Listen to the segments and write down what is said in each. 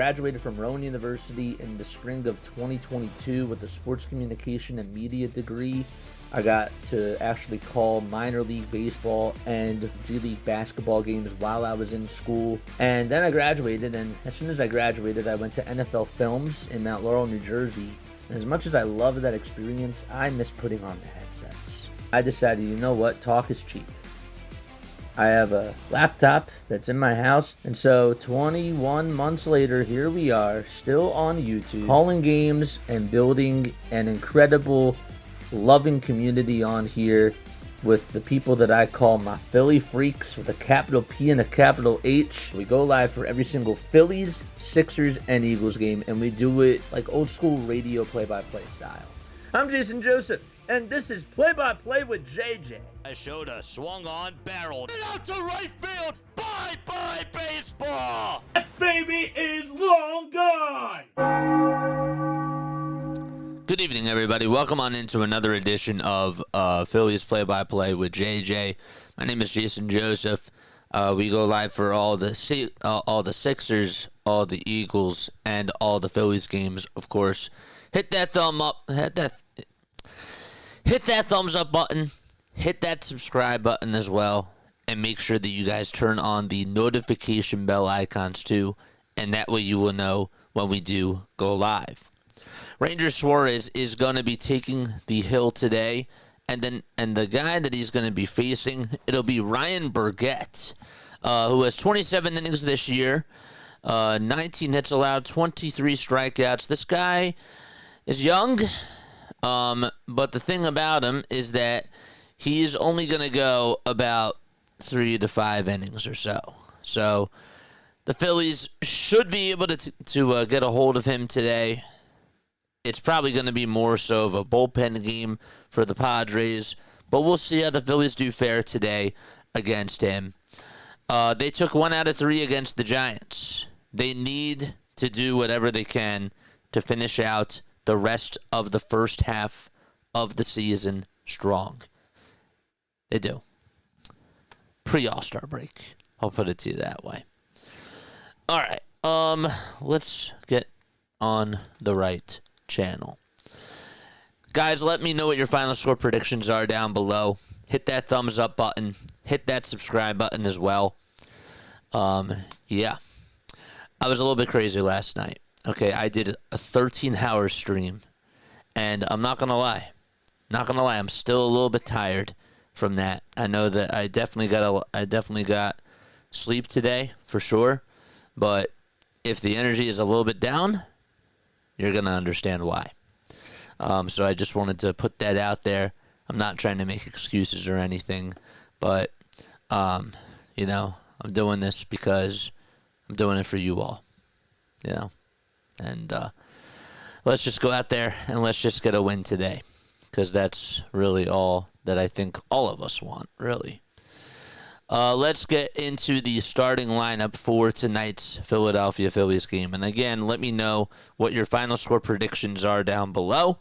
graduated from Rowan University in the spring of 2022 with a sports communication and media degree. I got to actually call minor league baseball and G League basketball games while I was in school. And then I graduated, and as soon as I graduated, I went to NFL Films in Mount Laurel, New Jersey. And as much as I loved that experience, I miss putting on the headsets. I decided, you know what, talk is cheap. I have a laptop that's in my house, and so 21 months later, here we are, still on YouTube, calling games and building an incredible, loving community on here with the people that I call my Philly freaks with a capital P and a capital H. We go live for every single Phillies, Sixers, and Eagles game, and we do it like old school radio play-by-play style. I'm Jason Joseph, and this is Play-by-Play with JJ. I showed a swung on, barreled out to right field. Bye-bye baseball. That baby is long gone. Good evening, everybody. Welcome on into another edition of Phillies Play-by-Play with JJ. My name is Jason Joseph. We go live for all the Sixers, all the Eagles, and all the Phillies games. Of course, hit that thumb up. Hit that thumbs up button. Hit that subscribe button as well, and make sure that you guys turn on the notification bell icons too, and that way you will know when we do go live. Ranger Suarez is going to be taking the hill today, and the guy that he's going to be facing, it'll be Ryan Bogarets, who has 27 innings this year, 19 hits allowed, 23 strikeouts. This guy is young, but the thing about him is that he's only going to go about 3 to 5 innings or so. So the Phillies should be able to get a hold of him today. It's probably going to be more so of a bullpen game for the Padres, but we'll see how the Phillies do fare today against him. They took 1 out of 3 against the Giants. They need to do whatever they can to finish out the rest of the first half of the season strong. They do. Pre-All-Star break. I'll put it to you that way. All right. Let's get on the right channel. Guys, let me know what your final score predictions are down below. Hit that thumbs up button. Hit that subscribe button as well. Yeah. I was a little bit crazy last night. Okay, I did a 13-hour stream, and I'm not going to lie. I'm still a little bit tired from that. I know that I definitely got sleep today for sure, but if the energy is a little bit down, you're going to understand why. So I just wanted to put that out there. I'm not trying to make excuses or anything, but, I'm doing this because I'm doing it for you all, And let's just go out there and let's just get a win today, because that's really all that I think all of us want, really. Let's get into the starting lineup for tonight's Philadelphia Phillies game. And again, let me know what your final score predictions are down below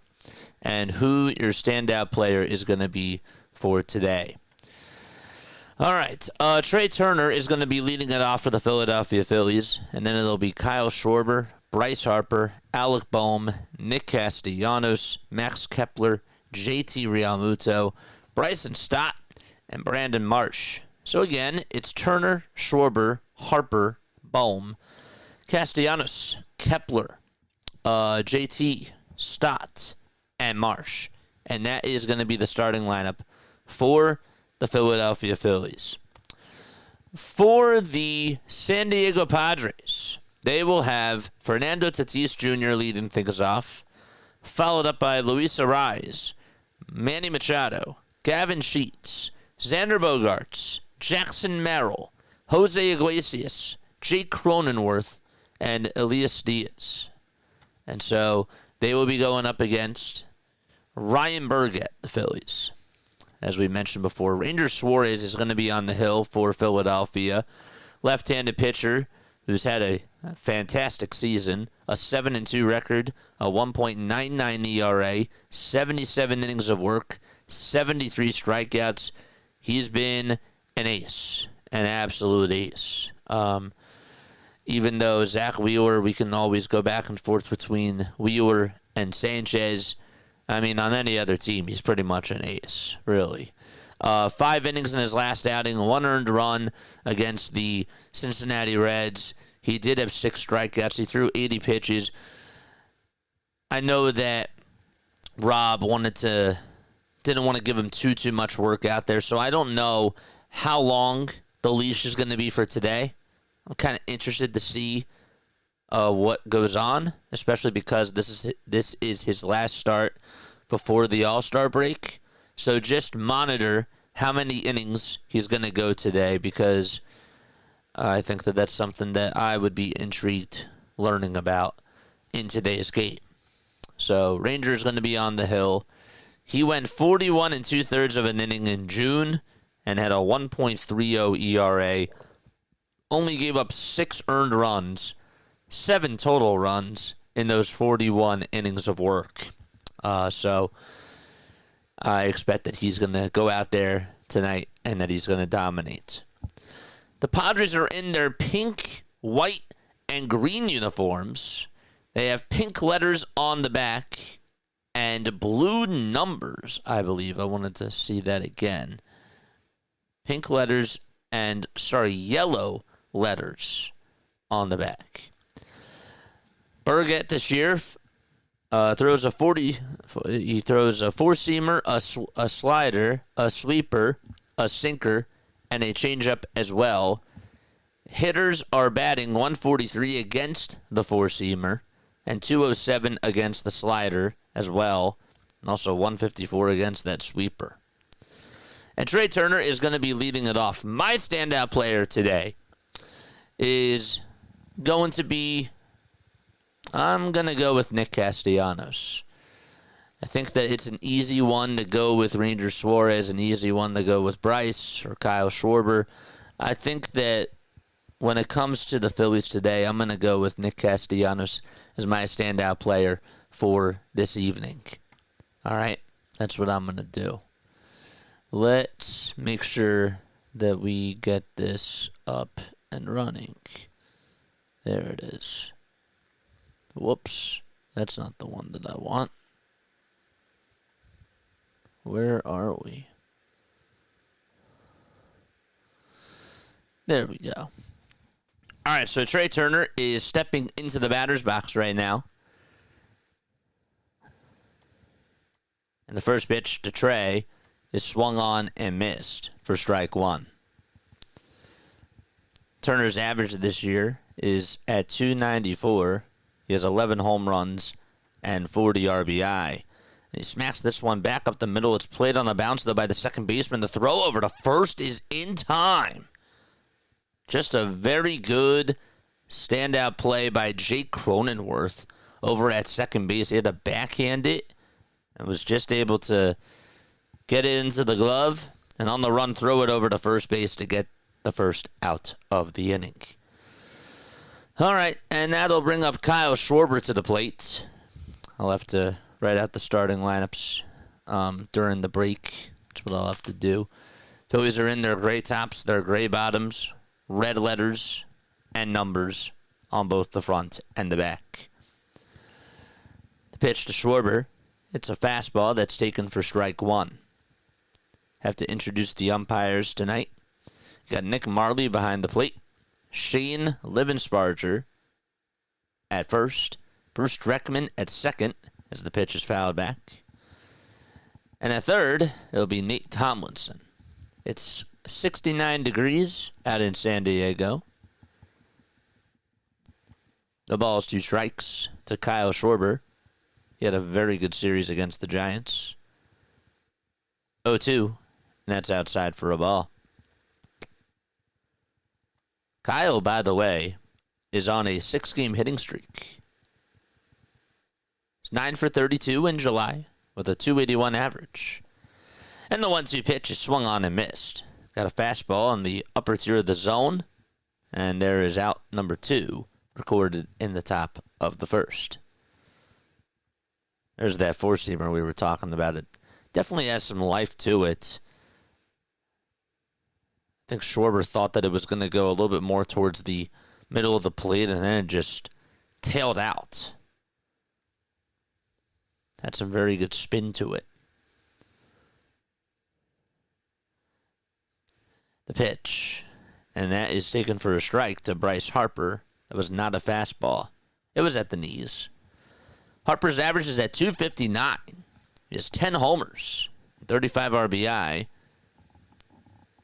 and who your standout player is going to be for today. All right, Trey Turner is going to be leading it off for the Philadelphia Phillies, and then it'll be Kyle Schwarber, Bryce Harper, Alec Bohm, Nick Castellanos, Max Kepler, JT Realmuto, Bryson Stott, and Brandon Marsh. So again, it's Turner, Schwarber, Harper, Bohm, Castellanos, Kepler, JT, Stott, and Marsh. And that is going to be the starting lineup for the Philadelphia Phillies. For the San Diego Padres, they will have Fernando Tatis Jr. leading things off, followed up by Luis Suarez, Manny Machado, Gavin Sheets, Xander Bogaerts, Jackson Merrill, Jose Iglesias, Jake Cronenworth, and Elias Diaz. And so they will be going up against Ryan Bogarets, the Phillies. As we mentioned before, Ranger Suarez is going to be on the hill for Philadelphia. Left-handed pitcher who's had a fantastic season, a 7-2 record, a 1.99 ERA, 77 innings of work, 73 strikeouts. He's been an ace, an absolute ace. even though Zach Wheeler, we can always go back and forth between Wheeler and Sanchez. I mean, on any other team, he's pretty much an ace, really. 5 innings in his last outing, 1 earned run against the Cincinnati Reds. He did have 6 strikeouts. He threw 80 pitches. I know that Rob didn't want to give him too much work out there, so I don't know how long the leash is going to be for today. I'm kind of interested to see what goes on, especially because this is his last start before the All-Star break. So just monitor how many innings he's going to go today, because I think that that's something that I would be intrigued learning about in today's game. So Ranger's going to be on the hill. He went 41 2/3 of an inning in June and had a 1.30 ERA. Only gave up 6 earned runs, 7 total runs in those 41 innings of work. So I expect that he's going to go out there tonight and that he's going to dominate. The Padres are in their pink, white, and green uniforms. They have pink letters on the back and blue numbers, I believe. I wanted to see that again. Pink letters and, yellow letters on the back. Burgett this year throws a 40. He throws a 4-seamer, a slider, a sweeper, a sinker, and a changeup as well. Hitters are batting 143 against the 4-seamer and 207 against the slider as well, and also 154 against that sweeper. And Trey Turner is going to be leading it off. My standout player today is going to be, I'm going to go with Nick Castellanos. I think that it's an easy one to go with Ranger Suarez, an easy one to go with Bryce or Kyle Schwarber. I think that when it comes to the Phillies today, I'm going to go with Nick Castellanos as my standout player for this evening. All right, that's what I'm going to do. Let's make sure that we get this up and running. There it is. Whoops, that's not the one that I want. Where are we? There we go. All right, so Trey Turner is stepping into the batter's box right now. And the first pitch to Trey is swung on and missed for strike 1. Turner's average this year is at .294. He has 11 home runs and 40 RBI. And he smacks this one back up the middle. It's played on the bounce, though, by the second baseman. The throw over to first is in time. Just a very good standout play by Jake Cronenworth over at second base. He had to backhand it and was just able to get it into the glove and on the run throw it over to first base to get the first out of the inning. All right, and that'll bring up Kyle Schwarber to the plate. I'll have to write out the starting lineups during the break. That's what I'll have to do. Phillies are in their gray tops, their gray bottoms, red letters and numbers on both the front and the back. The pitch to Schwarber, it's a fastball that's taken for strike 1. Have to introduce the umpires tonight. You got Nick Marley behind the plate, Shane Livensparger at first, Bruce Dreckman at second as the pitch is fouled back. And at third, it'll be Nate Tomlinson. It's 69 degrees out in San Diego. The ball's 2 strikes to Kyle Schwarber. He had a very good series against the Giants. 0-2, and that's outside for a ball. Kyle, by the way, is on a 6-game hitting streak. He's 9 for 32 in July with a .281 average. And the 1-2 pitch is swung on and missed. Got a fastball on the upper tier of the zone. And there is out number 2 recorded in the top of the first. There's that 4-seamer we were talking about. It definitely has some life to it. I think Schwarber thought that it was going to go a little bit more towards the middle of the plate, and then it just tailed out. Had some very good spin to it. The pitch, and that is taken for a strike to Bryce Harper. That was not a fastball. It was at the knees. Harper's average is at 259. He has 10 homers, 35 RBI.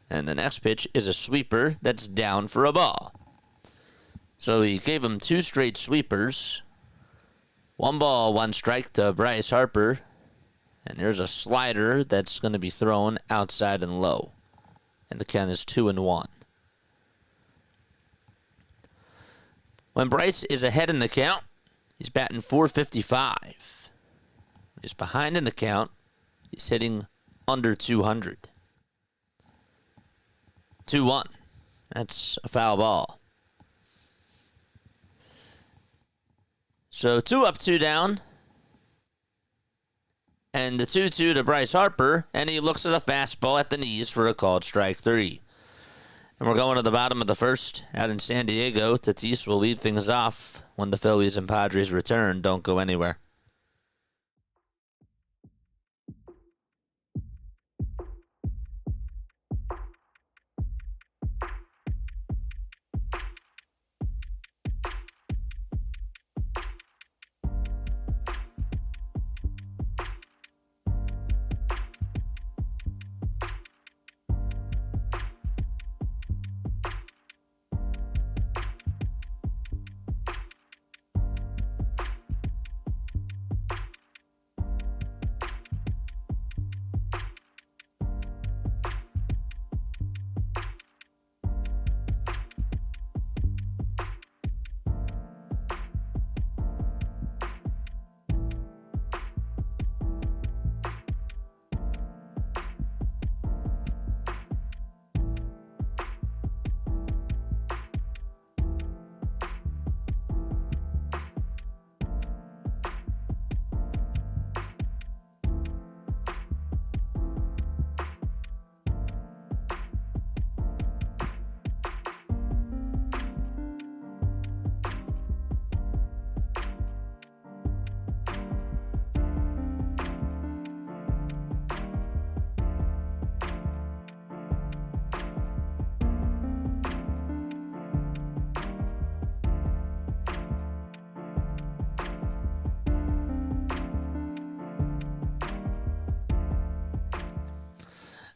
And the next pitch is a sweeper that's down for a ball. So he gave him 2 straight sweepers. 1 ball, 1 strike to Bryce Harper. And there's a slider that's going to be thrown outside and low. And the count is 2-1. When Bryce is ahead in the count, he's batting .455. He's behind in the count. He's hitting under 200. 2-1. That's a foul ball. So 2 up, 2 down. And the 2-2 to Bryce Harper. And he looks at a fastball at the knees for a called strike 3. And we're going to the bottom of the first out in San Diego. Tatis will lead things off when the Phillies and Padres return. Don't go anywhere.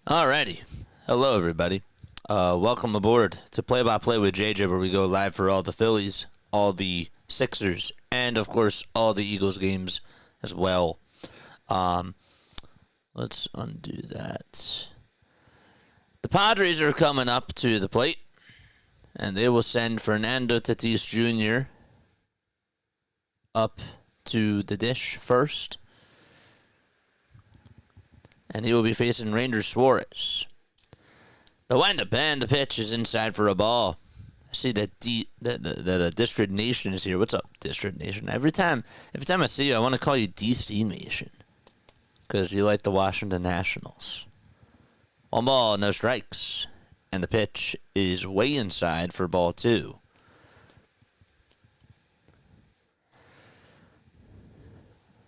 Alrighty. Hello, everybody. Welcome aboard to Play-by-Play with JJ, where we go live for all the Phillies, all the Sixers, and, of course, all the Eagles games as well. Let's undo that. The Padres are coming up to the plate, and they will send Fernando Tatis Jr. up to the dish first. And he will be facing Ranger Suarez. The windup and the pitch is inside for a ball. I see that District Nation is here. What's up, District Nation? Every time I see you, I want to call you DC Nation, because you like the Washington Nationals. 1 ball, no strikes, and the pitch is way inside for ball 2.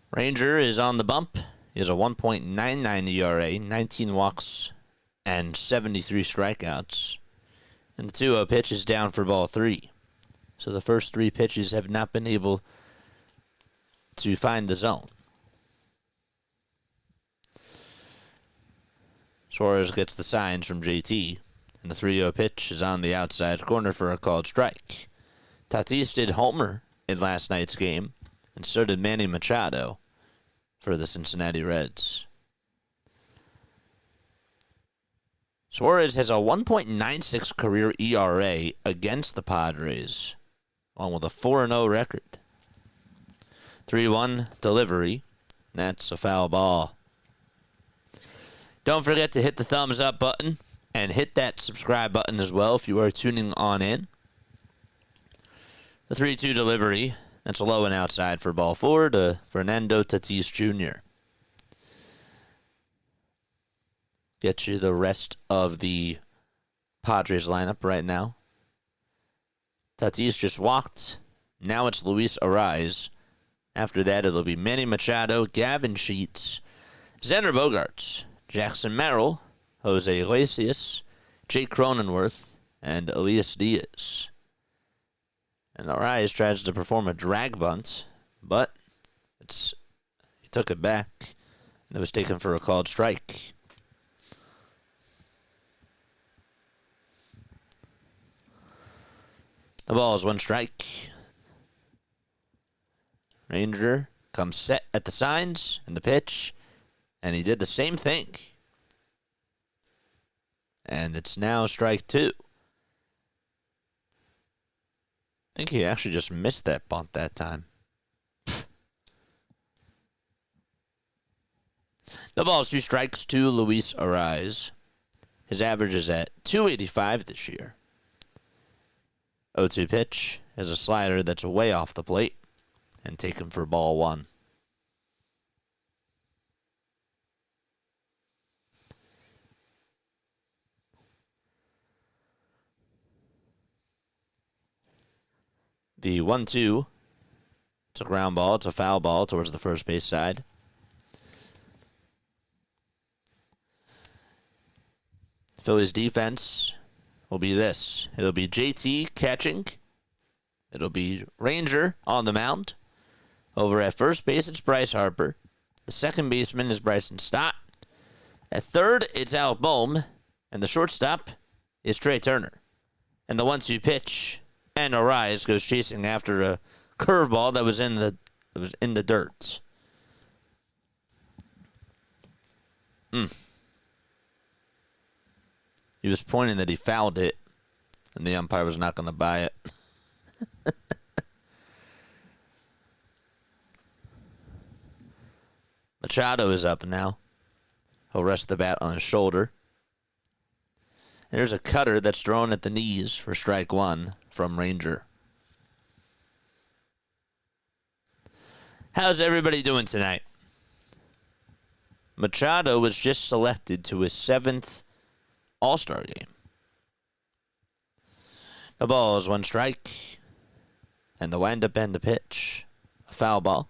Ranger is on the bump. He has a 1.99 ERA, 19 walks, and 73 strikeouts. And the 2-0 pitch is down for ball 3. So the first 3 pitches have not been able to find the zone. Suarez gets the signs from JT, and the 3-0 pitch is on the outside corner for a called strike. Tatis did homer in last night's game, and so did Manny Machado for the Cincinnati Reds. Suarez has a 1.96 career ERA against the Padres, along with a 4-0 record. 3-1 delivery. That's a foul ball. Don't forget to hit the thumbs up button and hit that subscribe button as well if you are tuning on in. The 3-2 delivery. That's low and outside for ball 4 to Fernando Tatis Jr. Get you the rest of the Padres lineup right now. Tatis just walked. Now it's Luis Ariz. After that, it'll be Manny Machado, Gavin Sheets, Xander Bogarts, Jackson Merrill, Jose Iglesias, Jake Cronenworth, and Elias Diaz. And Ariz tries to perform a drag bunt, but he took it back, and it was taken for a called strike. The ball is one strike. Ranger comes set at the signs and the pitch, and he did the same thing. And it's now strike two. I think he actually just missed that bunt that time. The ball is 2 strikes to Luis Ariz. His average is at .285 this year. 0-2 pitch is a slider that's way off the plate and taken for ball 1. The 1-2, it's a ground ball, it's a foul ball towards the first base side. Phillies defense will be this. It'll be JT catching. It'll be Ranger on the mound. Over at first base, it's Bryce Harper. The second baseman is Bryson Stott. At third, it's Al Bohm. And the shortstop is Trey Turner. And the 1-2 pitch, and Ariz goes chasing after a curveball that was in the dirt. He was pointing that he fouled it, and the umpire was not going to buy it. Machado is up now. He'll rest the bat on his shoulder. And there's a cutter that's thrown at the knees for strike 1 from Ranger. How's everybody doing tonight? Machado was just selected to his 7th All-Star game. The ball is 1 strike. And the wind-up and the pitch. A foul ball.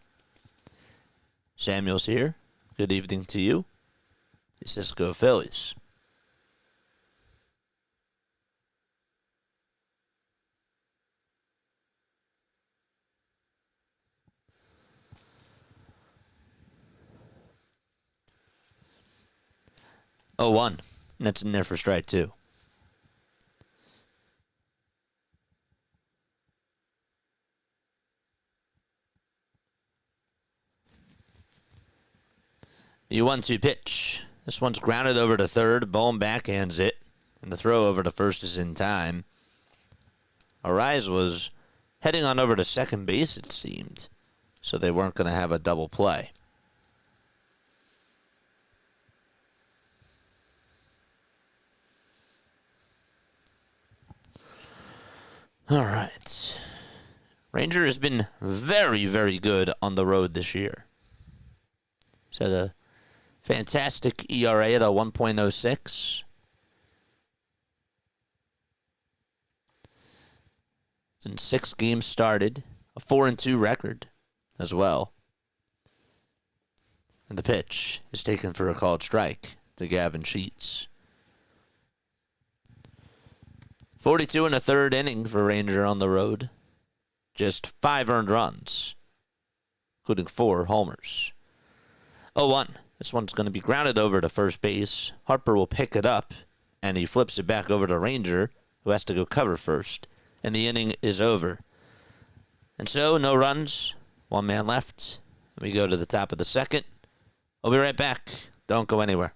Samuel's here. Good evening to you. He says go Phillies. Oh, 1. That's in there for strike 2. The 1-2 pitch. This one's grounded over to third. Bohm backhands it. And the throw over to first is in time. Ariz was heading on over to second base, it seemed. So they weren't going to have a double play. All right. Ranger has been very, very good on the road this year. He's had a fantastic ERA at a 1.06. It's in 6 games started. A 4-2 record as well. And the pitch is taken for a called strike to Gavin Sheets. 42 and a third inning for Ranger on the road. Just 5 earned runs, including 4 homers. 0-1. This one's going to be grounded over to first base. Harper will pick it up, and he flips it back over to Ranger, who has to go cover first. And the inning is over. And so, no runs, 1 man left. We go to the top of the second. We'll be right back. Don't go anywhere.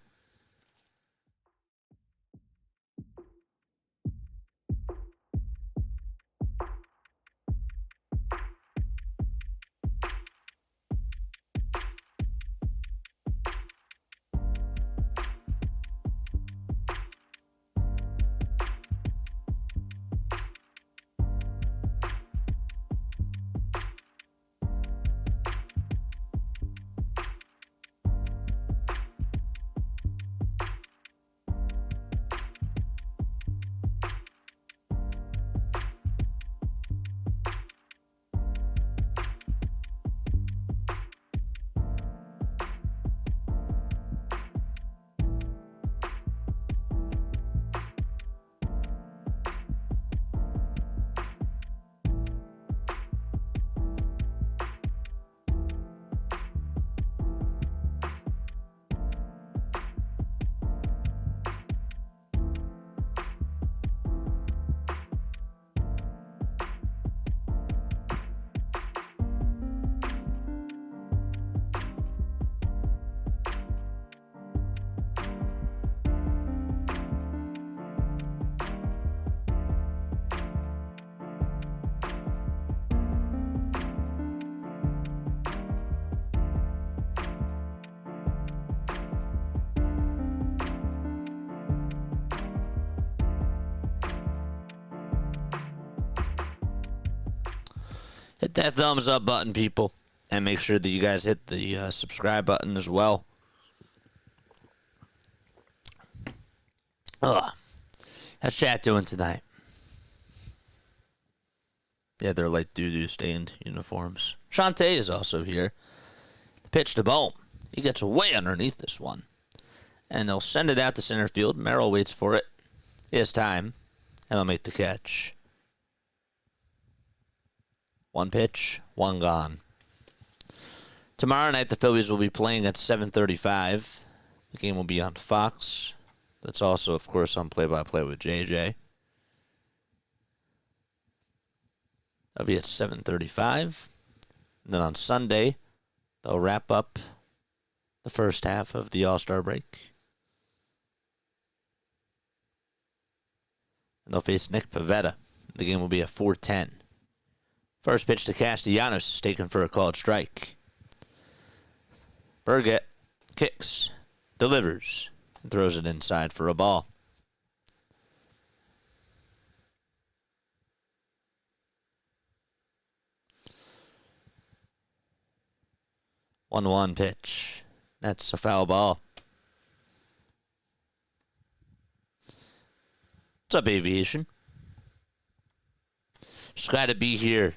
hit that thumbs up button, people. And make sure that you guys hit the subscribe button as well. Ugh. How's chat doing tonight? Yeah, they're like doo-doo stained uniforms. Shantae is also here. The pitch to Bohm. He gets way underneath this one. And they'll send it out to center field. Merrill waits for it. He has time. And he'll make the catch. One pitch, one gone. Tomorrow night, the Phillies will be playing at 7:35. The game will be on Fox. That's also, of course, on play-by-play with JJ. That'll be at 7:35. And then on Sunday, they'll wrap up the first half of the All-Star break. And they'll face Nick Pivetta. The game will be at 4:10. First pitch to Castellanos is taken for a called strike. Burgett kicks, delivers, and throws it inside for a ball. One pitch. That's a foul ball. What's up, Aviation? Just glad to be here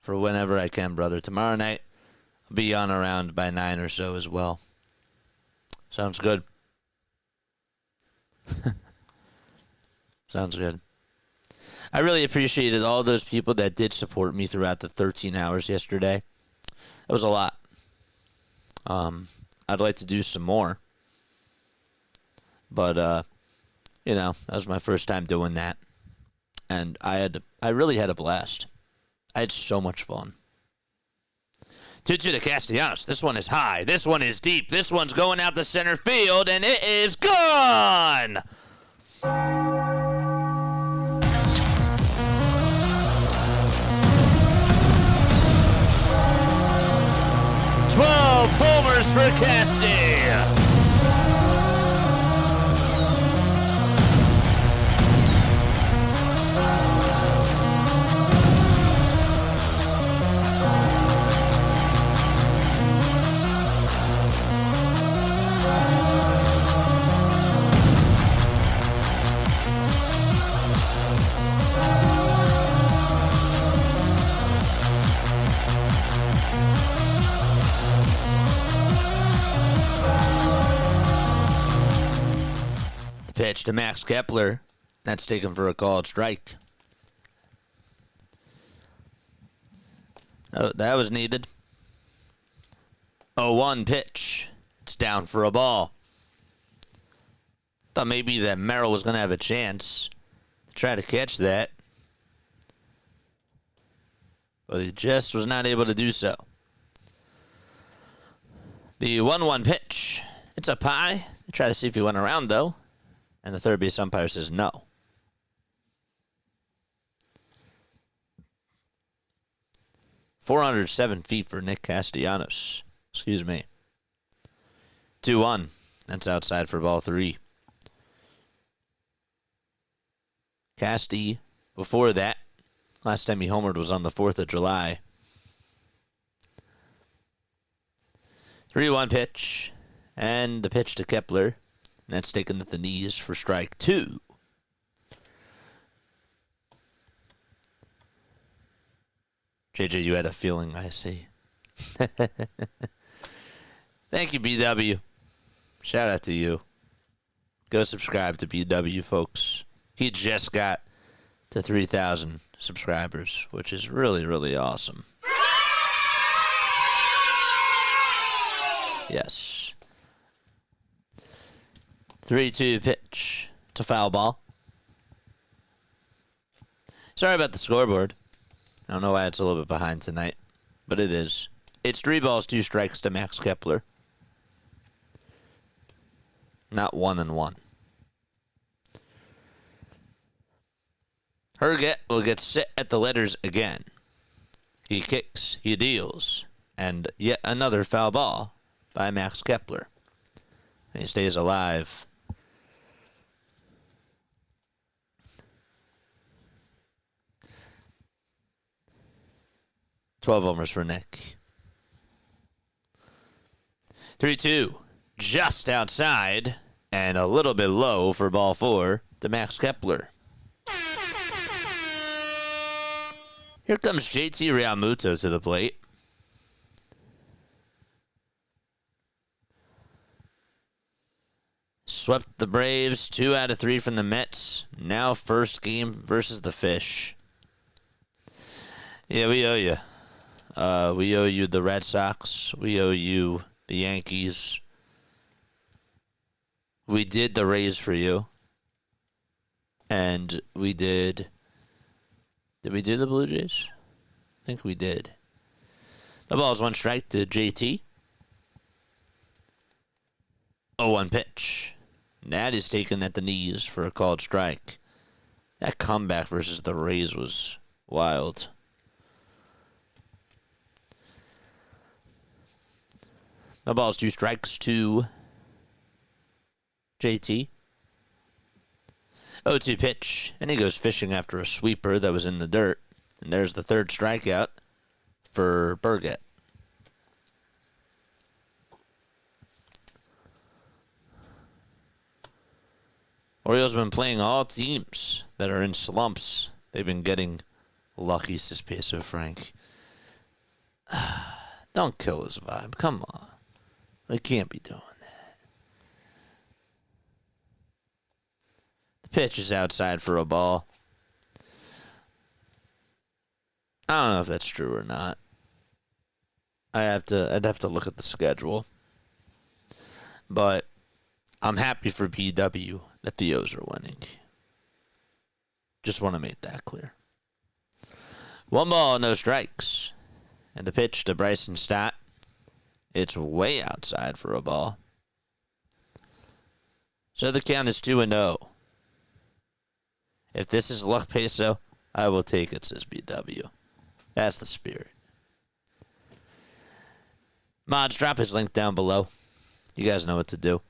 for whenever I can, brother. Tomorrow night, I'll be on around by 9 or so as well. Sounds good. Sounds good. I really appreciated all those people that did support me throughout the 13 hours yesterday. That was a lot. I'd like to do some more. But, that was my first time doing that. And I really had a blast. I had so much fun. 2-2 to Castellanos. This one is high. This one is deep. This one's going out to center field, and it is gone! 12 homers for Casty. Pitch to Max Kepler. That's taken for a called strike. Oh, that was needed. 0-1 pitch. It's down for a ball. Thought maybe that Merrill was going to have a chance to try to catch that. But he just was not able to do so. The 1-1 pitch. It's up high. They try to see if he went around, though. And the third base umpire says no. .407 feet for Nick Castellanos. Excuse me. 2-1. That's outside for ball 3. Casty, before that, last time he homered was on the 4th of July. 3-1 pitch. And the pitch to Kepler. And that's taken at the knees for strike 2. JJ, you had a feeling, I see. Thank you, BW. Shout out to you. Go subscribe to BW, folks. He just got to 3,000 subscribers, which is really, really awesome. Yes. 3-2 pitch. It's a foul ball. Sorry about the scoreboard. I don't know why it's a little bit behind tonight, but it is. It's 3 balls, 2 strikes to Max Kepler. Not 1-1. Herget will get set at the letters again. He kicks, he deals, and yet another foul ball by Max Kepler. And he stays alive. 12 homers for Nick. 3-2. Just outside and a little bit low for ball 4 to Max Kepler. Here comes JT Realmuto to the plate. Swept the Braves 2 out of 3 from the Mets. Now first game versus the Fish. Yeah, we owe you. We owe you the Red Sox. We owe you the Yankees. We did the Rays for you. And we did... Did we do the Blue Jays? I think we did. The ball's 1 strike to JT. 0-1 pitch. That is taken at the knees for a called strike. That comeback versus the Rays was wild. The ball's 2 strikes to JT. 0-2 pitch. And he goes fishing after a sweeper that was in the dirt. And there's the 3rd strikeout for Burgett. Orioles have been playing all teams that are in slumps. They've been getting lucky, says Peso Frank. Don't kill his vibe. Come on. We can't be doing that. The pitch is outside for a ball. I don't know if that's true or not. I'd have to look at the schedule. But I'm happy for PW that the O's are winning. Just want to make that clear. 1 ball, no strikes. And the pitch to Bryson Stott. It's way outside for a ball. So the count is 2-0. If this is luck, Peso, I will take it, says BW. That's the spirit. Mods, drop his link down below. You guys know what to do.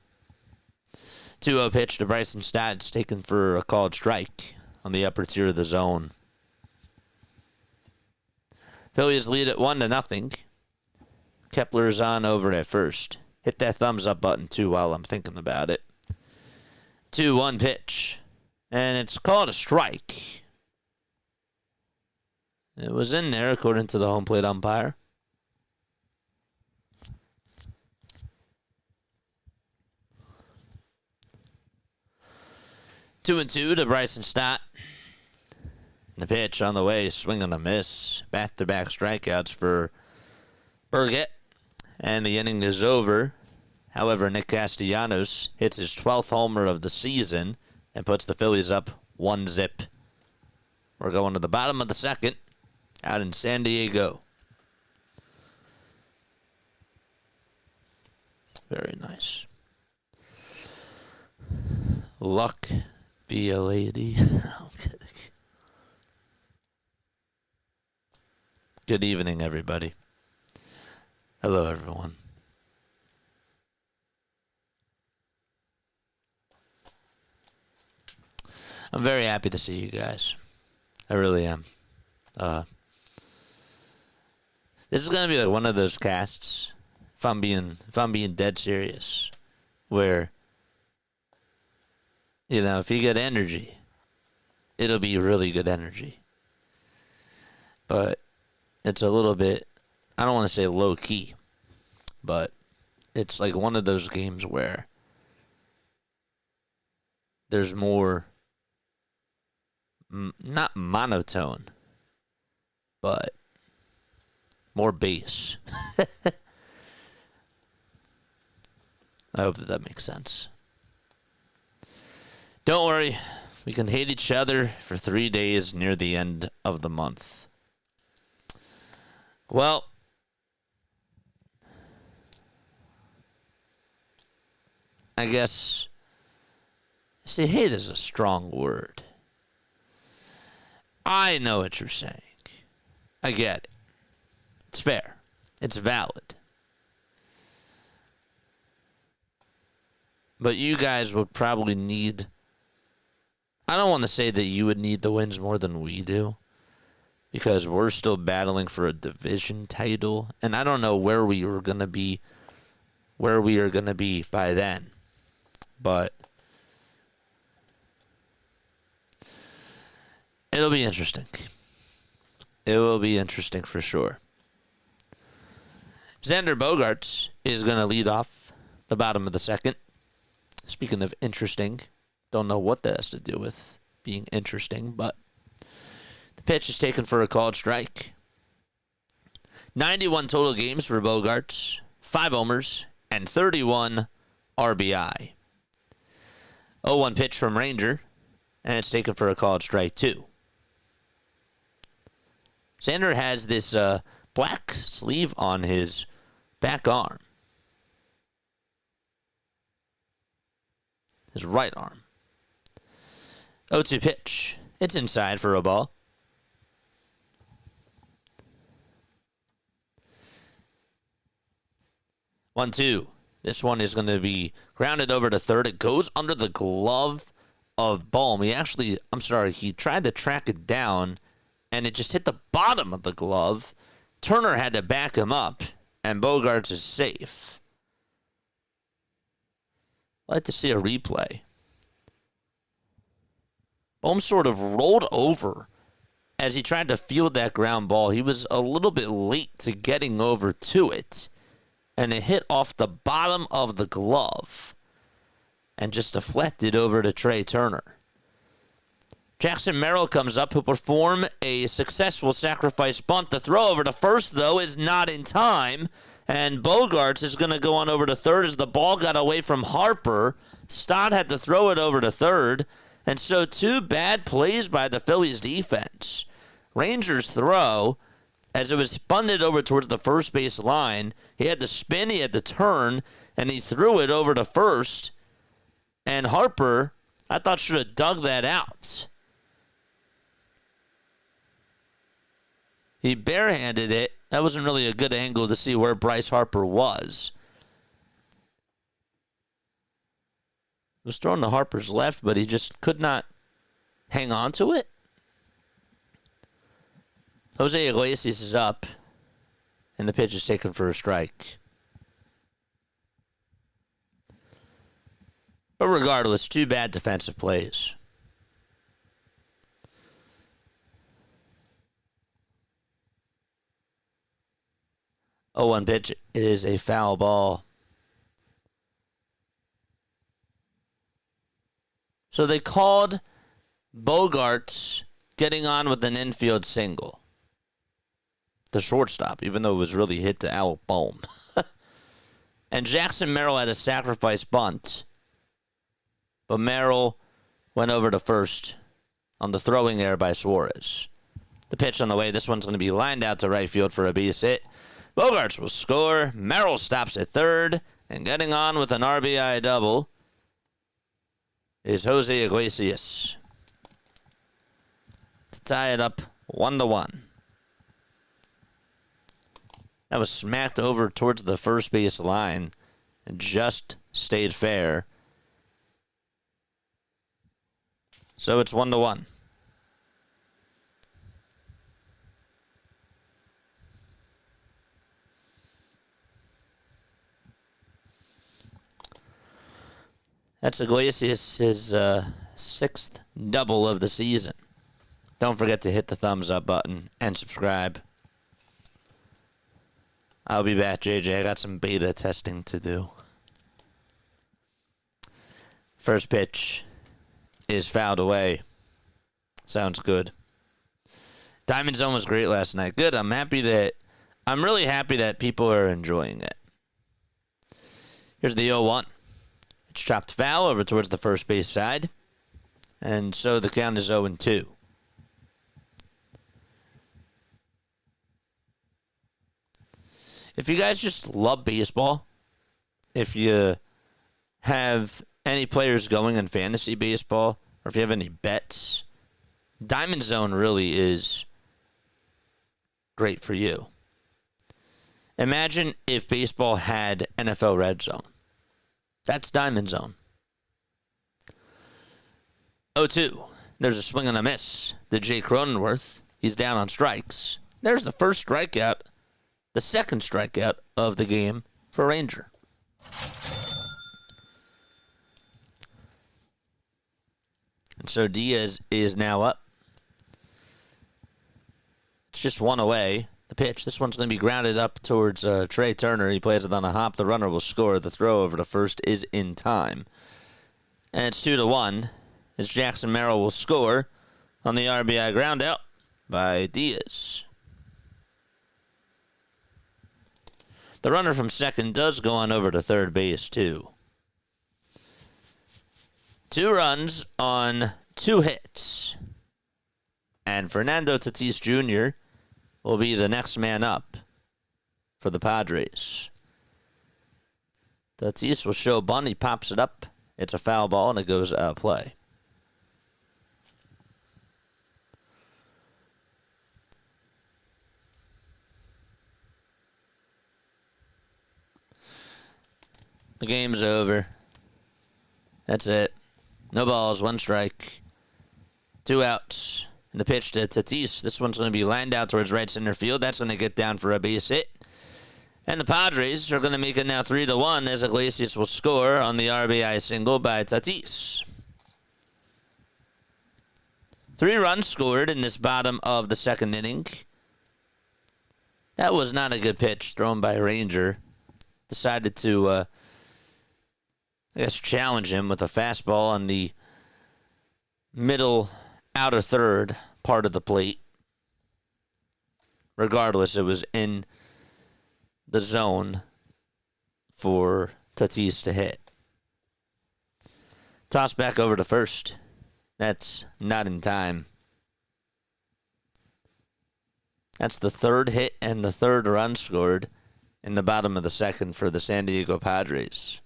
2-0 pitch to Bryson Stott. It's taken for a called strike on the upper tier of the zone. Phillies lead at 1-0. Kepler is on over at first. Hit that thumbs up button too while I'm thinking about it. 2-1 pitch. And it's called a strike. It was in there according to the home plate umpire. Two and two to Bryson Stott. And the pitch on the way, swing and a miss. Back-to-back strikeouts for Burgett. And the inning is over. However, Nick Castellanos hits his 12th homer of the season and puts the Phillies up 1-0. We're going to the bottom of the second out in San Diego. Very nice. Luck be a lady. I'm kidding. Good evening, everybody. Hello, everyone. I'm very happy to see you guys. I really am. This is gonna be like one of those casts, if I'm being dead serious, where, you know, if you get energy, it'll be really good energy. But it's a little bit, I don't want to say low key, but it's like one of those games where there's more, not monotone, but more bass. I hope that makes sense. Don't worry, we can hate each other for 3 days near the end of the month. Well, I guess, see, hate is a strong word. I know what you're saying. I get it. It's fair. It's valid. But you guys would probably need, I don't want to say that you would need the wins more than we do, because we're still battling for a division title, and I don't know where we are going to be by then. But it'll be interesting. It will be interesting for sure. Xander Bogaerts is going to lead off the bottom of the second. Speaking of interesting, don't know what that has to do with being interesting, but the pitch is taken for a called strike. 91 total games for Bogaerts, 5 homers, and 31 RBI. 0-1 pitch from Ranger, and it's taken for a called strike 2. Xander has this black sleeve on his back arm. His right arm. 0-2 pitch. It's inside for a ball. 1-2. This one is going to be grounded over to third. It goes under the glove of Baum. He tried to track it down, and it just hit the bottom of the glove. Turner had to back him up, and Bogaerts is safe. I'd like to see a replay. Baum sort of rolled over as he tried to field that ground ball. He was a little bit late to getting over to it, and it hit off the bottom of the glove and just deflected over to Trey Turner. Jackson Merrill comes up, who'll perform a successful sacrifice bunt. The throw over to first, though, is not in time, and Bogaerts is going to go on over to third as the ball got away from Harper. Stott had to throw it over to third, and so 2 bad plays by the Phillies defense. Rangers throw, as it was bunted over towards the first base line, he had to spin, he had to turn, and he threw it over to first. And Harper, I thought, should have dug that out. He barehanded it. That wasn't really a good angle to see where Bryce Harper was. It was thrown to Harper's left, but he just could not hang on to it. Jose Iglesias is up, and the pitch is taken for a strike. But regardless, 2 bad defensive plays. Oh, 1 pitch is a foul ball. So they called Bogaerts getting on with an infield single. The shortstop, even though it was really hit to Al Baum. And Jackson Merrill had a sacrifice bunt, but Merrill went over to first on the throwing error by Suarez. The pitch on the way. This one's going to be lined out to right field for a base hit. Bogaerts will score. Merrill stops at third, and getting on with an RBI double is Jose Iglesias to tie it up 1-1. That was smacked over towards the first base line and just stayed fair. So it's 1-1. That's Iglesias' 6th double of the season. Don't forget to hit the thumbs up button and subscribe. I'll be back, JJ. I got some beta testing to do. First pitch is fouled away. Sounds good. Diamond Zone was great last night. Good. I'm really happy that people are enjoying it. Here's the 0-1. It's chopped foul over towards the first base side. And so the count is 0-2. If you guys just love baseball, if you have any players going in fantasy baseball, or if you have any bets, Diamond Zone really is great for you. Imagine if baseball had NFL Red Zone. That's Diamond Zone. 0-2. There's a swing and a miss to Jake Cronenworth. He's down on strikes. There's the first strikeout, the second strikeout of the game for Ranger. And so Diaz is now up. It's just one away. The pitch. This one's going to be grounded up towards Trey Turner. He plays it on a hop. The runner will score. The throw over to first is in time. And it's 2-1 as Jackson Merrill will score on the RBI ground out by Diaz. The runner from second does go on over to third base, too. 2 runs on 2 hits. And Fernando Tatis Jr. will be the next man up for the Padres. Tatis will show bunt. He pops it up. It's a foul ball, and it goes out of play. The game's over. That's it. No balls, 1 strike. 2 outs. And the pitch to Tatis. This one's going to be lined out towards right center field. That's going to get down for a base hit. And the Padres are going to make it now 3-1 as Iglesias will score on the RBI single by Tatis. 3 runs scored in this bottom of the second inning. That was not a good pitch thrown by Ranger. Decided to, challenge him with a fastball on the middle outer third part of the plate. Regardless, it was in the zone for Tatis to hit. Toss back over to first. That's not in time. That's the 3rd hit and the 3rd run scored in the bottom of the second for the San Diego Padres.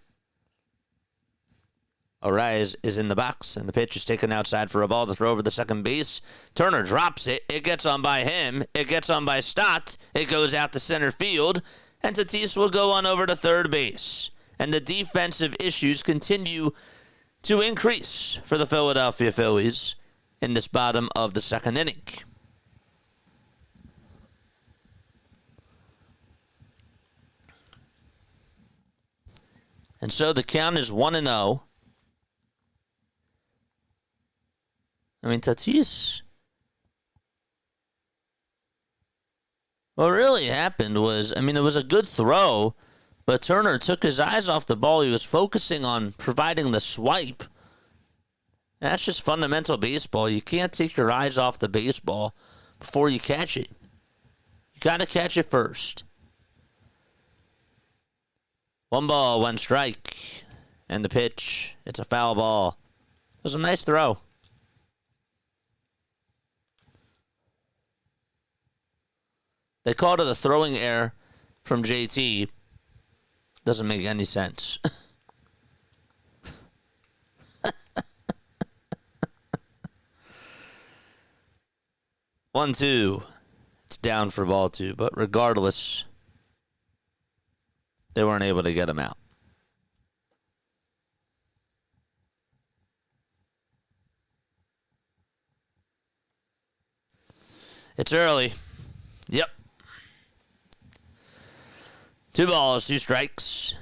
Suarez is in the box, and the pitch is taken outside for a ball to throw over the second base. Turner drops it. It gets on by him. It gets on by Stott. It goes out to center field, and Tatis will go on over to third base. And the defensive issues continue to increase for the Philadelphia Phillies in this bottom of the second inning. And so the count is 1-0. I mean, Tatis, what really happened was, it was a good throw, but Turner took his eyes off the ball. He was focusing on providing the swipe. That's just fundamental baseball. You can't take your eyes off the baseball before you catch it. You got to catch it first. 1 ball, 1 strike. And the pitch, it's a foul ball. It was a nice throw. They called it a throwing error from JT. Doesn't make any sense. 1-2. It's down for ball 2, but regardless, they weren't able to get him out. It's early. Yep. 2 balls, 2 strikes.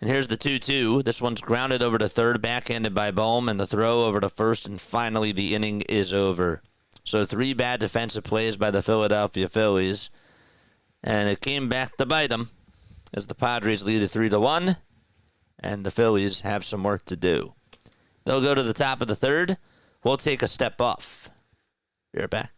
And here's the 2-2. This one's grounded over to third, backhanded by Bohm, and the throw over to first, and finally the inning is over. So 3 bad defensive plays by the Philadelphia Phillies, and it came back to bite them as the Padres lead it 3-1, and the Phillies have some work to do. They'll go to the top of the third. We'll take a step off. Be right back.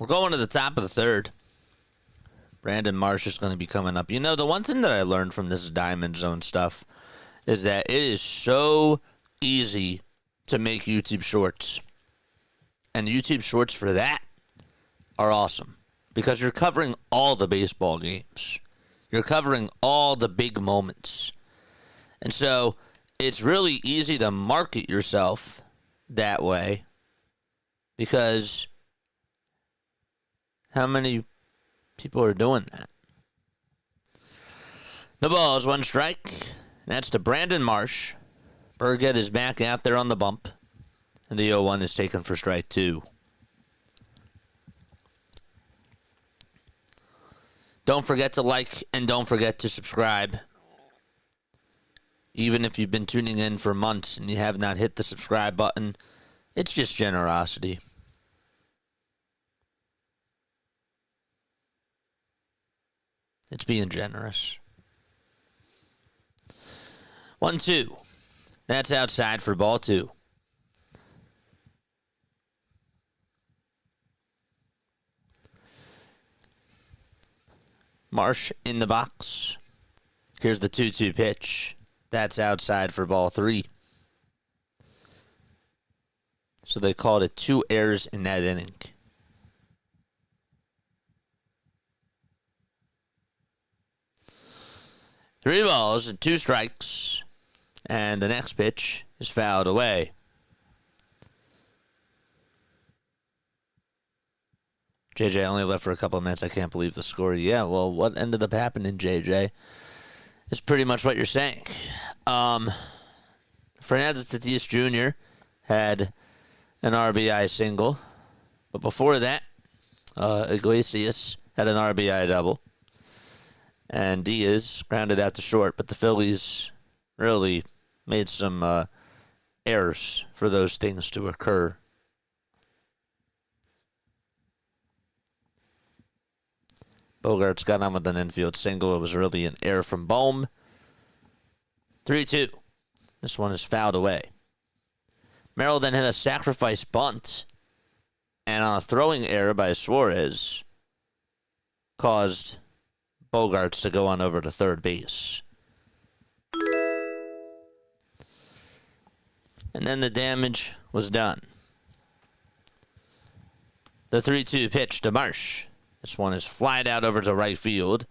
We're going to the top of the third. Brandon Marsh is going to be coming up. You know, the one thing that I learned from this Diamond Zone stuff is that it is so easy to make YouTube shorts. And YouTube shorts for that are awesome because you're covering all the baseball games. You're covering all the big moments. And so it's really easy to market yourself that way because how many people are doing that? The ball is 1 strike. That's to Brandon Marsh. Burgett is back out there on the bump. And the 0-1 is taken for strike 2. Don't forget to like and don't forget to subscribe. Even if you've been tuning in for months and you have not hit the subscribe button, it's just generosity. It's being generous. 1-2. That's outside for ball 2. Marsh in the box. Here's the 2-2 pitch. That's outside for ball 3. So they called it 2 errors in that inning. Three balls and 2 strikes. And the next pitch is fouled away. JJ only left for a couple of minutes. I can't believe the score. Yeah, well, what ended up happening, JJ, is pretty much what you're saying. Fernando Tatis Jr. had an RBI single. But before that, Iglesias had an RBI double. And Diaz grounded out to short. But the Phillies really made some errors for those things to occur. Bogarets got on with an infield single. It was really an error from Baum. 3-2. This one is fouled away. Merrill then hit a sacrifice bunt. And on a throwing error by Suarez, caused Bogarts to go on over to third base. And then the damage was done. The 3-2 pitch to Marsh. This one is flied out over to right field.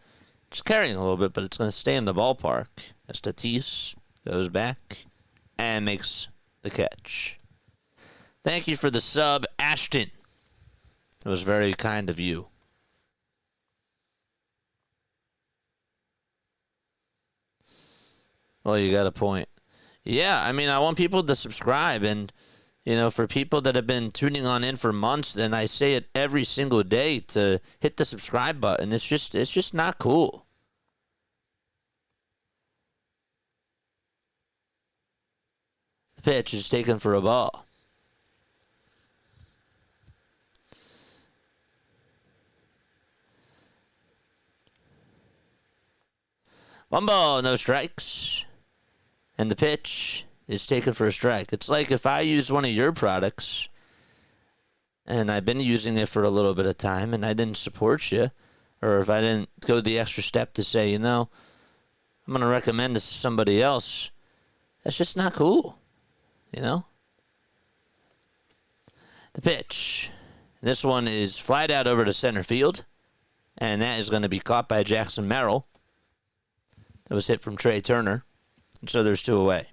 It's carrying a little bit, but it's going to stay in the ballpark. As Tatis goes back and makes the catch. Thank you for the sub, Ashton. It was very kind of you. Well, you got a point. Yeah, I mean, I want people to subscribe. And, you know, for people that have been tuning on in for months, and I say it every single day to hit the subscribe button. It's just not cool. The pitch is taken for a ball. One ball, no strikes. And the pitch is taken for a strike. It's like if I use one of your products and I've been using it for a little bit of time and I didn't support you, or if I didn't go the extra step to say, you know, I'm going to recommend this to somebody else, that's just not cool, you know? The pitch. This one is flied out over to center field, and that is going to be caught by Jackson Merrill. That was hit from Trey Turner. And so there's 2 away.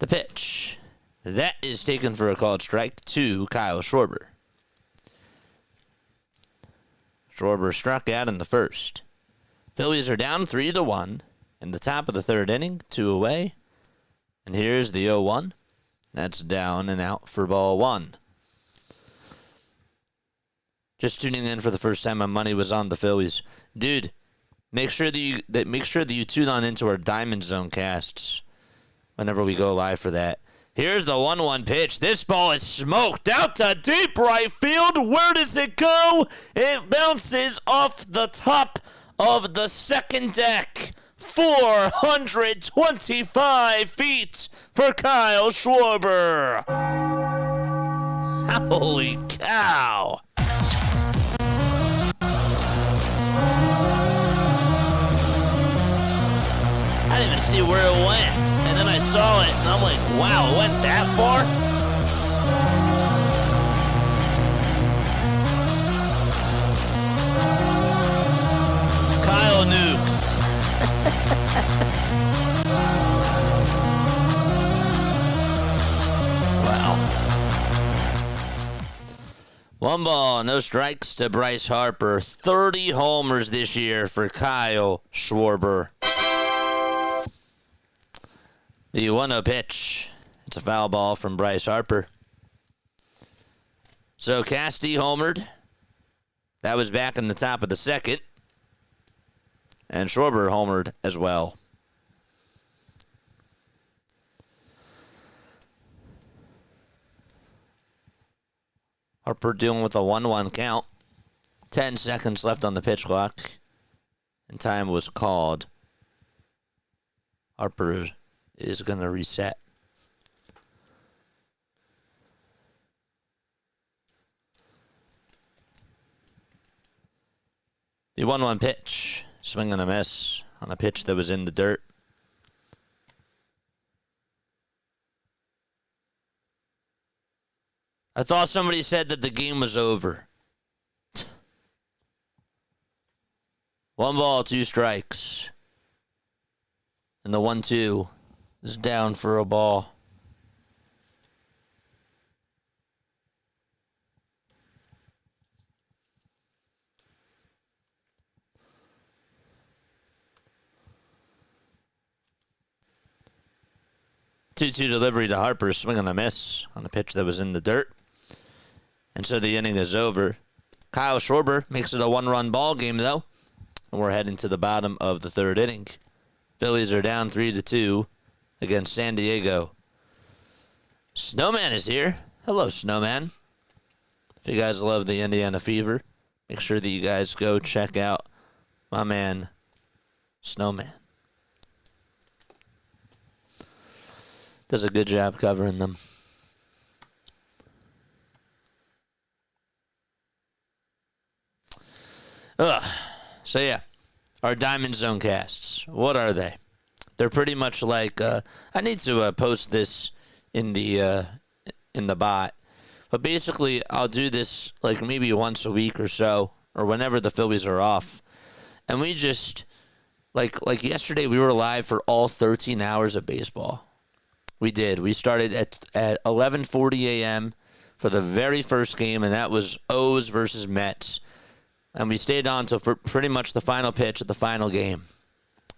The pitch. That is taken for a called strike to Kyle Schwarber. Schwarber struck out in the first. Phillies are down 3-1 in the top of the third inning, 2 away. And here's the 0-1. That's down and out for ball 1. Just tuning in for the first time, my money was on the Phillies. Dude, make sure that you tune on into our Diamond Zone casts whenever we go live for that. Here's the 1-1 pitch. This ball is smoked out to deep right field. Where does it go? It bounces off the top of the second deck. 425 feet for Kyle Schwarber. Holy cow. I didn't even see where it went. And then I saw it, and I'm like, wow, it went that far? Kyle Nukes. Wow. 1 ball, no strikes to Bryce Harper. 30 homers this year for Kyle Schwarber. The 1-0 pitch. It's a foul ball from Bryce Harper. So Casty homered. That was back in the top of the second. And Schwarber homered as well. Harper dealing with a 1-1 count. 10 seconds left on the pitch clock. And time was called. Harper is going to reset. The 1-1 pitch. Swing and a miss on a pitch that was in the dirt. I thought somebody said that the game was over. 1 ball, 2 strikes. And the 1-2 is down for a ball. Two-two delivery to Harper, swing and a miss on a pitch that was in the dirt. And so the inning is over. Kyle Schwarber makes it a 1-run ball game, though. And we're heading to the bottom of the 3rd inning. Phillies are down 3-2 against San Diego. Snowman is here. Hello, Snowman. If you guys love the Indiana Fever, make sure that you guys go check out my man, Snowman. Does a good job covering them. So yeah, our Diamond Zone casts. What are they? They're pretty much like. I need to post this in the bot, but basically I'll do this like maybe once a week or so, or whenever the Phillies are off, and we just like yesterday we were live for all 13 hours of baseball. We did. We started at 11:40 a.m. for the very first game, and that was O's versus Mets. And we stayed on until for pretty much the final pitch of the final game.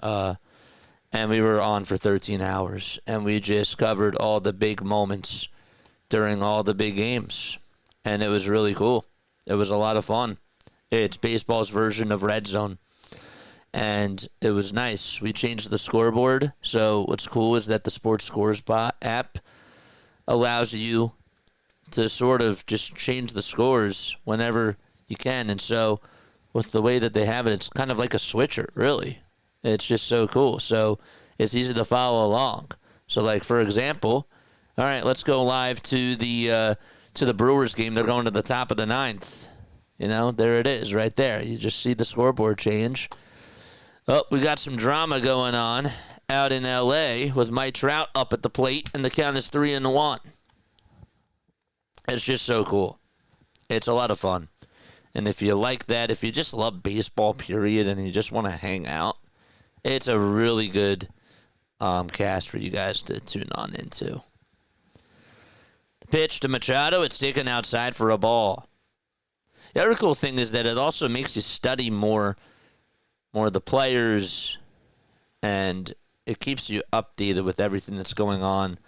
And we were on for 13 hours. And we just covered all the big moments during all the big games. And it was really cool. It was a lot of fun. It's baseball's version of Red Zone. And it was nice. We changed the scoreboard. So what's cool is that the Sports Scores bot app allows you to sort of just change the scores whenever you can. And so with the way that they have it, it's kind of like a switcher, really. It's just so cool. So it's easy to follow along. So like, for example, all right, let's go live to the Brewers game. They're going to the top of the 9th. You know, there it is right there. You just see the scoreboard change. Oh, we got some drama going on out in L.A. with Mike Trout up at the plate, and the count is 3-1. It's just so cool. It's a lot of fun. And if you like that, if you just love baseball, period, and you just want to hang out, it's a really good cast for you guys to tune on into. The pitch to Machado, it's taken outside for a ball. The other cool thing is that it also makes you study more of the players, and it keeps you updated with everything that's going on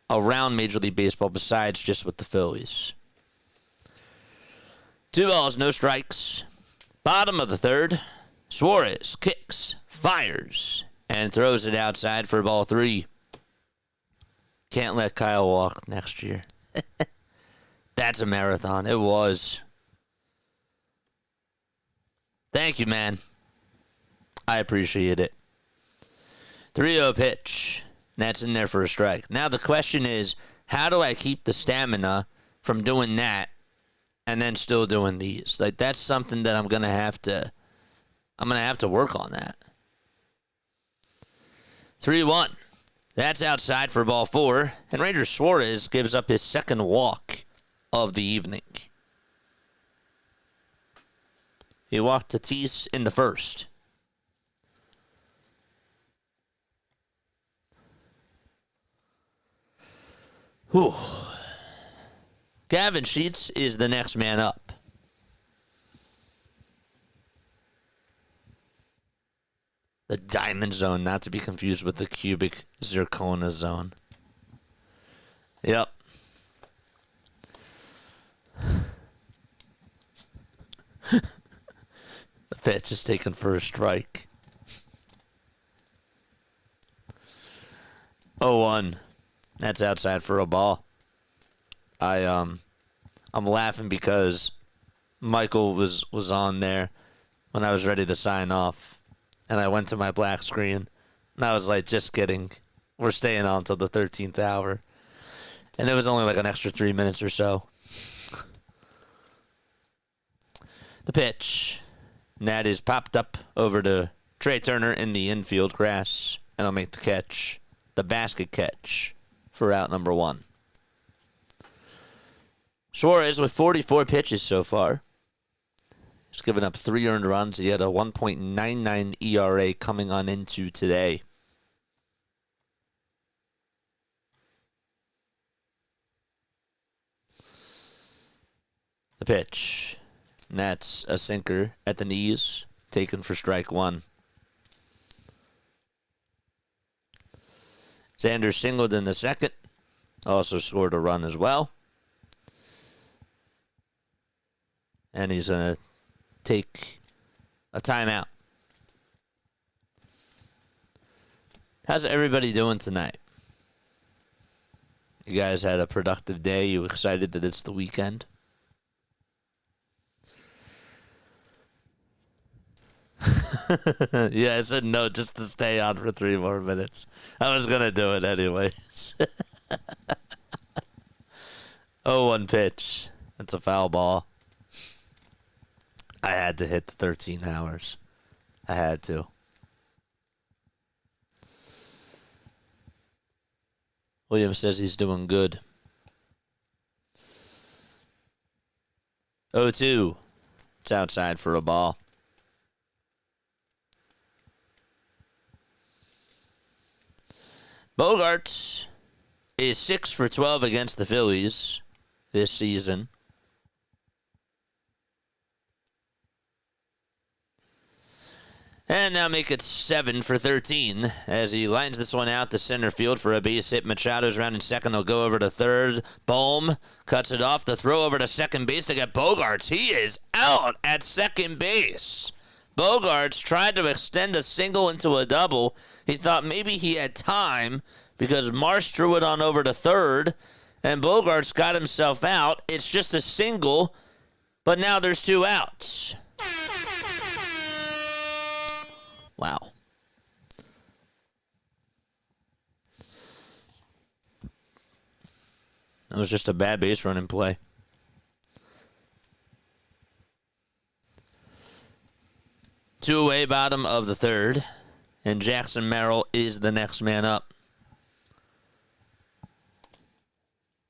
around Major League Baseball besides just with the Phillies. 2 balls, no strikes. Bottom of the 3rd. Suarez kicks, fires, and throws it outside for ball 3. Can't let Kyle walk next year. That's a marathon. It was. Thank you, man. I appreciate it. 3-0 pitch. That's in there for a strike. Now the question is, how do I keep the stamina from doing that and then still doing these? Like, that's something that I'm gonna have to work on that. 3-1. That's outside for ball 4. And Ranger Suarez gives up his second walk of the evening. He walked Tatis in the first. Whew. Gavin Sheets is the next man up. The diamond zone, not to be confused with the cubic zirconia zone. Yep. The pitch is taken for a strike. 0-1. That's outside for a ball. I'm laughing because Michael was on there when I was ready to sign off, and I went to my black screen, and I was like, just kidding. We're staying on until the 13th hour. And it was only like an extra 3 minutes or so. The pitch. And that is popped up over to Trey Turner in the infield grass, and I'll make the catch. The basket catch for out number 1. Suarez with 44 pitches so far. He's given up 3 earned runs. He had a 1.99 ERA coming on into today. The pitch. And that's a sinker at the knees, taken for strike 1. Xander singled in the second. Also scored a run as well. And he's going to take a timeout. How's everybody doing tonight? You guys had a productive day? You excited that it's the weekend? Yeah, I said no just to stay on for 3 more minutes. I was going to do it anyways. 0-1 pitch. That's a foul ball. I had to hit the 13 hours. I had to. Williams says he's doing good. 0-2. It's outside for a ball. Bogarts is 6 for 12 against the Phillies this season. And now make it 7 for 13 as he lines this one out to center field for a base hit. Machado's rounding second. He'll go over to third. Bohm cuts it off. The throw over to second base to get Bogarts. He is out at second base. Bogarts tried to extend a single into a double. He thought maybe he had time because Marsh threw it on over to third, and Bogarts got himself out. It's just a single, but now there's 2 outs. Wow. That was just a bad base running play. Two away, bottom of the third. And Jackson Merrill is the next man up.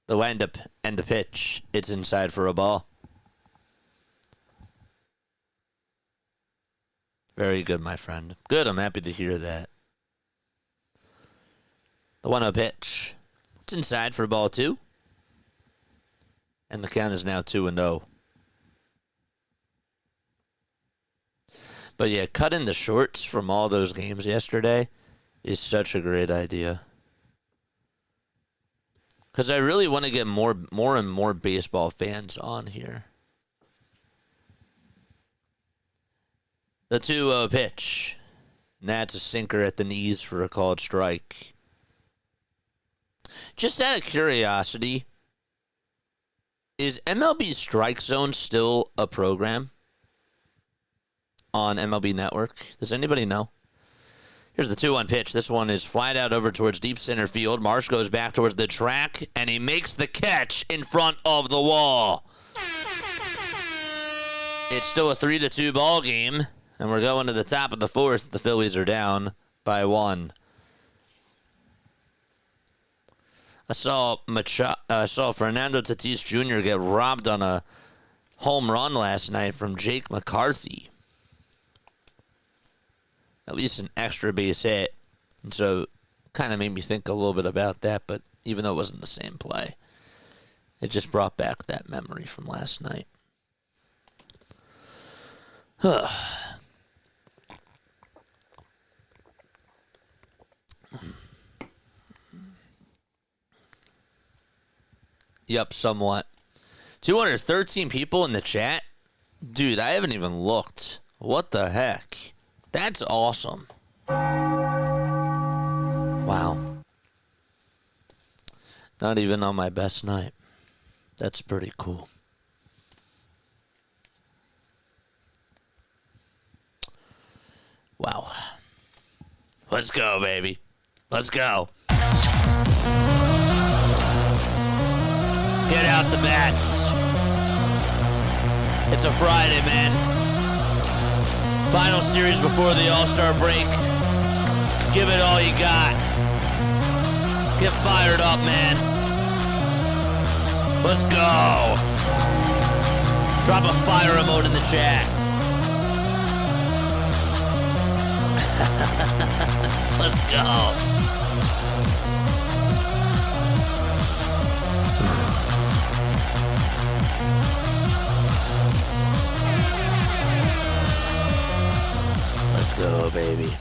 The windup and the pitch. It's inside for a ball. Very good, my friend. Good, I'm happy to hear that. The 1-0 pitch. It's inside for ball 2. And the count is now 2-0. But yeah, cutting the shorts from all those games yesterday is such a great idea. Because I really want to get more and more baseball fans on here. The 2-0 pitch. And that's a sinker at the knees for a called strike. Just out of curiosity, is MLB Strike Zone still a program on MLB Network? Does anybody know? Here's the 2-1 pitch. This one is flied out over towards deep center field. Marsh goes back towards the track, and he makes the catch in front of the wall. It's still a 3-2 ball game, and we're going to the top of the fourth. The Phillies are down by 1. I saw Fernando Tatis Jr. get robbed on a home run last night from Jake McCarthy. At least an extra base hit. And so kind of made me think a little bit about that, but even though it wasn't the same play, it just brought back that memory from last night. Yep, somewhat. 213 people in the chat? Dude, I haven't even looked. What the heck? That's awesome. Wow. Not even on my best night. That's pretty cool. Wow. Let's go, baby. Let's go. Get out the bats. It's a Friday, man. Final series before the All-Star break. Give it all you got. Get fired up, man. Let's go. Drop a fire emote in the chat. Let's go. Let's go, baby.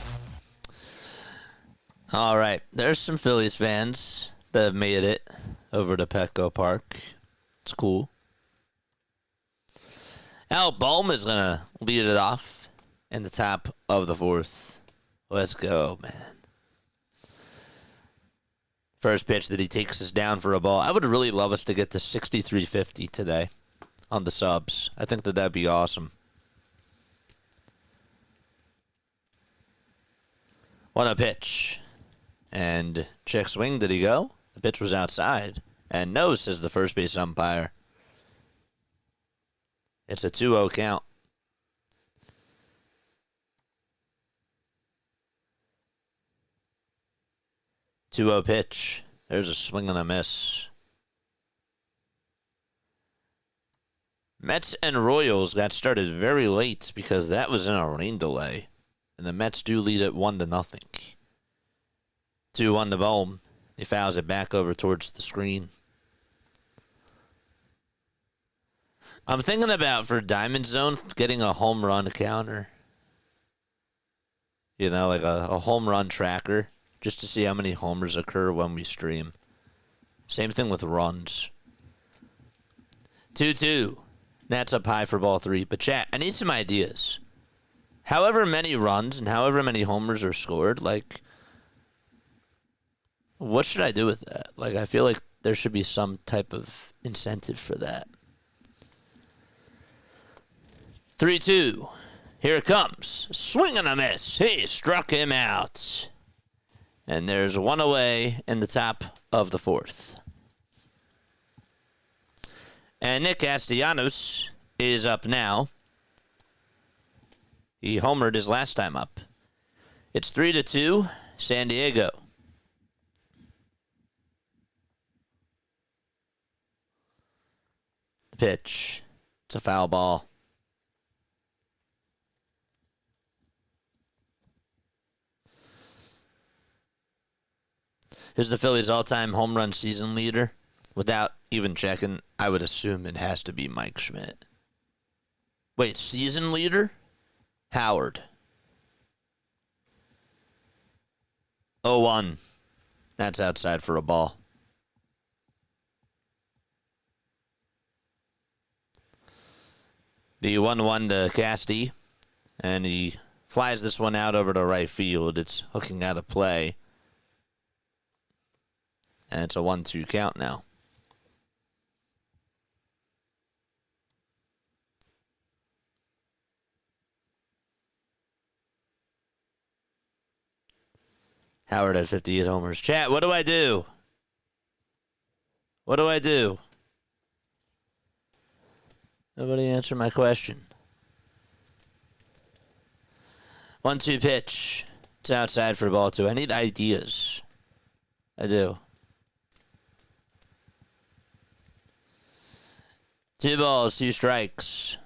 All right. There's some Phillies fans that have made it over to Petco Park. It's cool. Al Bohm is going to lead it off in the top of the fourth. Let's go, man. First pitch that he takes us down for a ball. I would really love us to get to 6350 today on the subs. I think that'd be awesome. 1-0 pitch. And check swing, did he go? The pitch was outside. And no, says the first base umpire. It's a 2-0 count. Two-0 pitch. There's a swing and a miss. Mets and Royals got started very late because that was in a rain delay. And the Mets do lead it 1-0. 2-1 to Bohm. He fouls it back over towards the screen. I'm thinking about, for Diamond Zone, getting a home run counter. You know, like a home run tracker. Just to see how many homers occur when we stream. Same thing with runs. 2-2. That's up high for ball 3. But chat, I need some ideas. However many runs and however many homers are scored, like, what should I do with that? Like, I feel like there should be some type of incentive for that. 3-2. Here it comes. Swing and a miss. He struck him out. And there's one away in the top of the fourth. And Nick Castellanos is up now. He homered his last time up. It's 3-2, San Diego. The pitch. It's a foul ball. Who's the Phillies' all-time home run season leader? Without even checking, I would assume it has to be Mike Schmidt. Wait, season leader? Howard. 0-1. That's outside for a ball. The 1-1 to Casty. And he flies this one out over to right field. It's hooking out of play. And it's a 1-2 count now. Howard had 58 homers. Chat, what do I do? What do I do? Nobody answered my question. 1-2 pitch. It's outside for ball 2. I need ideas. I do. 2 balls, 2 strikes.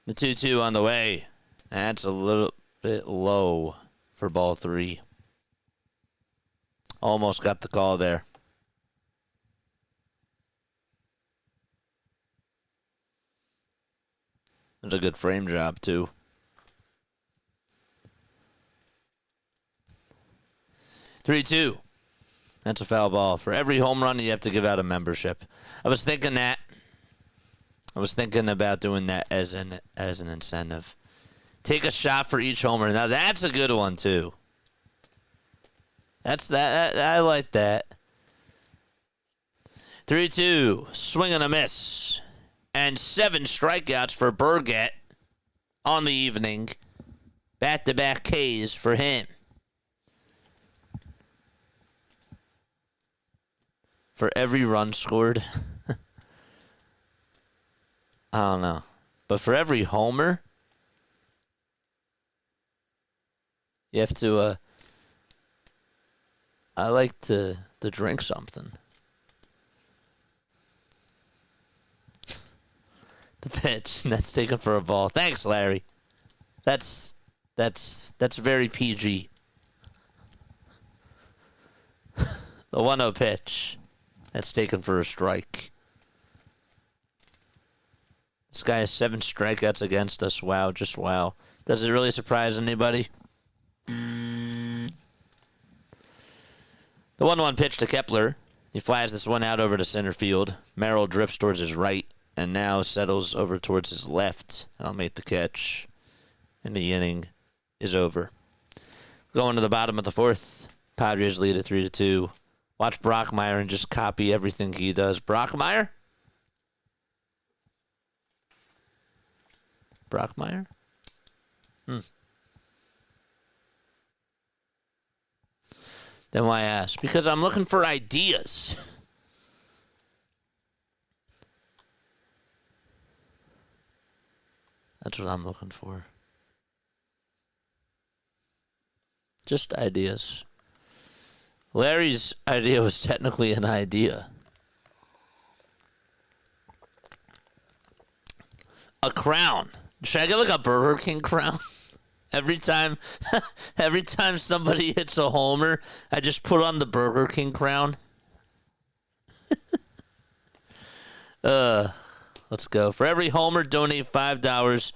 The 2-2 on the way. That's a little bit low for ball 3. Almost got the call there. It's a good frame job, too. 3-2. That's a foul ball. For every home run, you have to give out a membership. I was thinking that. I was thinking about doing that as an incentive. Take a shot for each homer. Now, that's a good one, too. That's that. I like that. 3-2. Swing and a miss. And 7 strikeouts for Burgett on the evening. Back-to-back Ks for him. For every run scored. I don't know. But for every homer, you have to, I like to drink something. The pitch. That's taken for a ball. Thanks, Larry. That's very PG. The 1-0 pitch. That's taken for a strike. This guy has 7 strikeouts against us. Wow, just wow. Does it really surprise anybody? The 1-1 pitch to Kepler. He flies this one out over to center field. Merrill drifts towards his right and now settles over towards his left. And I'll make the catch. And the inning is over. Going to the bottom of the 4th. Padres lead at 3-2. Watch Brockmeyer and just copy everything he does. Brockmeyer? Brockmeyer? Then why ask? Because I'm looking for ideas. That's what I'm looking for. Just ideas. Larry's idea was technically an idea. A crown. Should I get like a Burger King crown? Every time somebody hits a homer, I just put on the Burger King crown. Let's go. For every homer, donate $5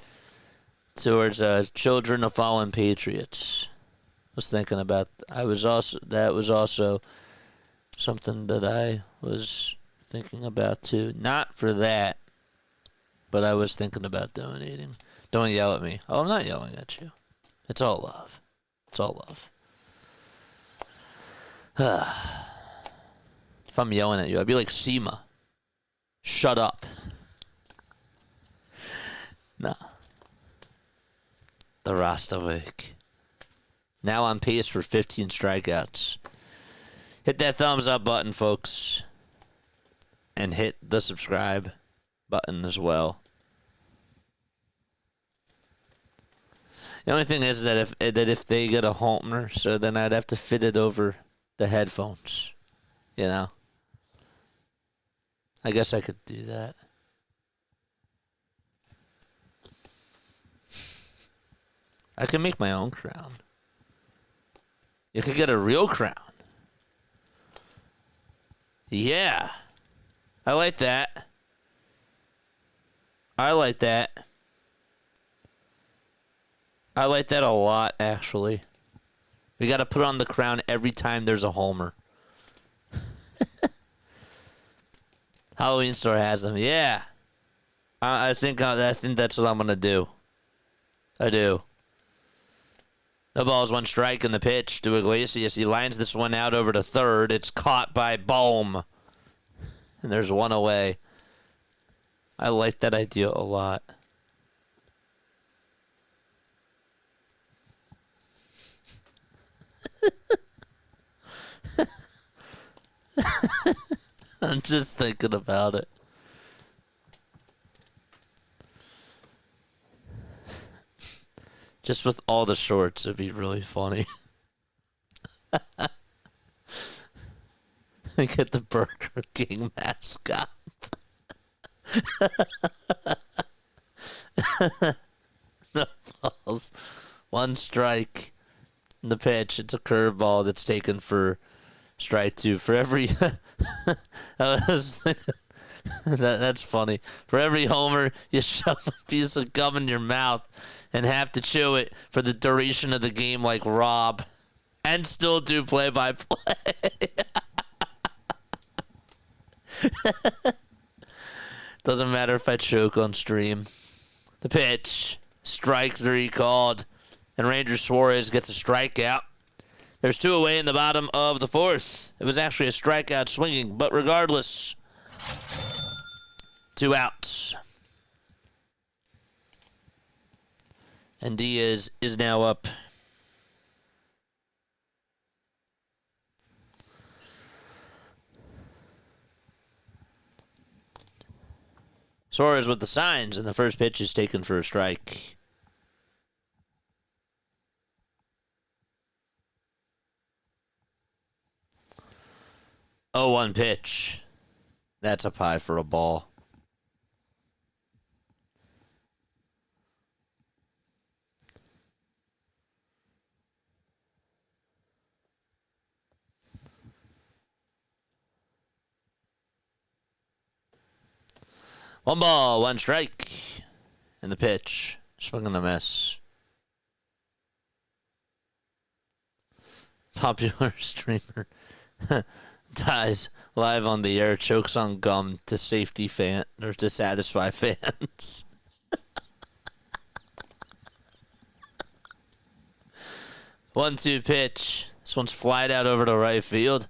towards Children of Fallen Patriots. Was thinking about. That was also something that I was thinking about too. Not for that, but I was thinking about donating. Don't yell at me. Oh, I'm not yelling at you. It's all love. It's all love. If I'm yelling at you, I'd be like Seema. Shut up. No. The Rostovik. Now on pace for 15 strikeouts. Hit that thumbs up button, folks. And hit the subscribe button as well. The only thing is that if they get a homer, so then I'd have to fit it over the headphones. You know? I guess I could do that. I can make my own crown. You could get a real crown. Yeah. I like that. I like that. I like that a lot, actually. We got to put on the crown every time there's a homer. Halloween store has them. Yeah. I think that's what I'm going to do. I do. No balls, one strike in the pitch to Iglesias. He lines this one out over to third. It's caught by Baum. And there's one away. I like that idea a lot. I'm just thinking about it. Just with all the shorts, it'd be really funny. Get the Burger King mascot. No balls. One strike in the pitch. It's a curveball that's taken for strike two. For every... I was thinking, that's funny. For every homer, you shove a piece of gum in your mouth and have to chew it for the duration of the game like Rob. And still do play-by-play. Doesn't matter if I choke on stream. The pitch. Strike three called. And Ranger Suarez gets a strikeout. There's two away in the bottom of the fourth. It was actually a strikeout swinging, but regardless, two outs. And Diaz is now up. Suarez with the signs, and the first pitch is taken for a strike. Oh, 1 pitch. That's a pie for a ball. One ball, one strike. And the pitch. Swing and a miss. Popular streamer dies live on the air, chokes on gum to safety fan or to satisfy fans. 1-2 pitch. This one's flied out over to right field.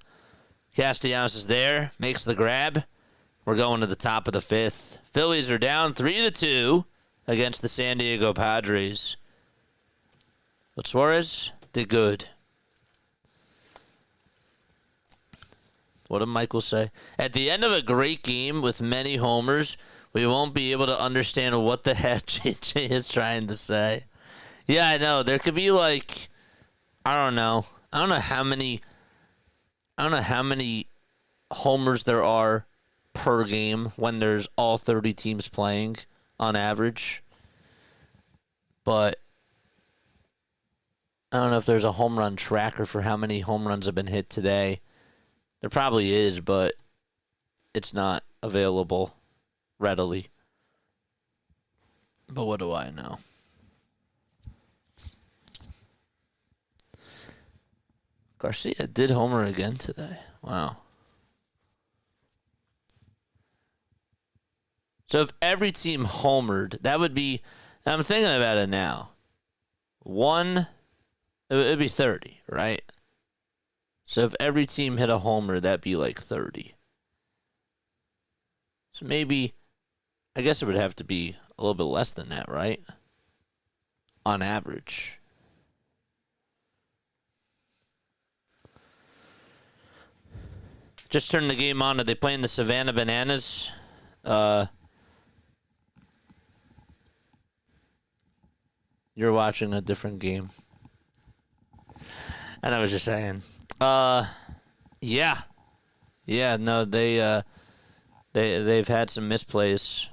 Castellanos is there, makes the grab. We're going to the top of the fifth. Phillies are down 3-2 against the San Diego Padres. But Suarez did good. What did Michael say? At the end of a great game with many homers, we won't be able to understand what the heck JJ is trying to say. Yeah, I know. There could be like, I don't know how many homers there are per game when there's all 30 teams playing on average. But I don't know if there's a home run tracker for how many home runs have been hit today. There probably is, but it's not available readily. But what do I know? Garcia did homer again today. Wow. So if every team homered, that would be, I'm thinking about it now. It would be 30, right? So if every team hit a homer, that'd be like 30. So maybe, I guess it would have to be a little bit less than that, right? On average. Just turned the game on. Are they playing the Savannah Bananas? You're watching a different game. And I was just saying. Yeah. Yeah, no, they've had some misplays.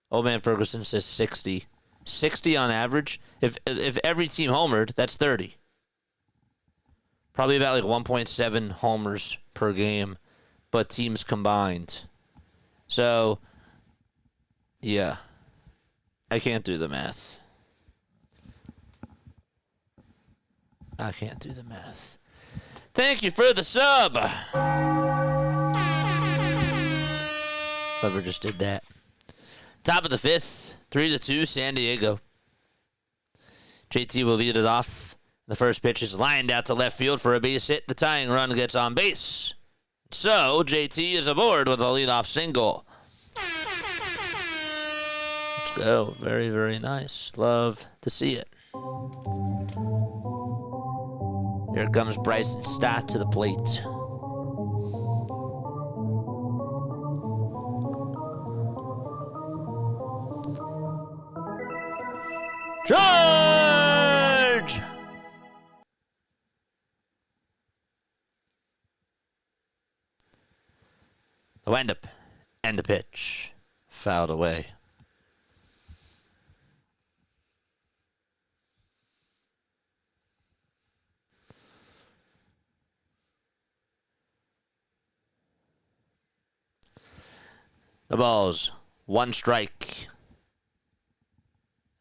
Old Man Ferguson says 60. 60 on average. If every team homered, that's 30. Probably about like 1.7 homers per game, but teams combined. So, yeah. I can't do the math. Thank you for the sub. Whoever just did that. Top of the fifth. 3-2 San Diego. JT will lead it off. The first pitch is lined out to left field for a base hit. The tying run gets on base. So, JT is aboard with a leadoff single. Let's go. Very, very nice. Love to see it. Here comes Bryson Stott to the plate. Charge! The windup and the pitch fouled away. The ball's one strike.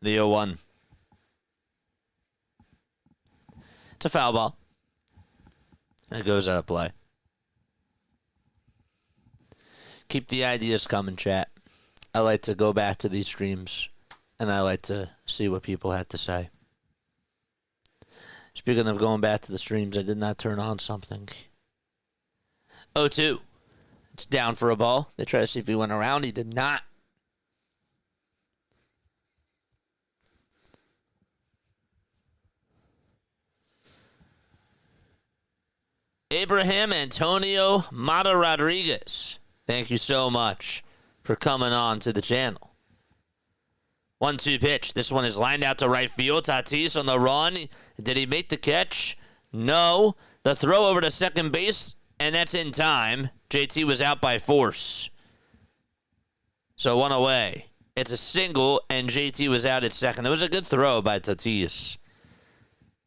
The 0-1. It's a foul ball. And it goes out of play. Keep the ideas coming, chat. I like to go back to these streams, and I like to see what people had to say. Speaking of going back to the streams, I did not turn on something. 0-2. It's down for a ball. They try to see if he went around. He did not. Abraham Antonio Mata Rodriguez, thank you so much for coming on to the channel. 1-2 pitch. This one is lined out to right field. Tatis on the run. Did he make the catch? No. The throw over to second base, and that's in time. JT was out by force. So one away. It's a single, and JT was out at second. It was a good throw by Tatis.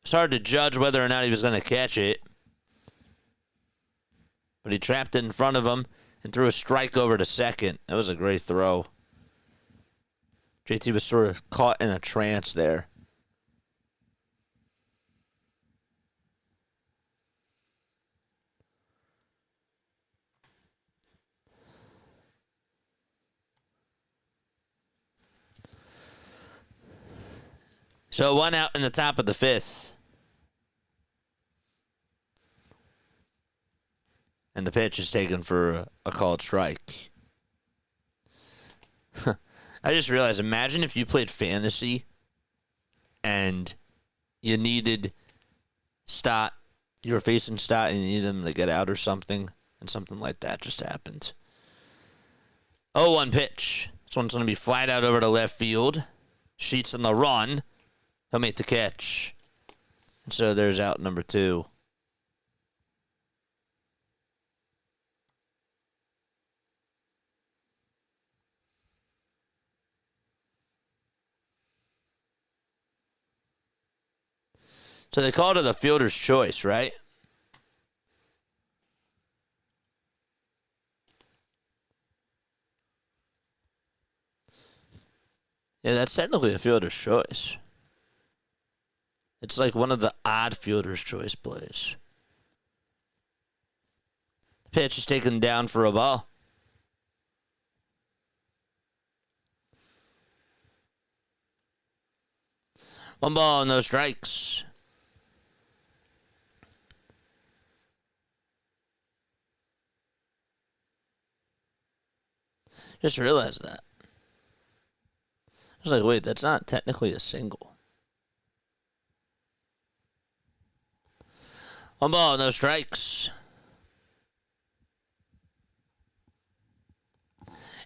It's hard to judge whether or not he was going to catch it. But he trapped it in front of him and threw a strike over to second. That was a great throw. JT was sort of caught in a trance there. So one out in the top of the fifth. And the pitch is taken for a called strike. I just realized, imagine if you played fantasy and you needed Stott, you were facing Stott and you needed him to get out or something, and something like that just happened. 0-1 pitch. This one's going to be flat out over to left field. Sheets on the run. He'll make the catch. And so there's out number 2. So they called it a fielder's choice, right? Yeah, that's technically a fielder's choice. It's like one of the odd fielder's choice plays. Pitch is taken down for a ball. One ball, no strikes. Just realized that. I was like, wait, that's not technically a single. One ball, no strikes.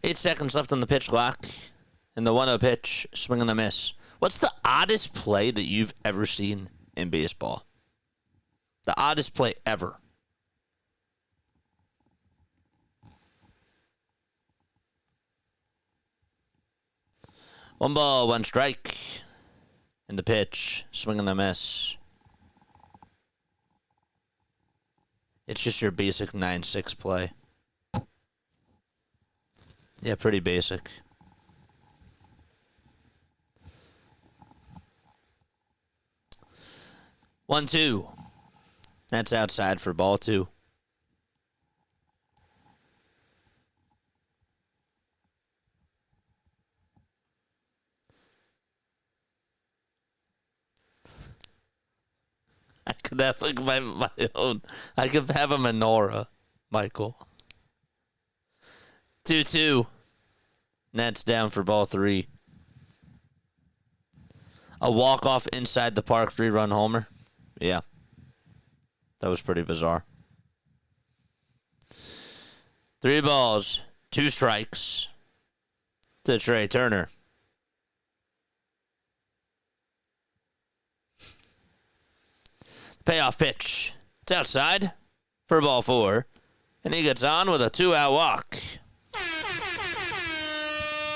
8 seconds left on the pitch clock. And the 1-0 pitch, swing and a miss. What's the oddest play that you've ever seen in baseball? The oddest play ever. One ball, one strike. And the pitch, swing and a miss. It's just your basic 9-6 play. Yeah, pretty basic. One, two. That's outside for ball 2. could have like my own. I could have a menorah, Michael. 2-2. Nets down for ball 3. A walk-off inside the park 3-run homer. Yeah. That was pretty bizarre. 3 balls, 2 strikes to Trey Turner. Payoff pitch. It's outside for ball 4. And he gets on with a 2-out walk.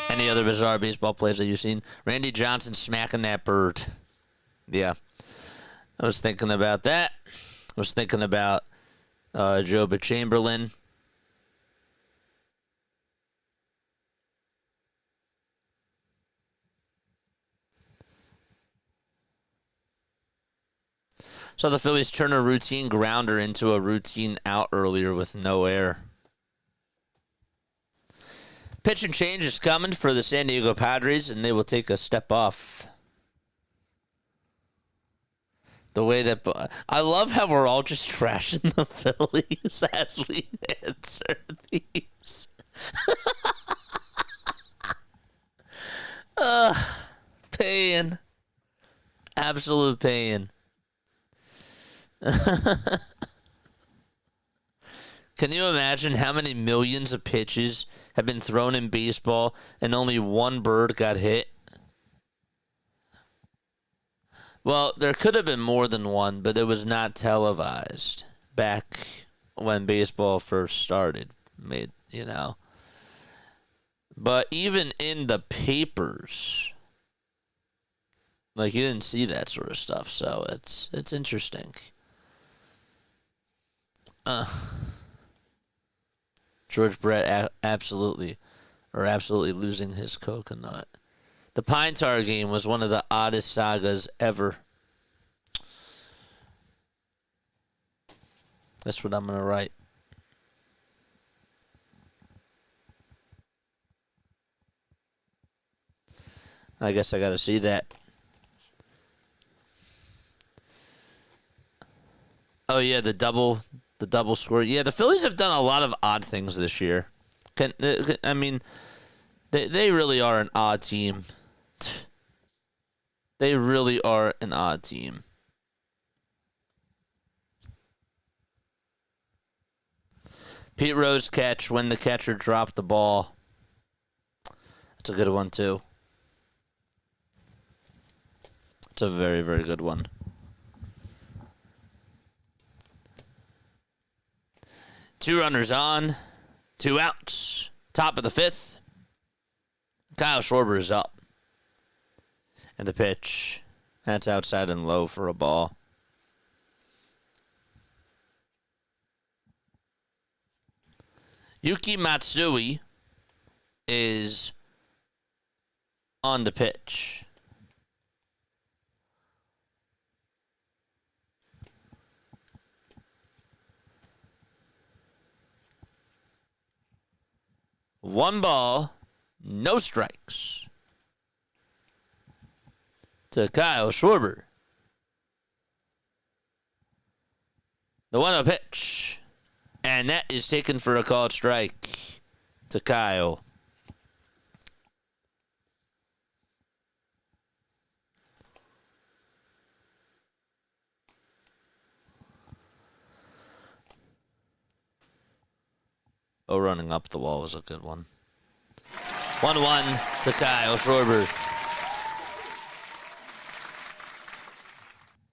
Any other bizarre baseball plays that you've seen? Randy Johnson smacking that bird. Yeah. I was thinking about that. I was thinking about Joba Chamberlain. So the Phillies turn a routine grounder into a routine out earlier with no air. Pitch and change is coming for the San Diego Padres, and they will take a step off. The way that... I love how we're all just trashing the Phillies as we answer these. Pain. Absolute pain. Can you imagine how many millions of pitches have been thrown in baseball and only one bird got hit? Well, there could have been more than one, but it was not televised back when baseball first started. But even in the papers, like, you didn't see that sort of stuff, so it's interesting. George Brett absolutely losing his coconut. The Pine Tar game was one of the oddest sagas ever. That's what I'm going to write. I guess I got to see that. Oh, yeah, the double score. Yeah, the Phillies have done a lot of odd things this year. I mean, they really are an odd team. They really are an odd team. Pete Rose catch when the catcher dropped the ball. That's a good one, too. It's a very, very good one. Two runners on, 2 outs. Top of the 5th. Kyle Schwarber is up. And the pitch. That's outside and low for a ball. Yuki Matsui is on the pitch. One ball, no strikes. To Kyle Schwarber. The 1-0 pitch. And that is taken for a called strike to Kyle. Oh, running up the wall was a good one. 1-1 to Kyle Schwarber.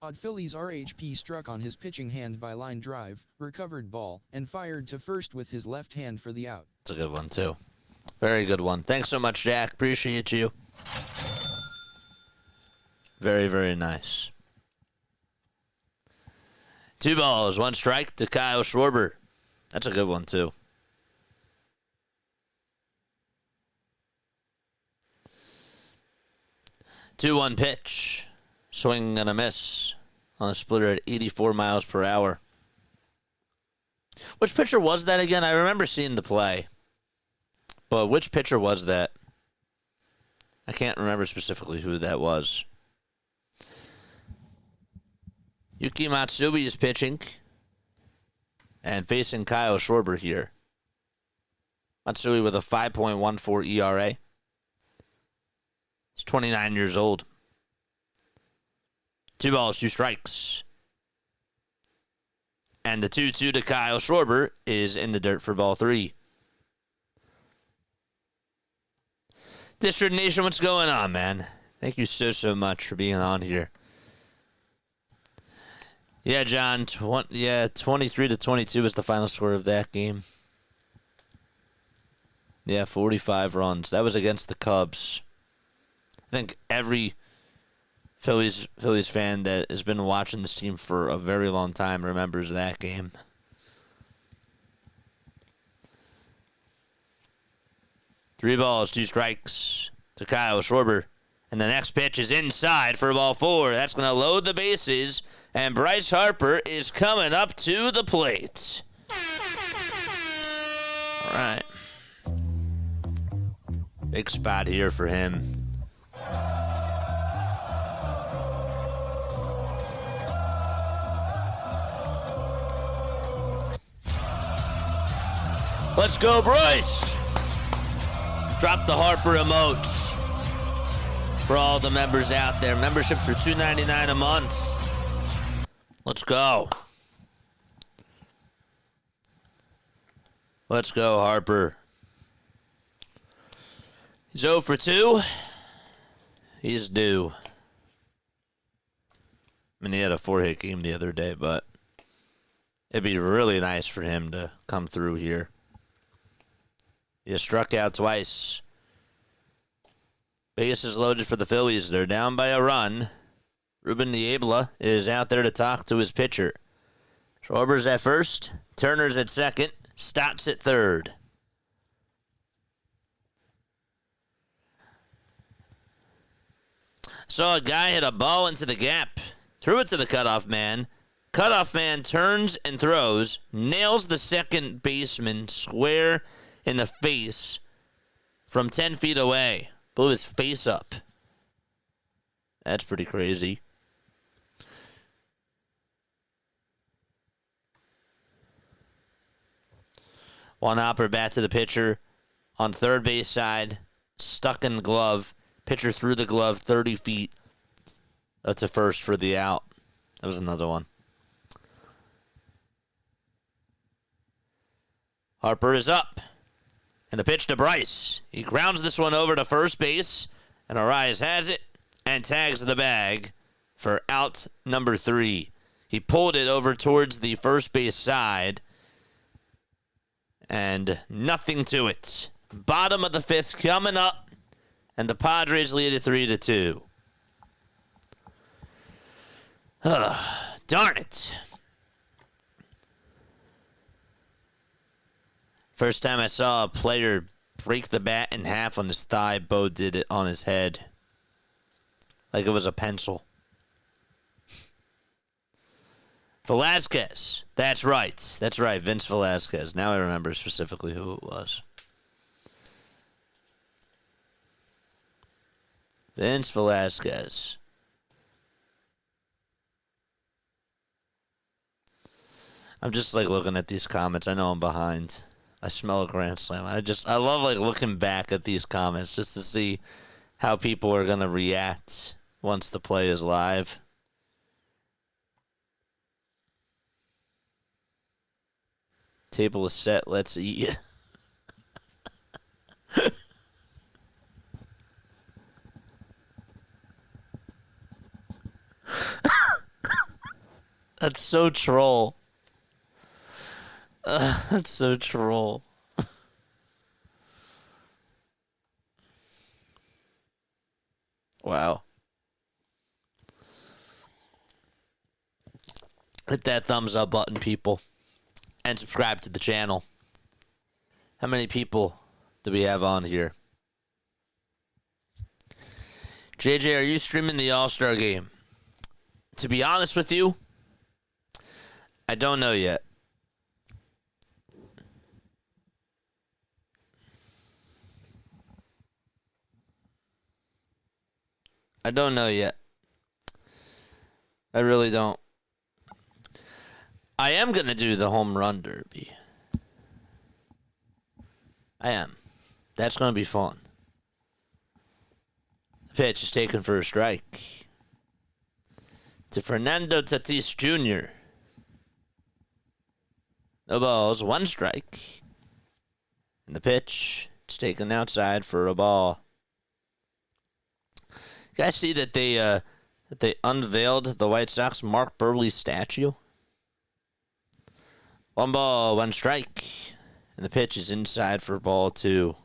Odd Phillies RHP struck on his pitching hand by line drive, recovered ball, and fired to first with his left hand for the out. It's a good one, too. Very good one. Thanks so much, Jack. Appreciate you. Very, very nice. 2 balls, 1 strike to Kyle Schwarber. That's a good one, too. Two-one pitch. Swing and a miss on a splitter at 84 miles per hour. Which pitcher was that again? I remember seeing the play. But which pitcher was that? I can't remember specifically who that was. Yuki Matsui is pitching and facing Kyle Schwarber here. Matsui with a 5.14 ERA. He's 29 years old. 2 balls, 2 strikes. And the 2-2 to Kyle Schwarber is in the dirt for ball 3. District Nation, what's going on, man? Thank you so much for being on here. Yeah, John. 23-22 was the final score of that game. Yeah, 45 runs. That was against the Cubs. I think every Phillies fan that has been watching this team for a very long time remembers that game. Three balls, 2 strikes to Kyle Schwarber. And the next pitch is inside for ball 4. That's going to load the bases. And Bryce Harper is coming up to the plate. All right. Big spot here for him. Let's go, Bryce. Drop the Harper emotes for all the members out there. Memberships for $2.99 a month. Let's go. Let's go, Harper. He's 0 for 2. He's due. I mean, he had a 4-hit game the other day, but it'd be really nice for him to come through here. He struck out twice. Bases loaded for the Phillies. They're down by a run. Ruben Niebla is out there to talk to his pitcher. Schwarber's at first. Turner's at second. Stotts at third. Saw a guy hit a ball into the gap. Threw it to the cutoff man. Cutoff man turns and throws. Nails the second baseman square in the face from 10 feet away. Blew his face up. That's pretty crazy. One hopper bat to the pitcher on third base side. Stuck in the glove. Pitcher threw the glove 30 feet. That's a first for the out. That was another one. Harper is up. And the pitch to Bryce. He grounds this one over to first base. And Arias has it and tags the bag for out number 3. He pulled it over towards the first base side. And nothing to it. Bottom of the 5th coming up. And the Padres lead it 3-2. Darn it. First time I saw a player break the bat in half on his thigh, Bo did it on his head. Like it was a pencil. Velasquez. That's right. That's right. Vince Velasquez. Now I remember specifically who it was. Vince Velasquez. I'm just like looking at these comments. I know I'm behind. I smell a grand slam. I love like looking back at these comments just to see how people are gonna react once the play is live. Table is set. Let's eat. That's so troll. That's so troll. Wow. Hit that thumbs up button, people. And subscribe to the channel. How many people do we have on here? JJ, are you streaming the All-Star game? To be honest with you, I don't know yet. I don't know yet. I really don't. I am going to do the home run derby. I am. That's going to be fun. The pitch is taken for a strike to Fernando Tatis Jr. No balls, one strike. And the pitch is taken outside for a ball. You guys see that they unveiled the White Sox Mark Buehrle statue? One ball, one strike. And the pitch is inside for ball two.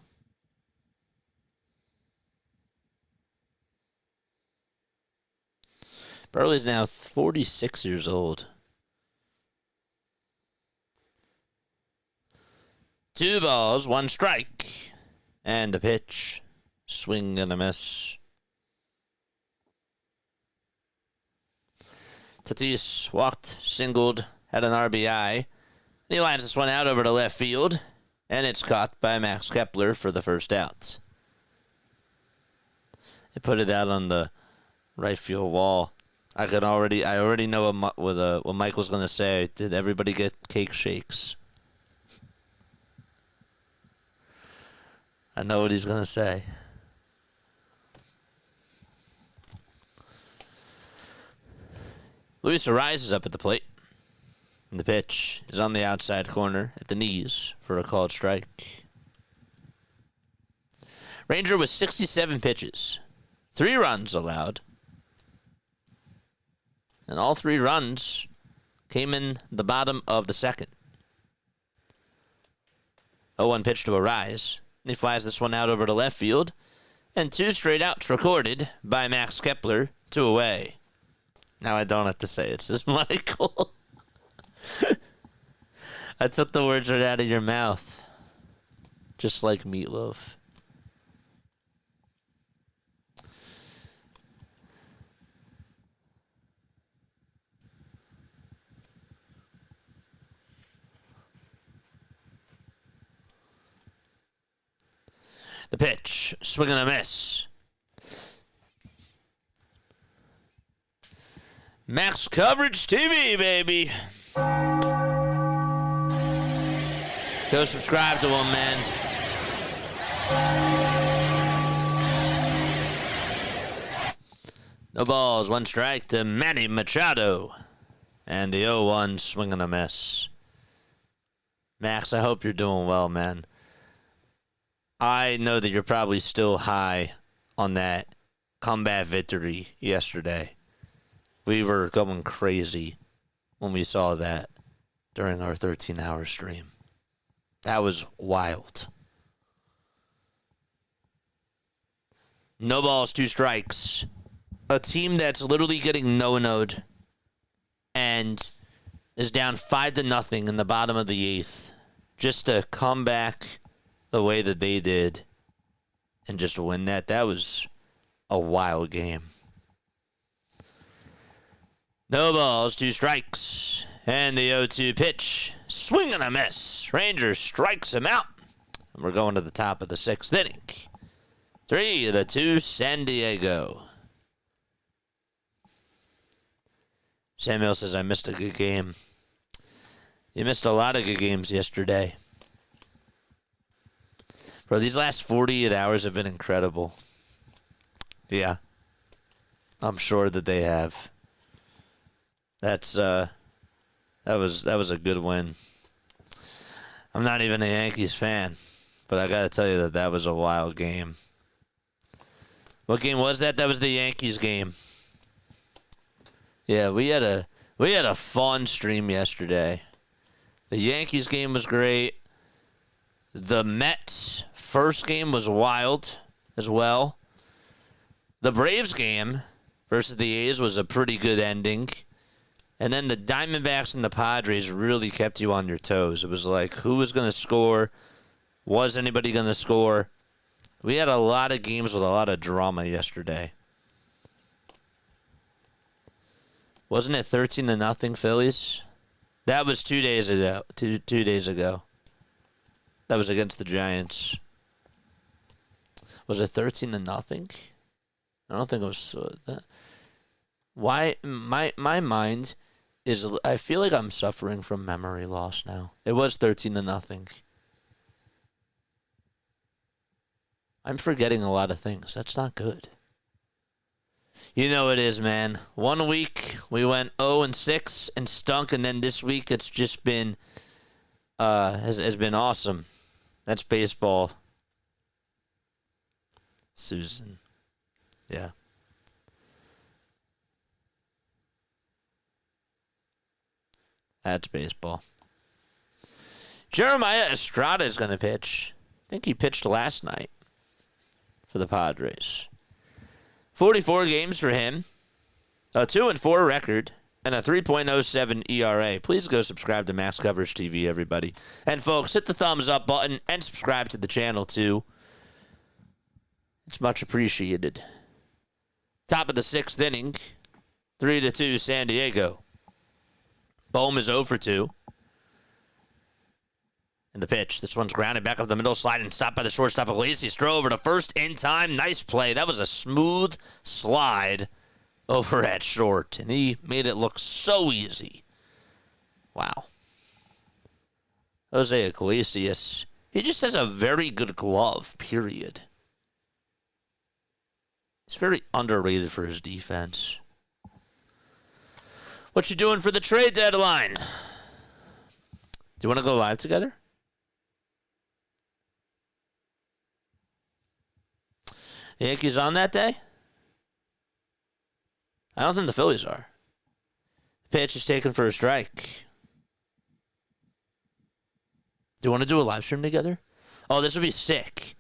Buehrle's now 46 years old. 2 balls, 1 strike. And the pitch. Swing and a miss. Tatis walked, singled, had an RBI. He lines this one out over to left field. And it's caught by Max Kepler for the first out. They put it out on the right field wall. I already know what Michael's going to say. Did everybody get cake shakes? I know what he's going to say. Luis Suarez is up at the plate. And the pitch is on the outside corner at the knees for a called strike. Ranger was 67 pitches. 3 runs allowed. And all 3 runs came in the bottom of the second. 0-1 pitch to Arise. And he flies this one out over to left field. And 2 straight outs recorded by Max Kepler, 2 away. Now I don't have to say it's this Michael. I took the words right out of your mouth. Just like Meatloaf. The pitch, swing and a miss. Max Coverage TV, baby. Go subscribe to him, man. No balls, 1 strike to Manny Machado. And the 0-1 swing and a miss. Max, I hope you're doing well, man. I know that you're probably still high on that comeback victory yesterday. We were going crazy when we saw that during our 13-hour stream. That was wild. No balls, 2 strikes. A team that's literally getting no-no'd and is down 5-0 in the bottom of the 8th. Just to come back the way that they did and just win that was a wild game. No balls, 2 strikes. And the 0-2 pitch. Swing and a miss. Ranger strikes him out. And we're going to the top of the 6th inning. 3-2 San Diego. Samuel says, I missed a good game. You missed a lot of good games yesterday. Bro, these last 48 hours have been incredible. Yeah. I'm sure that they have. That was a good win. I'm not even a Yankees fan, but I got to tell you that was a wild game. What game was that? That was the Yankees game. Yeah, we had a fun stream yesterday. The Yankees game was great. The Mets first game was wild as well. The Braves game versus the A's was a pretty good ending. And then the Diamondbacks and the Padres really kept you on your toes. It was like, who was going to score? Was anybody going to score? We had a lot of games with a lot of drama yesterday. Wasn't it 13-0 Phillies? That was 2 days ago. Two days ago. That was against the Giants. Was it 13-0? I don't think it was. Why my mind is, I feel like I'm suffering from memory loss now. It was 13-0. I'm forgetting a lot of things. That's not good. You know it is, man. 1 week we went 0-6 and stunk, and then this week it's just been has been awesome. That's baseball. Susan. Yeah. That's baseball. Jeremiah Estrada is going to pitch. I think he pitched last night for the Padres. 44 games for him. A 2-4 record. And a 3.07 ERA. Please go subscribe to Max Coverage TV, everybody. And, folks, hit the thumbs up button and subscribe to the channel, too. It's much appreciated. Top of the 6th inning. 3-2 San Diego. Bohm is 0 for 2. And the pitch. This one's grounded back up the middle, sliding, stopped by the shortstop. Iglesias throw over to first in time. Nice play. That was a smooth slide over at short, and he made it look so easy. Wow. Jose Iglesias, he just has a very good glove, period. He's very underrated for his defense. What you doing for the trade deadline? Do you want to go live together? The Yankees on that day? I don't think the Phillies are. The pitch is taken for a strike. Do you want to do a live stream together? Oh, this would be sick.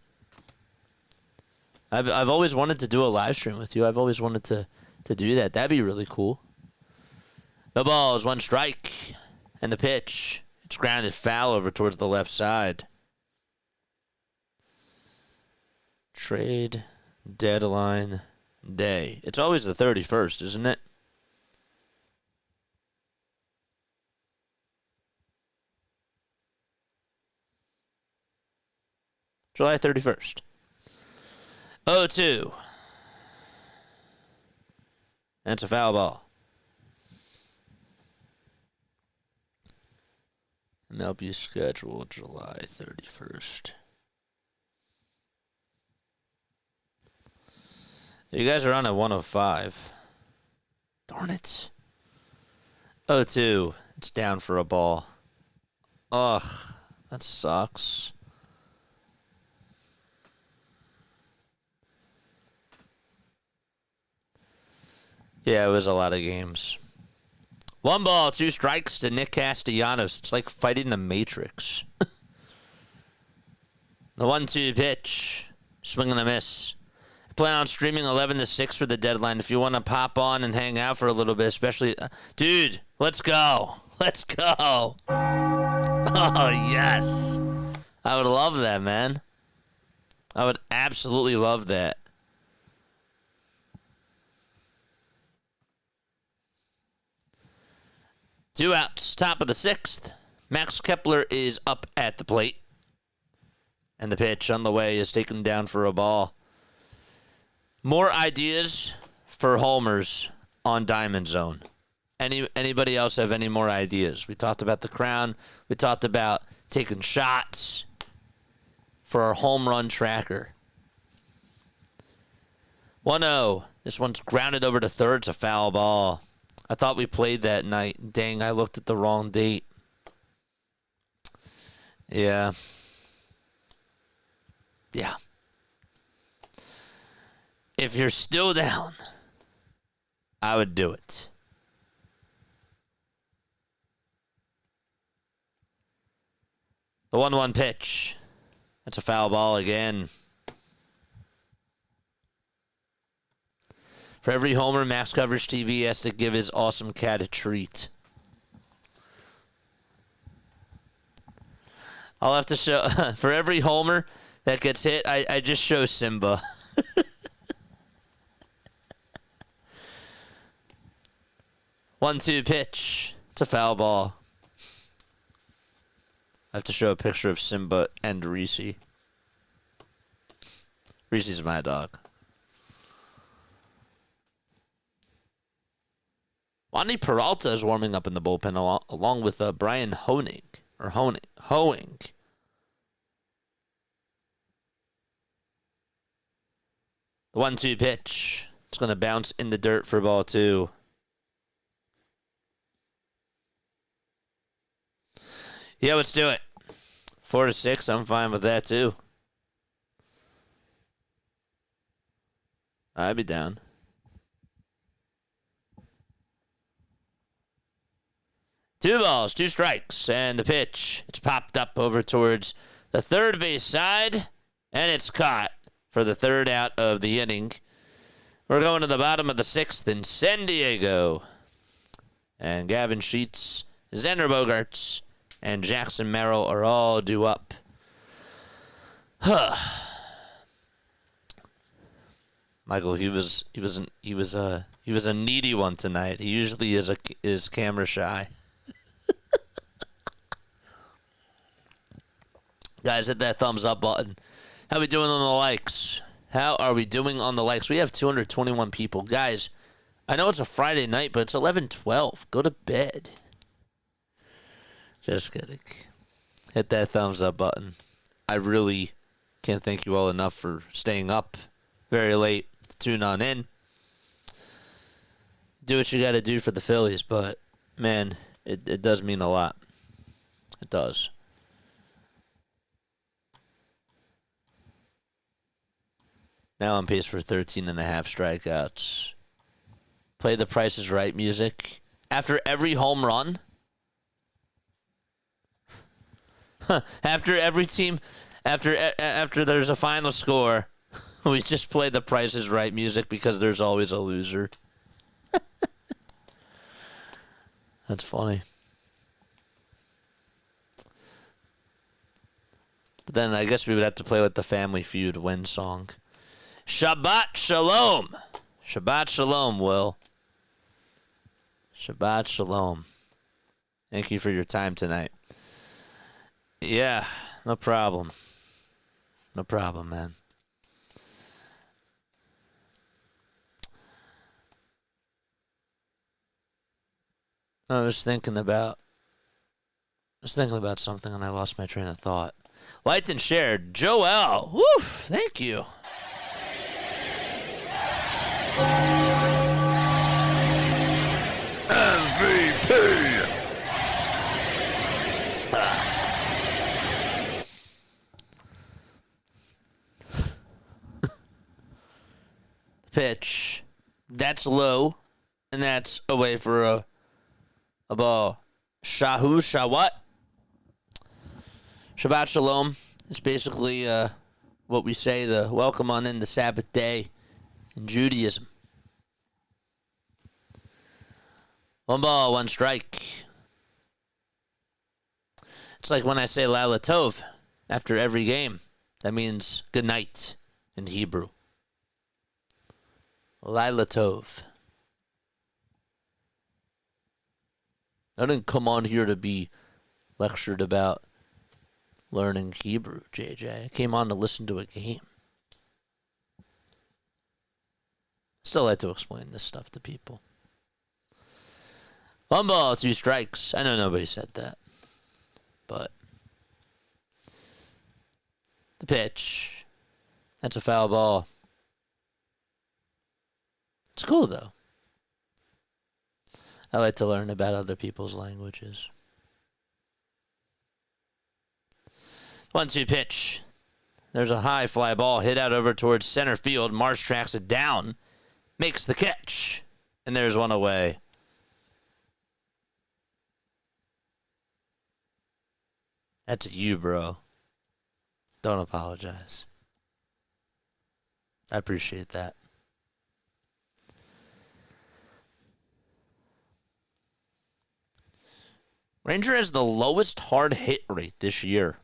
I've always wanted to do a live stream with you. I've always wanted to do that. That'd be really cool. The ball is 1 strike. And the pitch. It's grounded foul over towards the left side. Trade deadline day. It's always the 31st, isn't it? July 31st. 0-2. That's a foul ball. MLB schedule July 31st. You guys are on at 105. Darn it. 0-2. It's down for a ball. Ugh, that sucks. Yeah, it was a lot of games. 1 ball, 2 strikes to Nick Castellanos. It's like fighting the Matrix. The 1-2 pitch. Swing and a miss. Plan on streaming 11-6 for the deadline. If you want to pop on and hang out for a little bit, especially... dude, let's go. Let's go. Oh, yes. I would love that, man. I would absolutely love that. Two outs, top of the 6th. Max Kepler is up at the plate. And the pitch on the way is taken down for a ball. More ideas for homers on Diamond Zone. Anybody else have any more ideas? We talked about the crown. We talked about taking shots for our home run tracker. 1-0. This one's grounded over to third. It's a foul ball. I thought we played that night. Dang, I looked at the wrong date. Yeah. Yeah. If you're still down, I would do it. The 1-1 pitch. That's a foul ball again. For every homer, Max Coverage TV has to give his awesome cat a treat. I'll have to show... for every homer that gets hit, I just show Simba. 1-2 pitch. It's a foul ball. I have to show a picture of Simba and Reese. Reese's my dog. Monty Peralta is warming up in the bullpen along with Brian Hoeing. The 1-2 pitch. It's going to bounce in the dirt for ball 2. Yeah, let's do it. 4-6. I'm fine with that too. I'd be down. Two balls, 2 strikes, and the pitch. It's popped up over towards the third base side, and it's caught for the third out of the inning. We're going to the bottom of the 6th in San Diego. And Gavin Sheets, Xander Bogarts, and Jackson Merrill are all due up. Michael, he was a needy one tonight. He usually is camera shy. Guys, hit that thumbs up button. How we doing on the likes? How are we doing on the likes? We have 221 people. Guys, I know it's a Friday night, but it's 11:12. Go to bed. Just kidding. Hit that thumbs up button. I really can't thank you all enough for staying up very late to tune on in. Do what you got to do for the Phillies, but, man, it does mean a lot. It does. Now on pace for 13 and a half strikeouts. Play the Price is Right music. After every home run. After every team, after there's a final score, we just play the Price is Right music because there's always a loser. That's funny. But then I guess we would have to play with the Family Feud win song. Shabbat Shalom. Shabbat Shalom, Will. Shabbat Shalom. Thank you for your time tonight. Yeah, no problem. No problem, man. I was thinking about something and I lost my train of thought. Liked and shared. Joel. Woof. Thank you. MVP. Pitch. That's low, and that's away for a ball. Shawat. Shabbat Shalom. It's basically what we say the welcome on in the Sabbath day in Judaism. 1 ball, 1 strike. It's like when I say Laila Tov after every game. That means good night in Hebrew. Laila Tov. I didn't come on here to be lectured about learning Hebrew, JJ. I came on to listen to a game. Still like to explain this stuff to people. 1 ball, 2 strikes. I know nobody said that. But the pitch. That's a foul ball. It's cool, though. I like to learn about other people's languages. 1-2 pitch. There's a high fly ball hit out over towards center field. Marsh tracks it down. Makes the catch. And there's 1 away. That's a you, bro. Don't apologize. I appreciate that. Ranger has the lowest hard hit rate this year.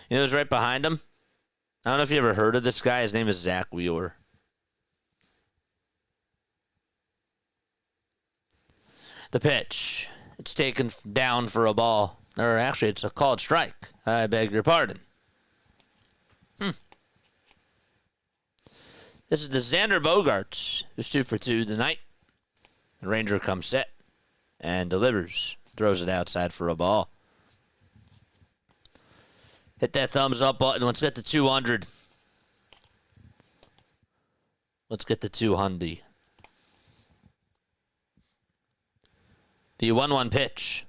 You know who's right behind him? I don't know if you ever heard of this guy. His name is Zach Wheeler. The pitch. It's taken down for a ball. Or actually, it's a called strike. I beg your pardon. This is the Xander Bogarts, who's 2 for 2 tonight. The Ranger comes set and delivers. Throws it outside for a ball. Hit that thumbs up button. Let's get to 200. Let's get to 200. The 1-1 pitch.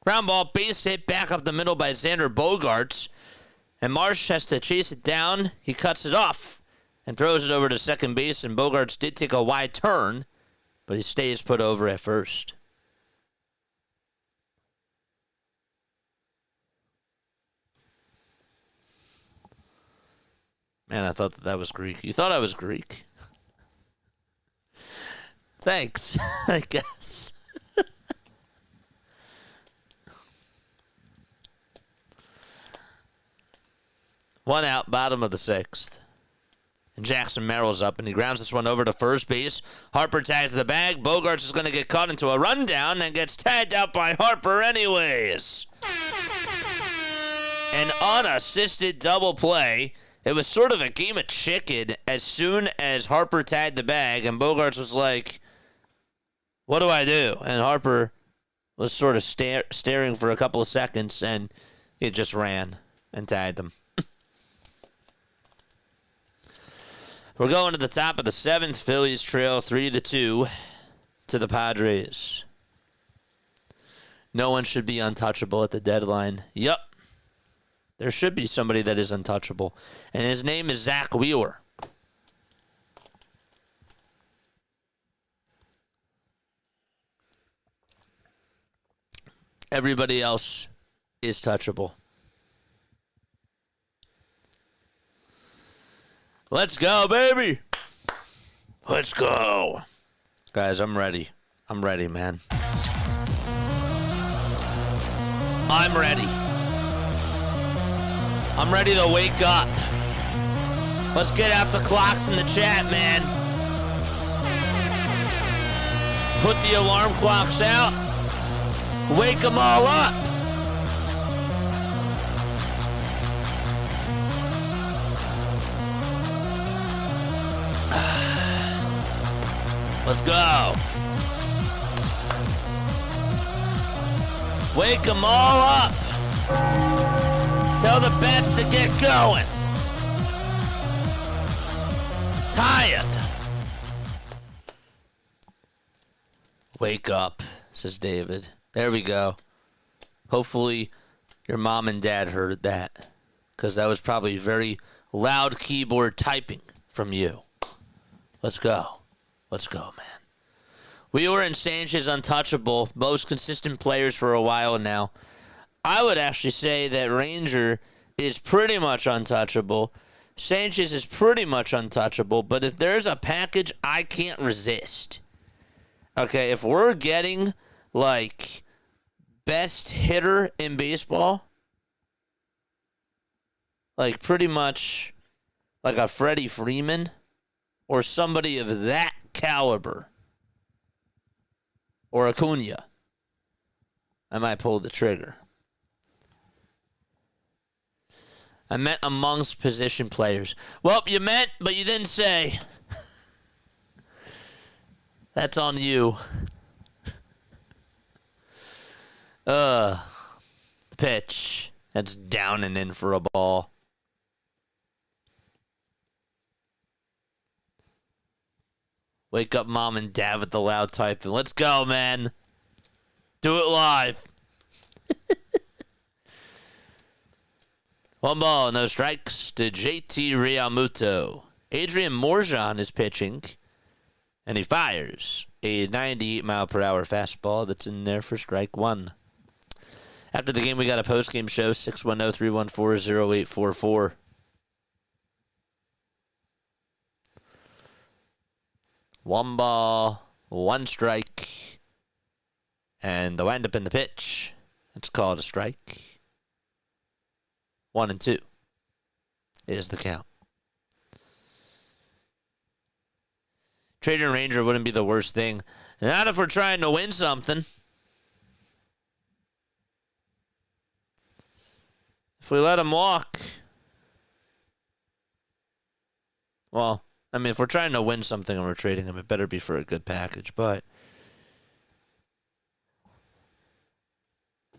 Ground ball, base hit back up the middle by Xander Bogarts. And Marsh has to chase it down. He cuts it off and throws it over to second base. And Bogarts did take a wide turn, but he stays put over at first. Man, I thought that was Greek. You thought I was Greek? Thanks, I guess. One out, bottom of the sixth. And Jackson Merrill's up, and he grounds this one over to first base. Harper tags the bag. Bogarts is going to get caught into a rundown and gets tagged out by Harper anyways. An unassisted double play. It was sort of a game of chicken as soon as Harper tagged the bag, and Bogarts was like, what do I do? And Harper was sort of staring for a couple of seconds, and it just ran and tagged him. We're going to the top of the seventh. Phillies trail 3-2 to the Padres. No one should be untouchable at the deadline. Yup. There should be somebody that is untouchable. And his name is Zach Wheeler. Everybody else is touchable. Let's go, baby. Let's go. Guys, I'm ready. I'm ready, man. I'm ready. I'm ready to wake up. Let's get out the clocks in the chat, man. Put the alarm clocks out. Wake them all up. Let's go. Wake them all up. Tell the bats to get going. Tired. Wake up, says David. There we go. Hopefully your mom and dad heard that, because that was probably very loud keyboard typing from you. Let's go. Let's go, man. Wheeler and Sanchez untouchable. Most consistent players for a while now. I would actually say that Ranger is pretty much untouchable. Sanchez is pretty much untouchable. But if there's a package I can't resist. Okay, if we're getting, like, best hitter in baseball, like pretty much like a Freddie Freeman or somebody of that caliber, or Acuna, I might pull the trigger. I meant amongst position players. Well, you meant, but you didn't say. That's on you. The pitch. That's down and in for a ball. Wake up mom and dad with the loud typing. Let's go, man. Do it live. One ball, no strikes to JT Realmuto. Adrian Morjan is pitching, and he fires a 98-mile-per-hour fastball that's in there for strike one. After the game, we got a post-game show, 610-314-0844. One ball, one strike, and the windup in the pitch. Let's call it a strike. 1-2 is the count. Trading Ranger wouldn't be the worst thing. Not if we're trying to win something. If we let him walk. Well, I mean, if we're trying to win something and we're trading him, it better be for a good package. But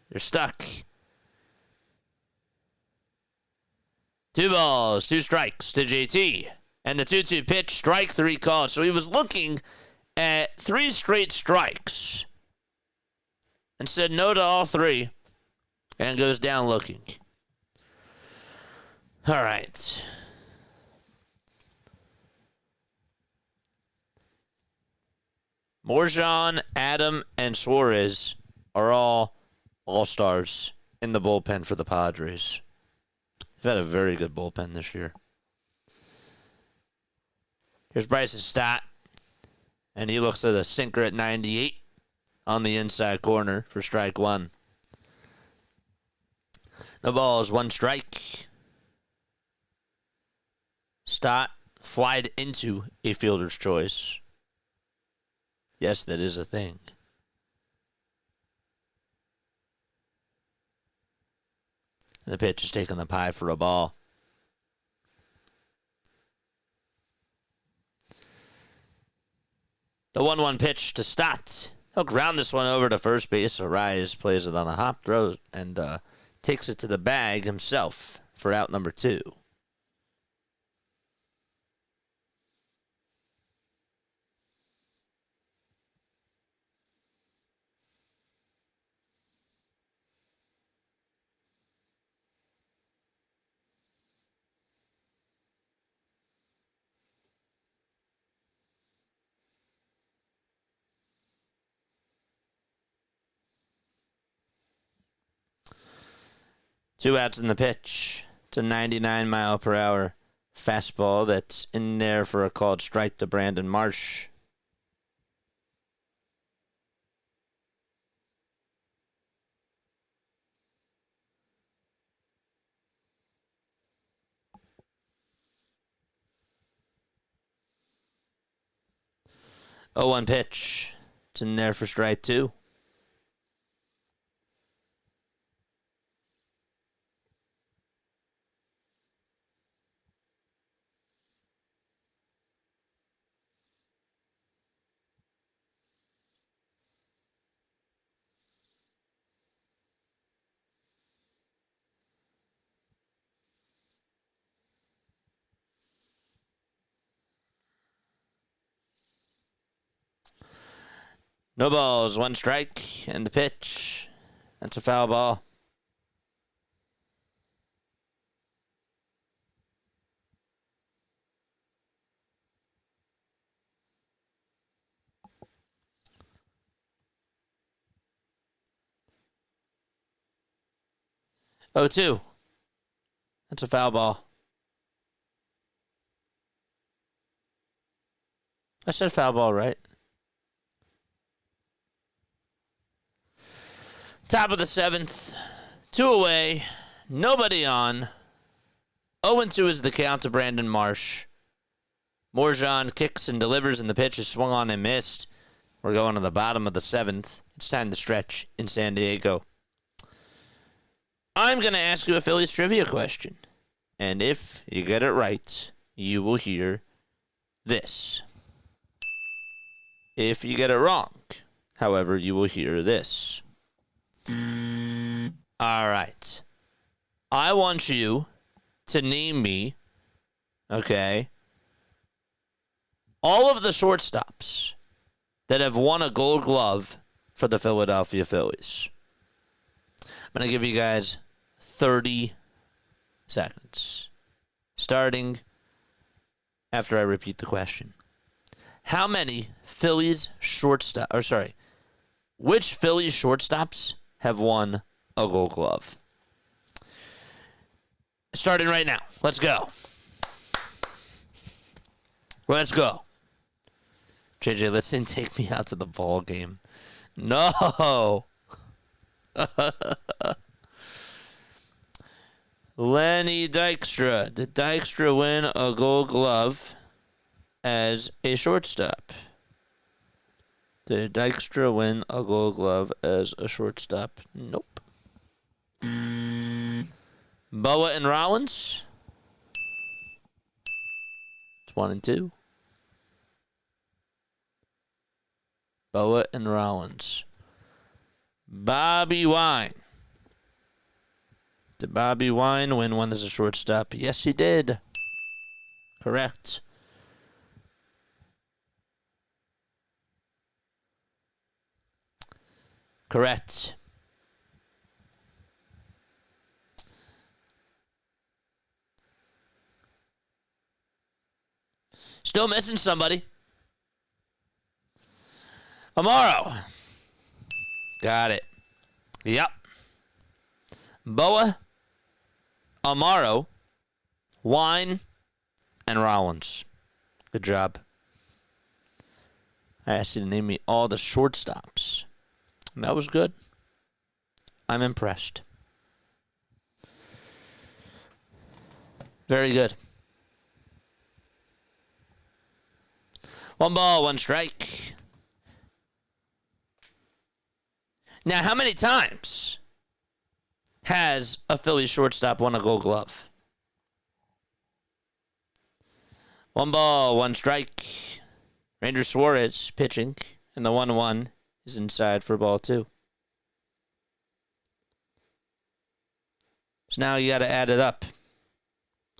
You're stuck. 2 balls, 2 strikes to JT. And the 2-2 pitch, strike 3 called. So he was looking at 3 straight strikes and said no to all 3 and goes down looking. All right. Morjan, Adam, and Suarez are all all-stars in the bullpen for the Padres. They've had a very good bullpen this year. Here's Bryson Stott, and he looks at a sinker at 98 on the inside corner for strike 1. No balls, 1 strike. Stott flied into a fielder's choice. Yes, that is a thing. The pitch is taking the pie for a ball. The 1-1 pitch to Stott. He'll ground this one over to first base. Suarez plays it on a hop throw and takes it to the bag himself for out number 2. Two outs in the pitch. It's a 99-mile-per-hour fastball that's in there for a called strike to Brandon Marsh. Oh, 1 pitch. It's in there for strike 2. No balls, 1 strike, and the pitch. That's a foul ball. Oh, 2. That's a foul ball. I said foul ball, right? Top of the 7th. 2 away. Nobody on. 0-2 is the count to Brandon Marsh. Morjan kicks and delivers, and the pitch is swung on and missed. We're going to the bottom of the 7th. It's time to stretch in San Diego. I'm going to ask you a Phillies trivia question. And if you get it right, you will hear this. If you get it wrong, however, you will hear this. All right. I want you to name me, okay, all of the shortstops that have won a Gold Glove for the Philadelphia Phillies. I'm going to give you guys 30 seconds, starting after I repeat the question. How many Phillies which Phillies shortstops have won a Gold Glove? Starting right now. Let's go. Let's go. JJ, listen, take me out to the ball game. No. Lenny Dykstra. Did Dykstra win a Gold Glove as a shortstop? Did Dykstra win a Gold Glove as a shortstop? Nope. Boa and Rollins. It's 1 and 2. Boa and Rollins. Bobby Wine. Did Bobby Wine win one as a shortstop? Yes, he did. Correct. Correct. Still missing somebody. Amaro. Got it. Yep. Boa, Amaro, Wine, and Rollins. Good job. I asked you to name me all the shortstops. And that was good. I'm impressed. Very good. 1 ball, 1 strike. Now, how many times has a Phillies shortstop won a Gold Glove? 1 ball, 1 strike. Ranger Suarez pitching, and the 1-1 is inside for ball 2. So now you got to add it up.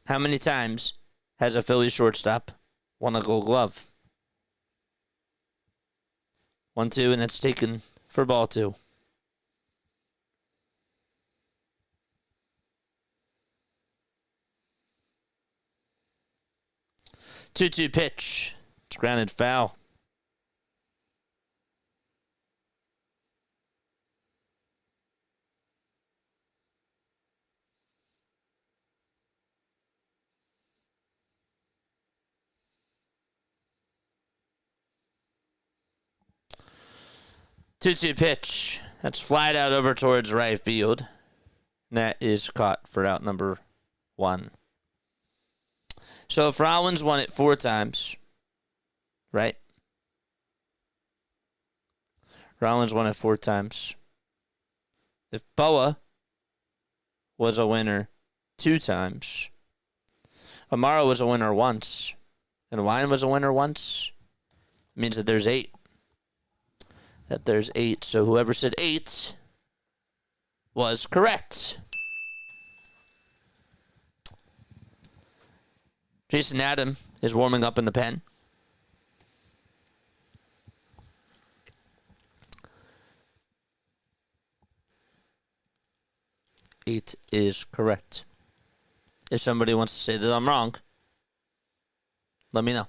How many times has a Phillies shortstop won a Gold Glove? 1-2, and that's taken for ball 2. 2-2 pitch. It's grounded foul. Two-two pitch. That's flied out over towards right field. And that is caught for out number 1. So if Rollins won it 4 times, right? Rollins won it 4 times. If Boa was a winner 2 times, Amaro was a winner once, and Wine was a winner once, it means that there's 8. There's 8. So whoever said 8 was correct. Jason Adam is warming up in the pen. Eight is correct. If somebody wants to say that I'm wrong, let me know.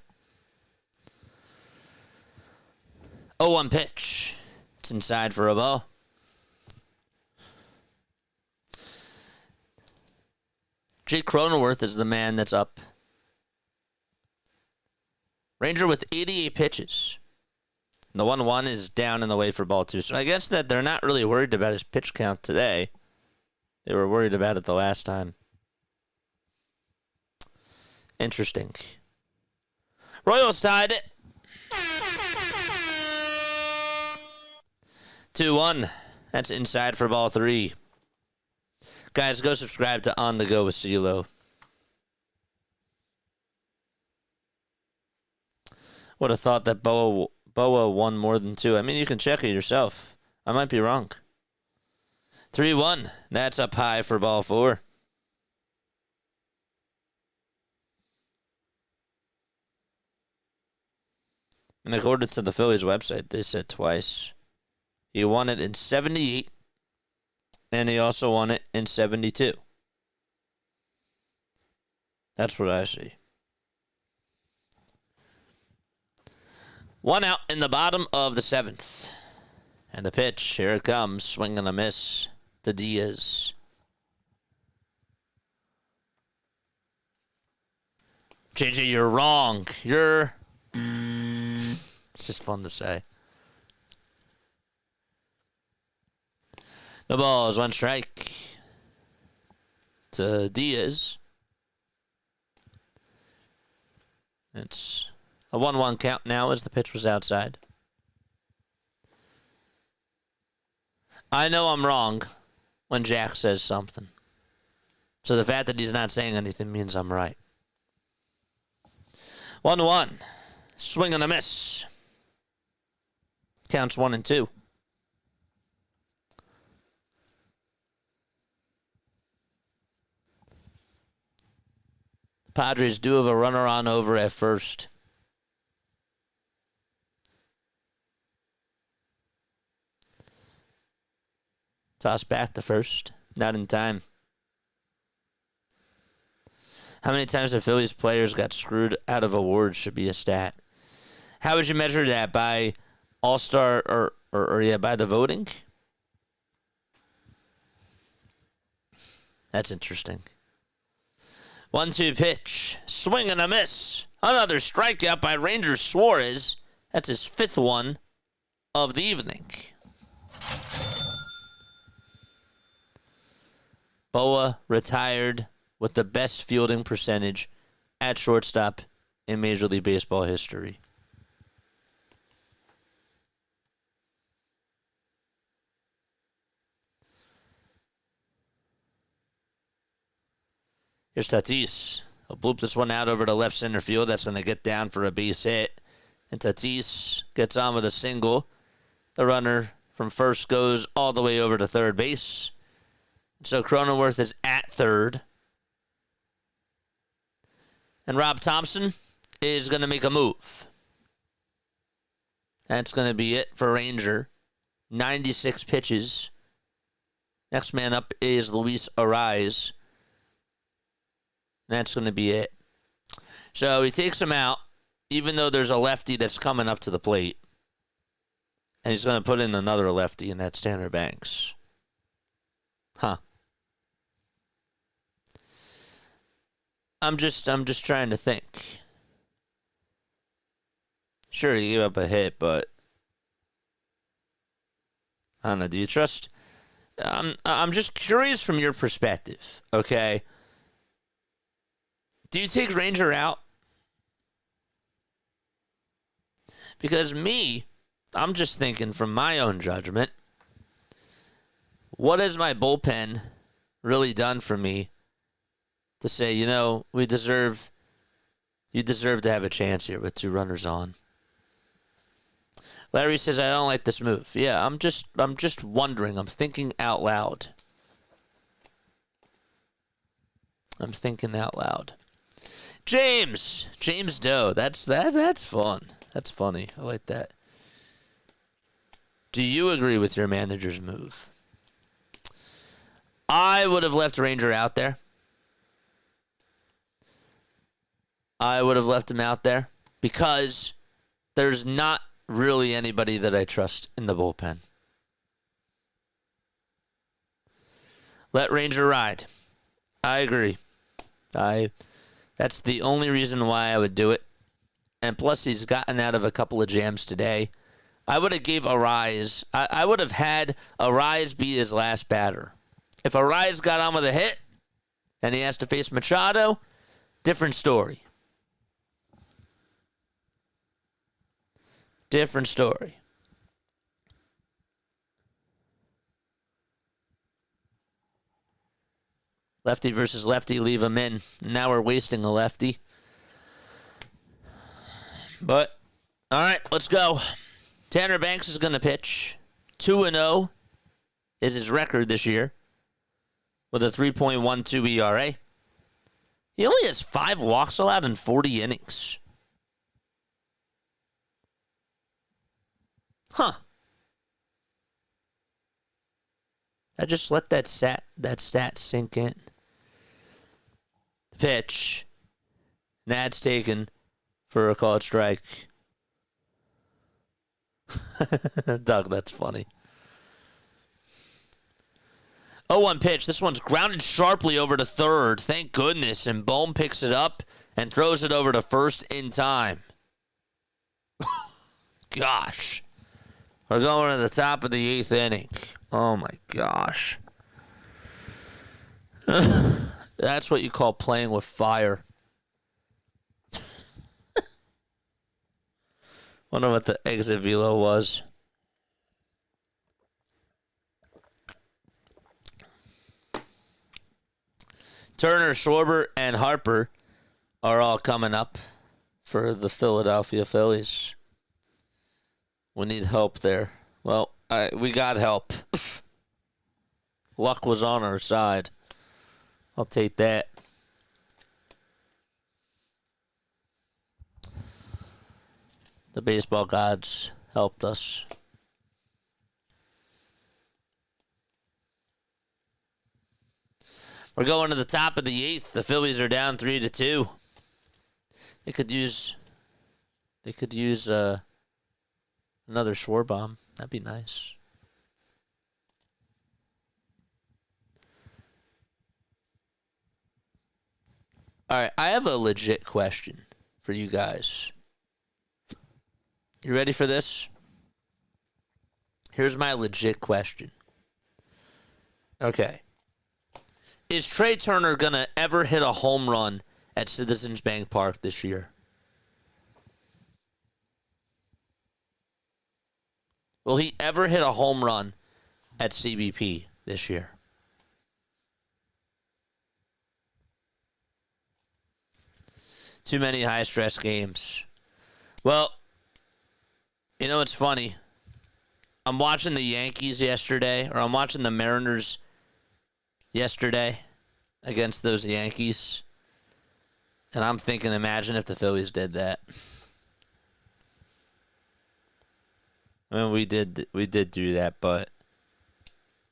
0-1 pitch. It's inside for a ball. Jake Cronenworth is the man that's up. Ranger with 88 pitches. The 1-1 is down in the way for ball 2. So I guess that they're not really worried about his pitch count today. They were worried about it the last time. Interesting. Royals tied it. 2-1. That's inside for ball 3. Guys, go subscribe to On The Go with CeeLo. Would have thought that Boa won more than 2. I mean, you can check it yourself. I might be wrong. 3-1. That's up high for ball 4. And according to the Phillies website, they said twice. He won it in 78, and he also won it in 72. That's what I see. 1 out in the bottom of the 7th. And the pitch, here it comes, swing and a miss to Diaz. JJ, you're wrong. It's just fun to say. The ball is 1 strike to Diaz. It's a 1-1 count now as the pitch was outside. I know I'm wrong when Jack says something. So the fact that he's not saying anything means I'm right. 1-1. Swing and a miss. Counts 1 and 2. Padres do have a runner on over at first. Toss back to first. Not in time. How many times the Phillies players got screwed out of awards should be a stat. How would you measure that? By All-Star or by the voting? That's interesting. 1-2 pitch. Swing and a miss. Another strikeout by Rangers Suarez. That's his 5th one of the evening. Boa retired with the best fielding percentage at shortstop in Major League Baseball history. Here's Tatis. He'll bloop this one out over to left center field. That's going to get down for a base hit. And Tatis gets on with a single. The runner from first goes all the way over to third base. So Cronenworth is at third. And Rob Thompson is going to make a move. That's going to be it for Ranger. 96 pitches. Next man up is Luis Ariz. That's going to be it. So he takes him out, even though there's a lefty that's coming up to the plate. And he's going to put in another lefty, and that's Tanner Banks. Huh. I'm just trying to think. Sure, he gave up a hit, but I don't know. Do you trust? I'm just curious from your perspective. Okay. Do you take Ranger out? Because I'm just thinking from my own judgment. What has my bullpen really done for me to say, you deserve to have a chance here with 2 runners on? Larry says, I don't like this move. Yeah, I'm just wondering. I'm thinking out loud. James Doe. That's fun. That's funny. I like that. Do you agree with your manager's move? I would have left Ranger out there. I would have left him out there because there's not really anybody that I trust in the bullpen. Let Ranger ride. I agree. That's the only reason why I would do it. And plus, he's gotten out of a couple of jams today. I would have gave Ariz. I would have had Ariz be his last batter. If Ariz got on with a hit and he has to face Machado, different story. Different story. Lefty versus lefty, leave him in. Now we're wasting a lefty. But, all right, let's go. Tanner Banks is going to pitch. 2-0 is his record this year with a 3.12 ERA. He only has 5 walks allowed in 40 innings. Huh. I just let that stat sink in. The pitch. That's taken for a called strike. Doug, that's funny. 0-1 pitch. This one's grounded sharply over to third. Thank goodness. And Bohm picks it up and throws it over to first in time. Gosh. We're going to the top of the 8th inning. Oh, my gosh. That's what you call playing with fire. Wonder what the exit velo was. Turner, Schwarber, and Harper are all coming up for the Philadelphia Phillies. We need help there. Well, we got help. Luck was on our side. I'll take that. The baseball gods helped us. We're going to the top of the 8th. The Phillies are down 3-2. They could use another schwarber. That'd be nice. All right, I have a legit question for you guys. You ready for this? Here's my legit question. Okay. Is Trey Turner going to ever hit a home run at Citizens Bank Park this year? Will he ever hit a home run at CBP this year? Too many high-stress games. Well, you know what's funny? I'm watching the Yankees yesterday, or I'm watching the Mariners yesterday against those Yankees. And I'm thinking, imagine if the Phillies did that. I mean, we did do that, but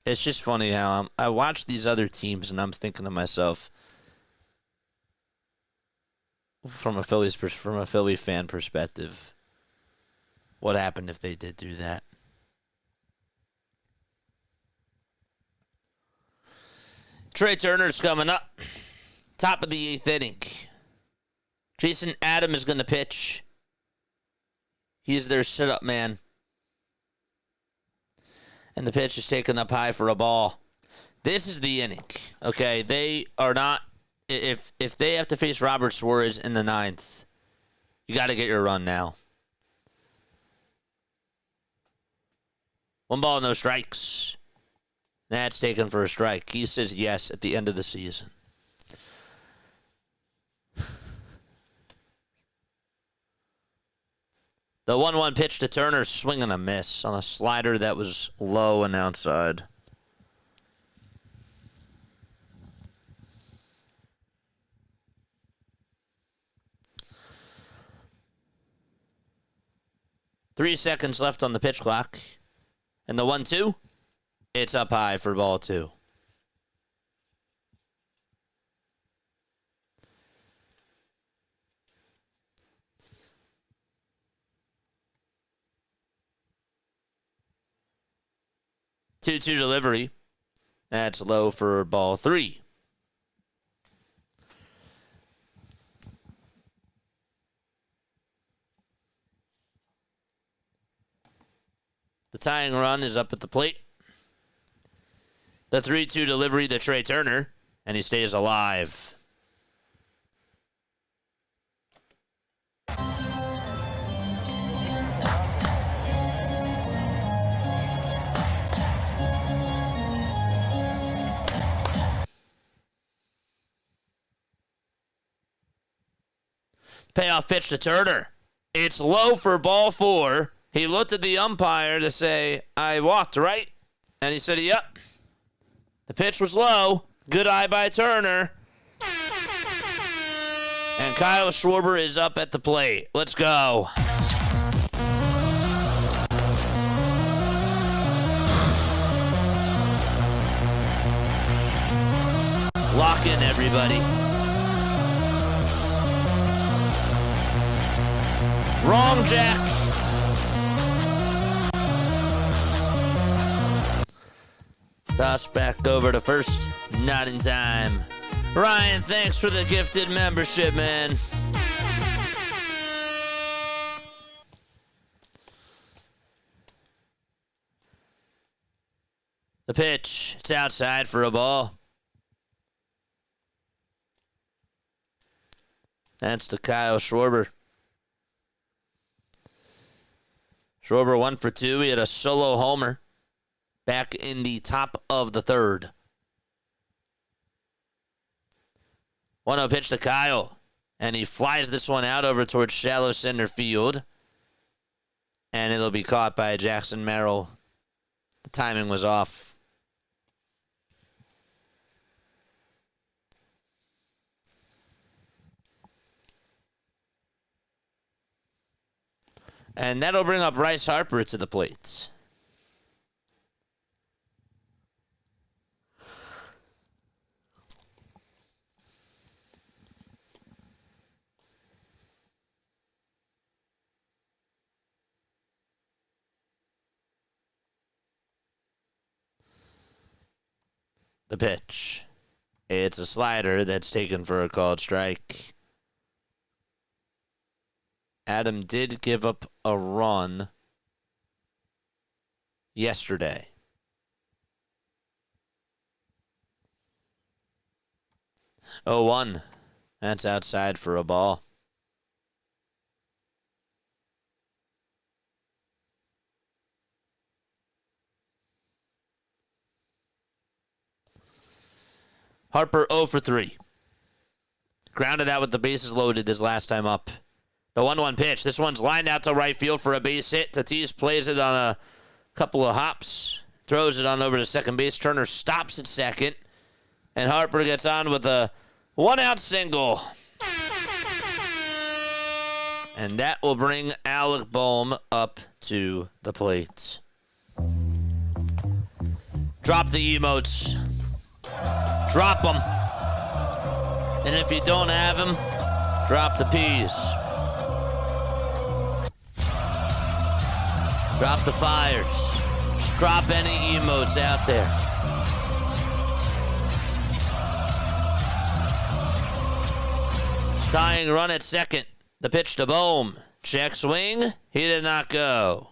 it's just funny how I watch these other teams and I'm thinking to myself, from a Philly fan perspective, what happened if they did do that? Trey Turner's coming up. Top of the 8th inning. Jason Adam is going to pitch. He's their sit-up man. And the pitch is taken up high for a ball. This is the inning. Okay, they are not... If they have to face Robert Suarez in the 9th, you got to get your run now. 1 ball, no strikes. That's taken for a strike. He says yes at the end of the season. The 1-1 pitch to Turner, swing and a miss on a slider that was low and outside. Three seconds left on the pitch clock. And the 1-2, it's up high for ball 2. Two delivery. That's low for ball 3. The tying run is up at the plate. The 3-2 delivery to Trey Turner, and he stays alive. Payoff pitch to Turner. It's low for ball 4. He looked at the umpire to say, I walked, right? And he said, yep. The pitch was low. Good eye by Turner. And Kyle Schwarber is up at the plate. Let's go. Lock in, everybody. Wrong, Jack. Toss back over to first. Not in time. Ryan, thanks for the gifted membership, man. The pitch. It's outside for a ball. That's to Kyle Schwarber. Schwarber 1 for 2. He had a solo homer back in the top of the 3rd. 1-0 pitch to Kyle. And he flies this one out over towards shallow center field. And it'll be caught by Jackson Merrill. The timing was off. And that'll bring up Bryce Harper to the plate. The pitch. It's a slider that's taken for a called strike. Adam did give up a run yesterday. Oh, 1. That's outside for a ball. Harper 0 for 3. Grounded out with the bases loaded his last time up. The 1-1 pitch. This one's lined out to right field for a base hit. Tatis plays it on a couple of hops. Throws it on over to second base. Turner stops at second. And Harper gets on with a 1-out single. And that will bring Alec Bohm up to the plate. Drop the emotes. Drop them. And if you don't have them, drop the P's. Drop the fires. Just drop any emotes out there. Tying run at second. The pitch to Bohm. Check swing. He did not go.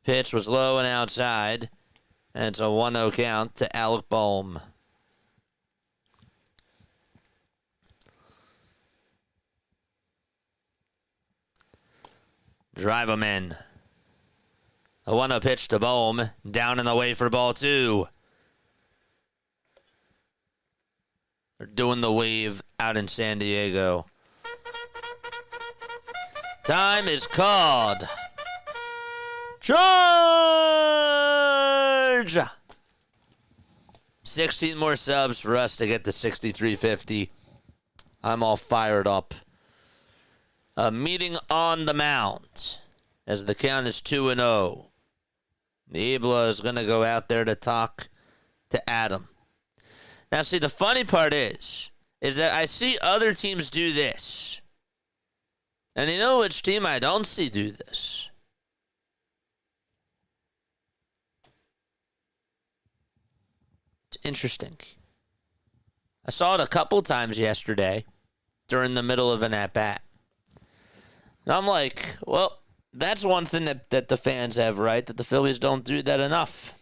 Pitch was low and outside. And it's a 1-0 count to Alec Bohm. Drive him in. A 1-0 pitch to Bohm. Down and away for ball 2. They're doing the wave out in San Diego. Time is called. Charge! 16 more subs for us to get to 6,350. I'm all fired up. A meeting on the mound as the count is 2-0. Niebla is going to go out there to talk to Adam. Now, see, the funny part is that I see other teams do this. And you know which team I don't see do this? It's interesting. I saw it a couple times yesterday during the middle of an at-bat. And I'm like, well, that's one thing that the fans have, right? That the Phillies don't do that enough.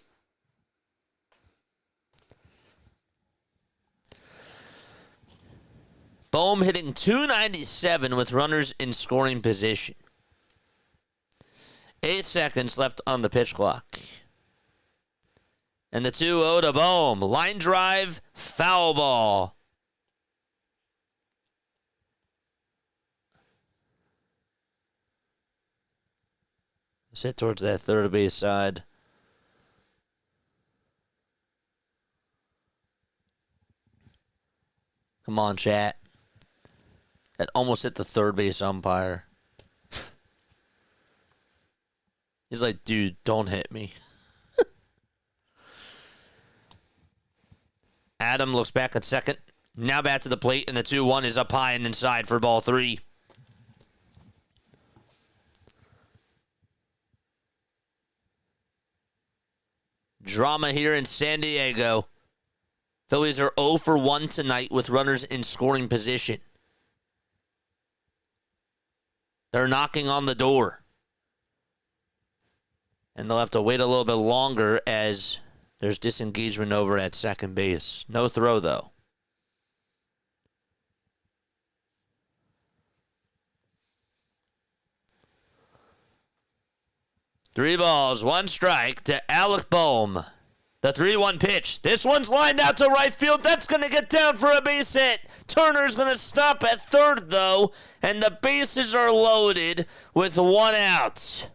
Bohm hitting .297 with runners in scoring position. 8 seconds left on the pitch clock. And the 2-0 to Bohm. Line drive, foul ball. Sit towards that third base side. Come on, chat. That almost hit the third base umpire. He's like, dude, don't hit me. Adam looks back at second. Now back to the plate, and the 2-1 is up high and inside for ball 3. Drama here in San Diego. Phillies are 0 for 1 tonight with runners in scoring position. They're knocking on the door. And they'll have to wait a little bit longer as there's disengagement over at second base. No throw, though. Three balls, 1 strike to Alec Bohm. The 3-1 pitch. This one's lined out to right field. That's going to get down for a base hit. Turner's going to stop at third, though, and the bases are loaded with 1 out.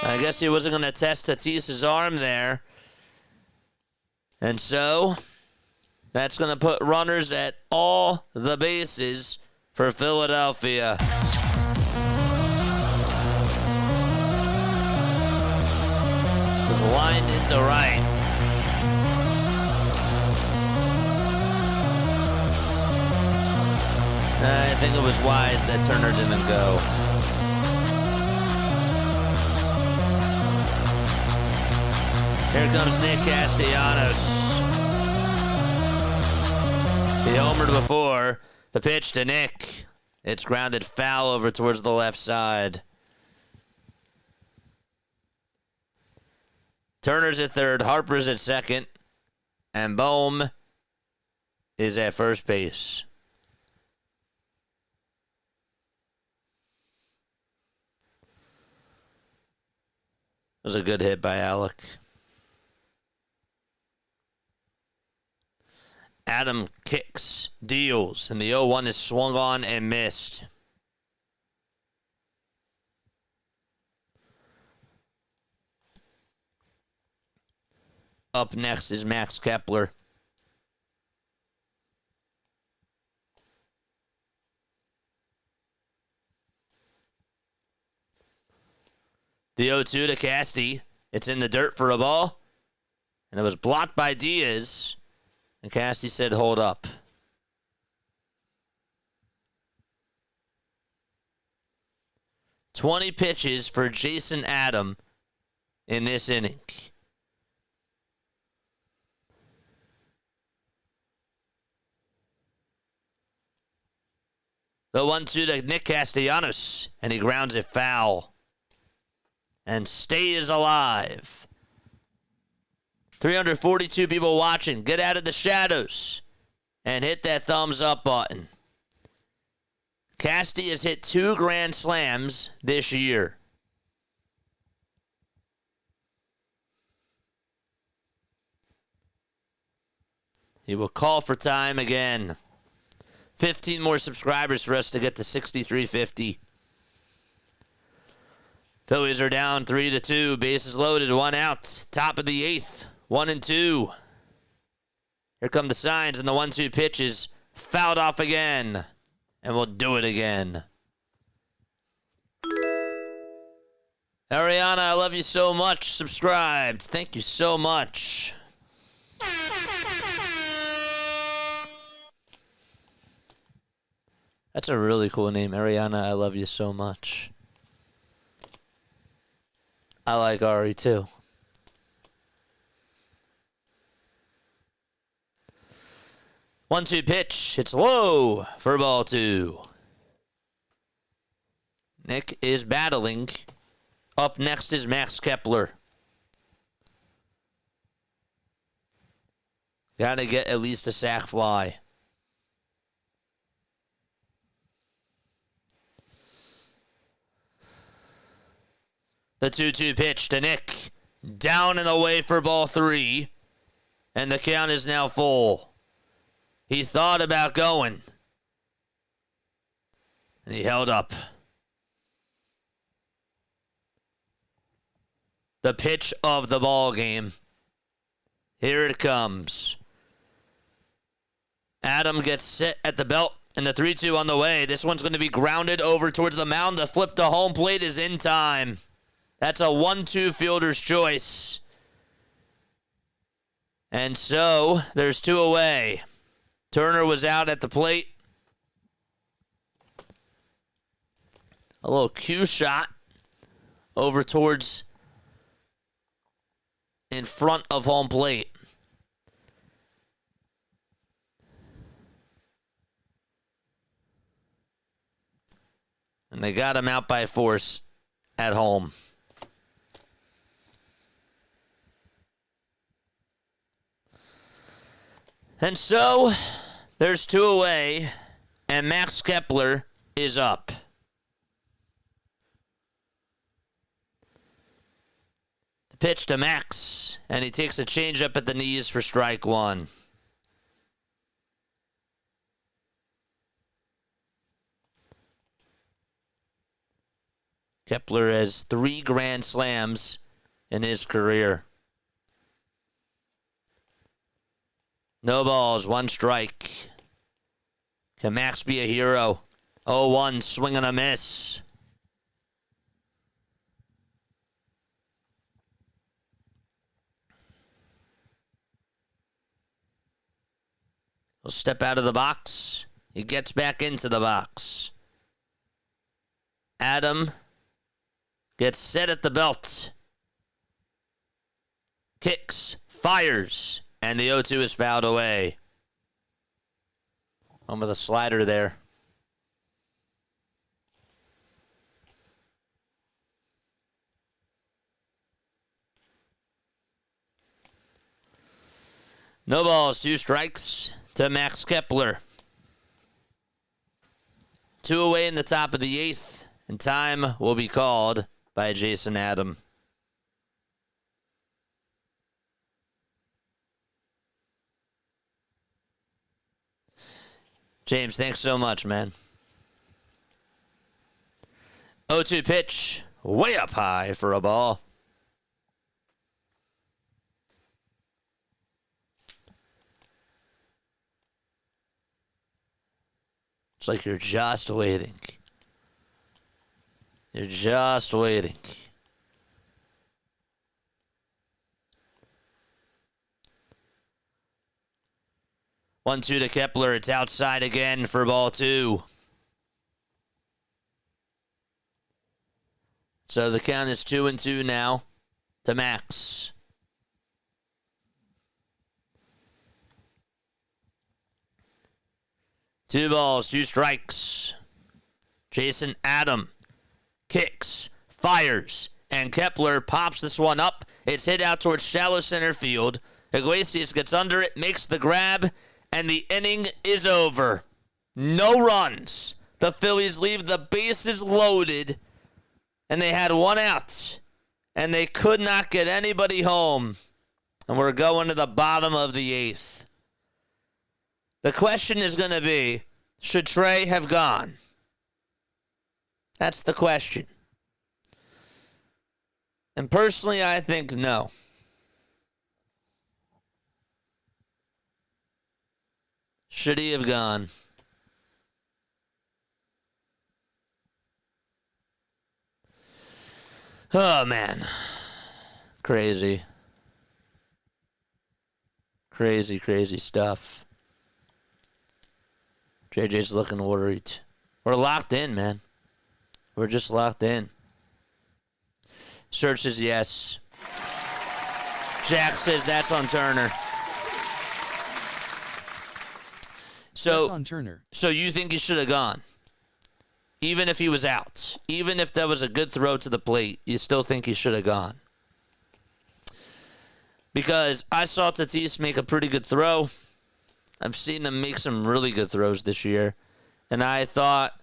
I guess he wasn't going to test Tatis's arm there. And so, that's going to put runners at all the bases for Philadelphia. lined into right. I think it was wise that Turner didn't go. Here comes Nick Castellanos. He homered before. The pitch to Nick. It's grounded foul over towards the left side. Turner's at third, Harper's at second, and Bohm is at first base. It was a good hit by Alec. Adam kicks, deals, and the 0-1 is swung on and missed. Up next is Max Kepler. The 0-2 to Casty. It's in the dirt for a ball. And it was blocked by Diaz. And Casty said, hold up. "20 pitches for Jason Adam in this inning. The 1-2 to Nick Castellanos, and he grounds it foul. And stays alive. 342 people watching. Get out of the shadows and hit that thumbs up button. Casty has hit 2 grand slams this year. He will call for time again. 15 more subscribers for us to get to 6,350. Phillies are down 3-2. Bases loaded, 1 out. Top of the 8th, 1-2. Here come the signs, and the 1-2 pitches fouled off again. And we'll do it again. Ariana, I love you so much. Subscribed. Thank you so much. That's a really cool name. Ariana, I love you so much. I like Ari too. One-two pitch. It's low for ball 2. Nick is battling. Up next is Max Kepler. Got to get at least a sac fly. The 2-2 pitch to Nick. Down and away for ball 3. And the count is now full. He thought about going. And he held up. The pitch of the ball game. Here it comes. Adam gets set at the belt. And the 3-2 on the way. This one's going to be grounded over towards the mound. The flip to home plate is in time. That's a 1-2 fielder's choice. And so, there's 2 away. Turner was out at the plate. A little cue shot over towards in front of home plate. And they got him out by force at home. And so, there's 2 away, and Max Kepler is up. The pitch to Max, and he takes a changeup at the knees for strike 1. Kepler has 3 grand slams in his career. No balls, 1 strike. Can Max be a hero? 0-1, swing and a miss. He'll step out of the box. He gets back into the box. Adam gets set at the belt. Kicks, fires, and the 0-2 is fouled away. On with a slider there. No balls, 2 strikes to Max Kepler. 2 away in the top of the 8th, and time will be called by Jason Adam. James, thanks so much, man. 0-2 pitch, way up high for a ball. It's like you're just waiting. You're just waiting. One, 2 to Kepler. It's outside again for ball 2. So the count is 2-2 now to Max. Two balls, 2 strikes. Jason Adam kicks, fires, and Kepler pops this one up. It's hit out towards shallow center field. Iglesias gets under it, makes the grab, and the inning is over. No runs. The Phillies leave the bases loaded, and they had 1 out, and they could not get anybody home. And we're going to the bottom of the 8th. The question is going to be, should Trey have gone? That's the question. And personally, I think no. Should he have gone? Oh, man. Crazy. Crazy, crazy stuff. JJ's looking worried. We're locked in, man. We're just locked in. Search says yes. Jack says that's on Turner. That's on Turner. So you think he should have gone? Even if he was out? Even if that was a good throw to the plate, you still think he should have gone? Because I saw Tatis make a pretty good throw. I've seen them make some really good throws this year. And I thought,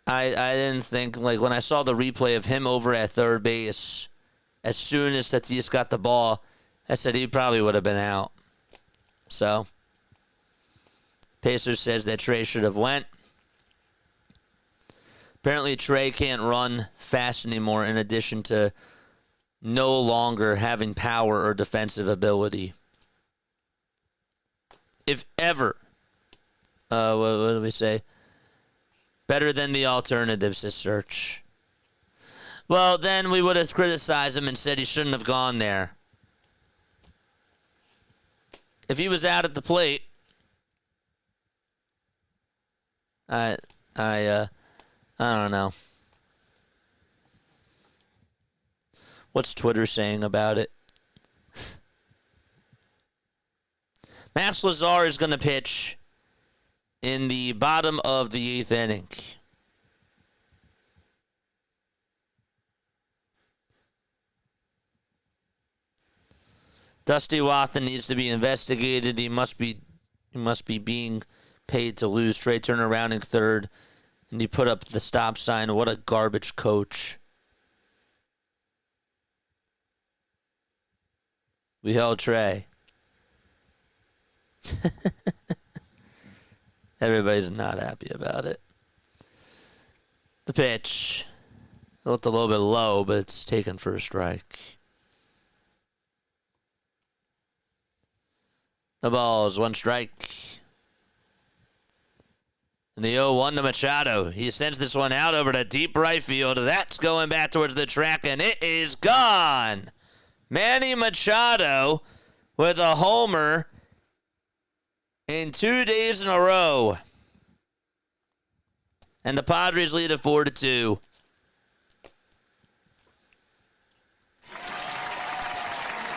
I didn't think, like when I saw the replay of him over at third base, as soon as Tatis got the ball, I said he probably would have been out. So, Pacers says that Trey should have went. Apparently Trey can't run fast anymore in addition to no longer having power or defensive ability. If ever, what do we say? Better than the alternatives to search. Well, then we would have criticized him and said he shouldn't have gone there. If he was out at the plate, I don't know. What's Twitter saying about it? Max Lazar is going to pitch in the bottom of the 8th inning. Dusty Wathan needs to be investigated. He must be being paid to lose. Trey Turner rounding third, and he put up the stop sign. What a garbage coach. We held Trey. Everybody's not happy about it. The pitch. It looked a little bit low, but it's taken for a strike. The ball is 1 strike. And the 0-1 to Machado. He sends this one out over to deep right field. That's going back towards the track, and it is gone. Manny Machado with a homer in 2 days in a row. And the Padres lead at 4-2.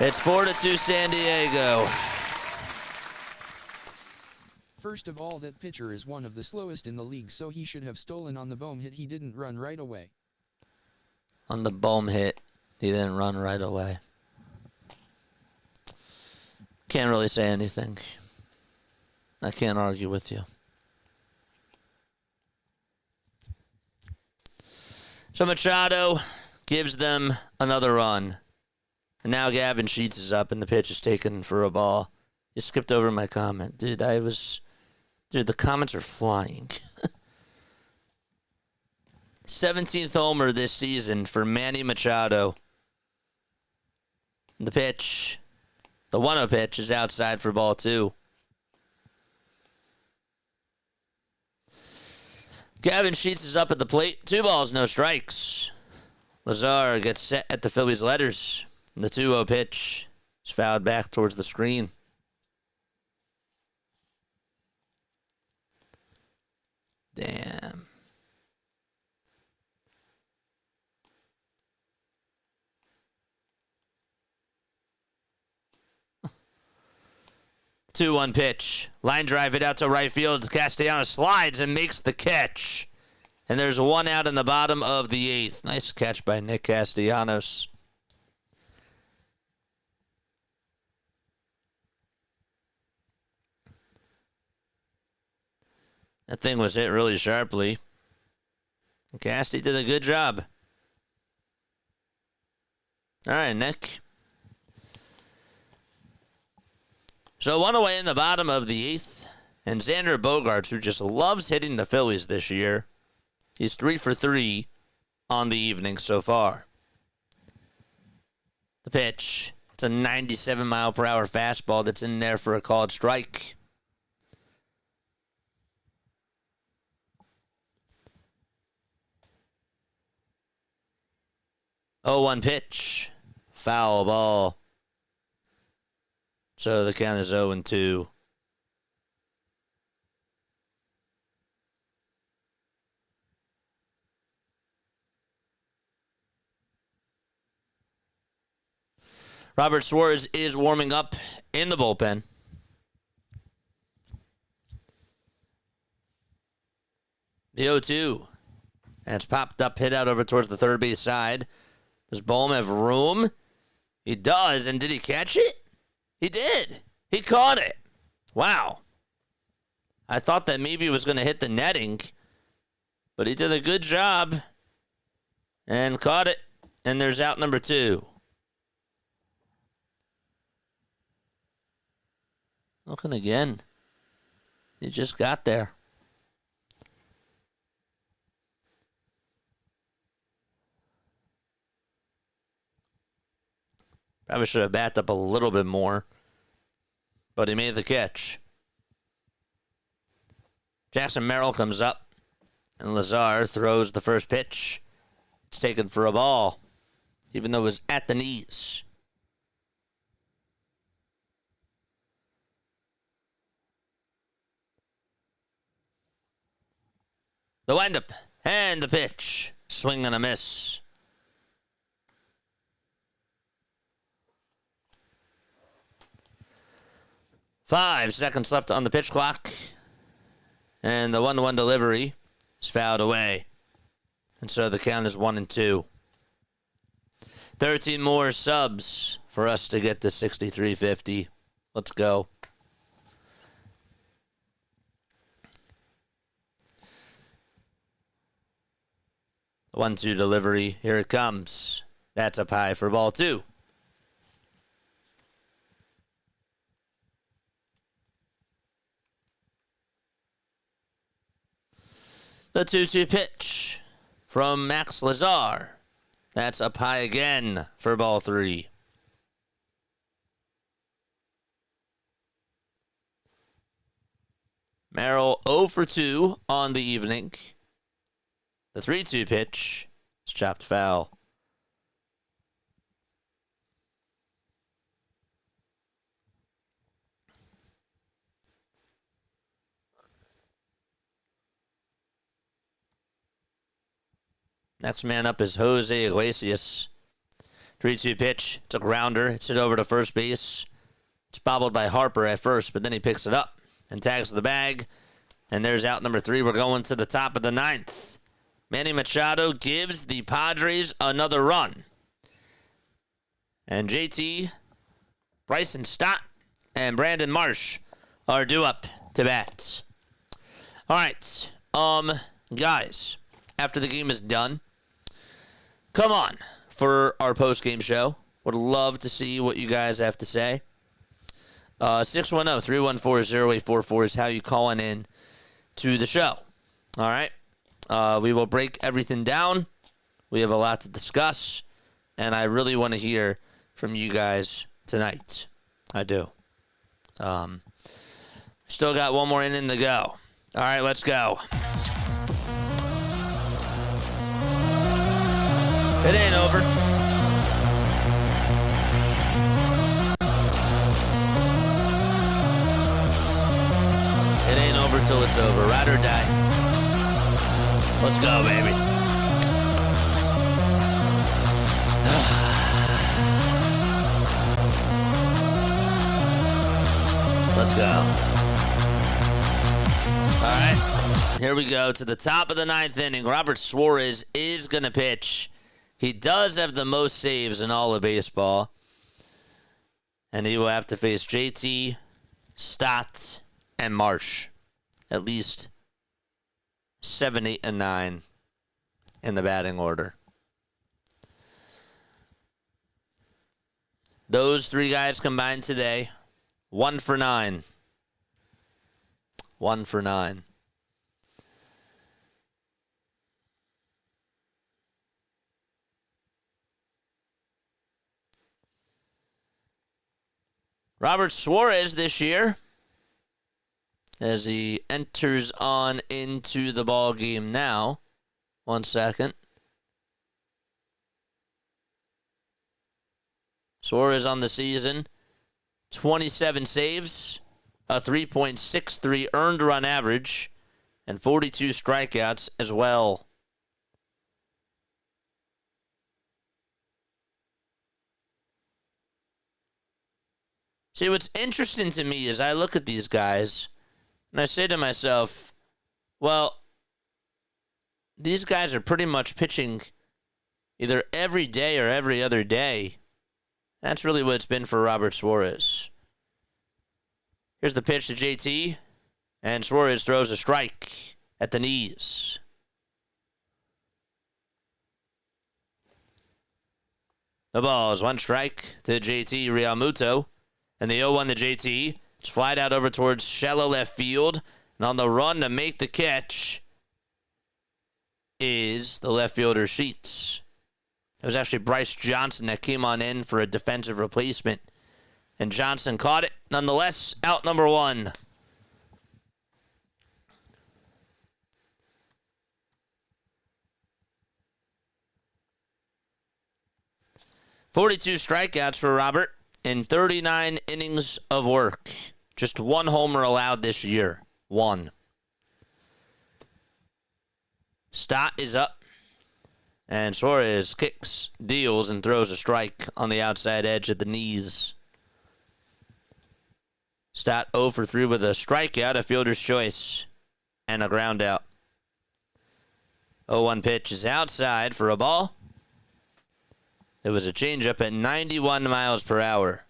It's 4-2 San Diego. First of all, that pitcher is one of the slowest in the league, so he should have stolen on the Bohm hit. He didn't run right away. On the Bohm hit, he didn't run right away. Can't really say anything. I can't argue with you. So Machado gives them another run. And now Gavin Sheets is up and the pitch is taken for a ball. You skipped over my comment. Dude, the comments are flying. 17th homer this season for Manny Machado. The pitch, the 1-0 pitch is outside for ball 2. Gavin Sheets is up at the plate. 2 balls, no strikes. Lazar gets set at the Phillies' letters. The 2-0 pitch is fouled back towards the screen. Damn. The 2-1 pitch. Line drive it out to right field. Castellanos slides and makes the catch. And there's 1 out in the bottom of the 8th. Nice catch by Nick Castellanos. That thing was hit really sharply. Casty did a good job. All right, Nick. So 1 away in the bottom of the 8th. And Xander Bogarts, who just loves hitting the Phillies this year, he's 3 for 3 on the evening so far. The pitch. It's a 97-mile-per-hour fastball that's in there for a called strike. 0-1 pitch. Foul ball. So the count is 0-2. Robert Suarez is warming up in the bullpen. The 0-2. That's popped up, hit out over towards the third base side. Does Bohm have room? He does, and did he catch it? He did. He caught it. Wow. I thought that maybe it was going to hit the netting, but he did a good job and caught it, and there's out number 2. Looking again. He just got there. Probably should have backed up a little bit more, but he made the catch. Jackson Merrill comes up, and Lazar throws the first pitch. It's taken for a ball, even though it was at the knees. The windup and the pitch. Swing and a miss. Five seconds left on the pitch clock. And the 1-1 delivery is fouled away. And so the count is 1-2. 13 more subs for us to get to 63.50. Let's go. The 1-2 delivery. Here it comes. That's up high for ball 2. The 2-2 pitch from Max Lazar. That's up high again for ball 3. Merrill 0 for 2 on the evening. The 3-2 pitch is chopped foul. Next man up is Jose Iglesias. 3-2 pitch. It's a grounder. It's hit over to first base. It's bobbled by Harper at first, but then he picks it up and tags the bag. And there's out number 3. We're going to the top of the 9th. Manny Machado gives the Padres another run. And JT, Bryson Stott, and Brandon Marsh are due up to bat. All right, guys, after the game is done, come on for our post-game show. Would love to see what you guys have to say. 610-314-0844 is how you calling in to the show. All right, we will break everything down. We have a lot to discuss, and I really want to hear from you guys tonight. I do. Still got one more inning to go. All right, let's go. It ain't over. It ain't over till it's over. Ride or die. Let's go, baby. Let's go. All right, here we go to the top of the 9th inning. Robert Suarez is going to pitch. He does have the most saves in all of baseball. And he will have to face JT, Stott, and Marsh. At least 7, 8, and 9 in the batting order. Those 3 guys combined today, 1 for 9. 1 for 9. Robert Suarez this year, as he enters on into the ball game now. 1 second. Suarez on the season, 27 saves, a 3.63 earned run average, and 42 strikeouts as well. See, what's interesting to me is I look at these guys and I say to myself, well, these guys are pretty much pitching either every day or every other day. That's really what it's been for Robert Suarez. Here's the pitch to JT, and Suarez throws a strike at the knees. The ball is 1 strike to JT Realmuto, and the 0-1 to JT. It's flied out over towards shallow left field, and on the run to make the catch is the left fielder Sheets. It was actually Bryce Johnson that came on in for a defensive replacement. And Johnson caught it. Nonetheless, out number 1. "42 strikeouts for Robert in 39 innings of work. Just 1 homer allowed this year. 1. Stott is up. And Suarez kicks, deals, and throws a strike on the outside edge at the knees. Stott 0 for 3 with a strikeout, a fielder's choice, and a ground out. 0-1 pitch is outside for a ball. It was a changeup at 91 miles per hour.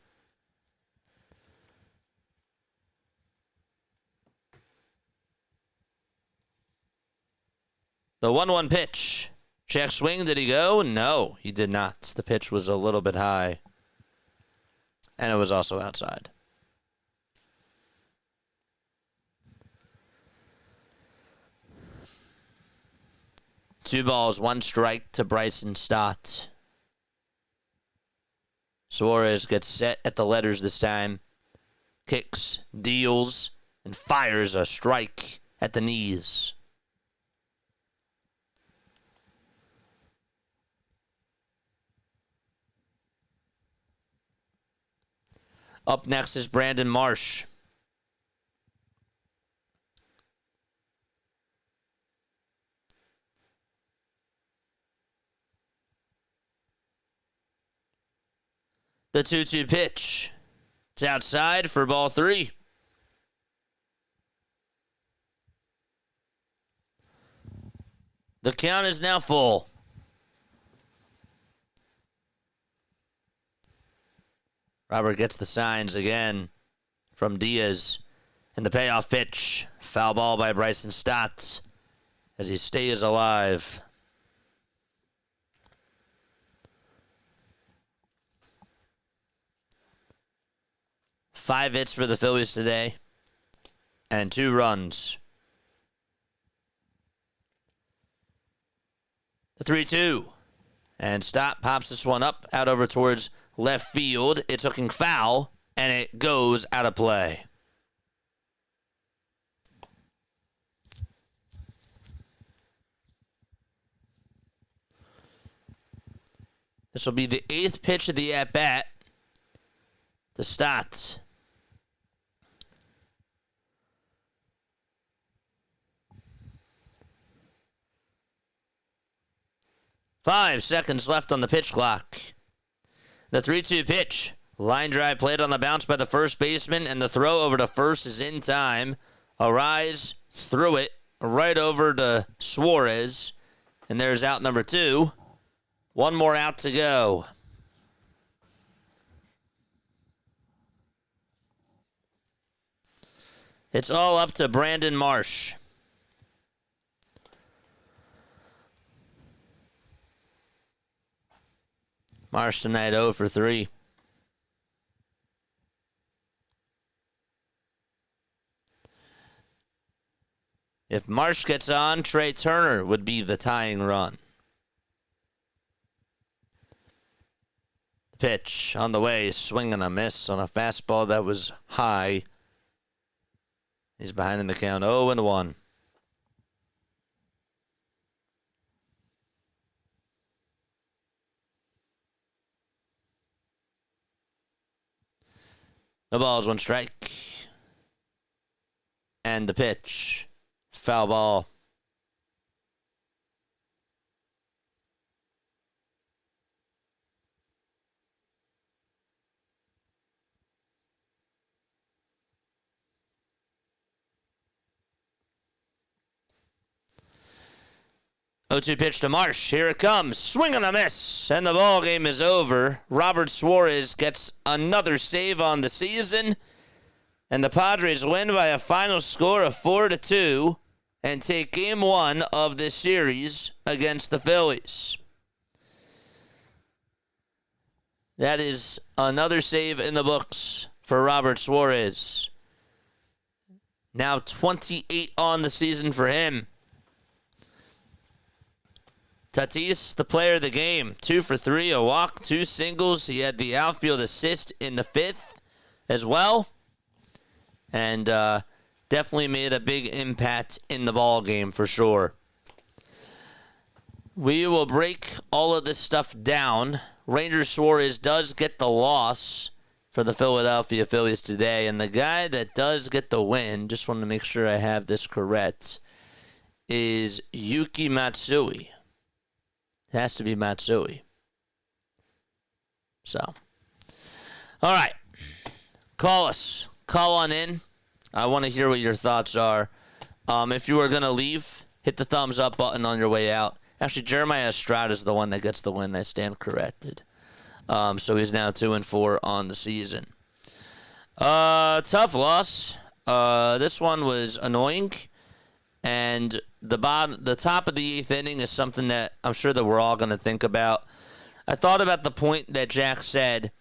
The 1-1 pitch. Check swing, did he go? No, he did not. The pitch was a little bit high. And it was also outside. Two balls, 1 strike to Bryson Stott. Suarez gets set at the letters this time. Kicks, deals, and fires a strike at the knees. Up next is Brandon Marsh. The 2-2 pitch. It's outside for ball 3. The count is now full. Robert gets the signs again from Diaz. And the payoff pitch. Foul ball by Bryson Stott as he stays alive. Five hits for the Phillies today and 2 runs. The 3-2. And Stott pops this one up out over towards left field. It's looking foul, and it goes out of play. This will be the 8th pitch of the at-bat to Stott. Five seconds left on the pitch clock. The 3-2 pitch. Line drive played on the bounce by the first baseman, and the throw over to first is in time. Arise threw it right over to Suarez, and there's out number 2. One more out to go. It's all up to Brandon Marsh. Marsh tonight 0 for 3. If Marsh gets on, Trey Turner would be the tying run. The pitch on the way, swing and a miss on a fastball that was high. He's behind in the count 0-1. The ball is 1 strike. And the pitch. Foul ball. O2 pitch to Marsh. Here it comes. Swing and a miss. And the ball game is over. Robert Suarez gets another save on the season. And the Padres win by a final score of 4-2 and take game 1 of this series against the Phillies. That is another save in the books for Robert Suarez. Now 28 on the season for him. Tatis, the player of the game, 2 for 3, a walk, 2 singles. He had the outfield assist in the 5th as well. And definitely made a big impact in the ball game for sure. We will break all of this stuff down. Ranger Suarez does get the loss for the Philadelphia Phillies today. And the guy that does get the win, just want to make sure I have this correct, is Yuki Matsui. It has to be Matsui. So, all right. Call us. Call on in. I want to hear what your thoughts are. If you are going to leave, hit the thumbs up button on your way out. Actually, Jeremiah Estrada is the one that gets the win. I stand corrected. So he's now 2-4 on the season. Tough loss. This one was annoying. And the top of the 8th inning is something that I'm sure that we're all going to think about. I thought about the point that Jack said.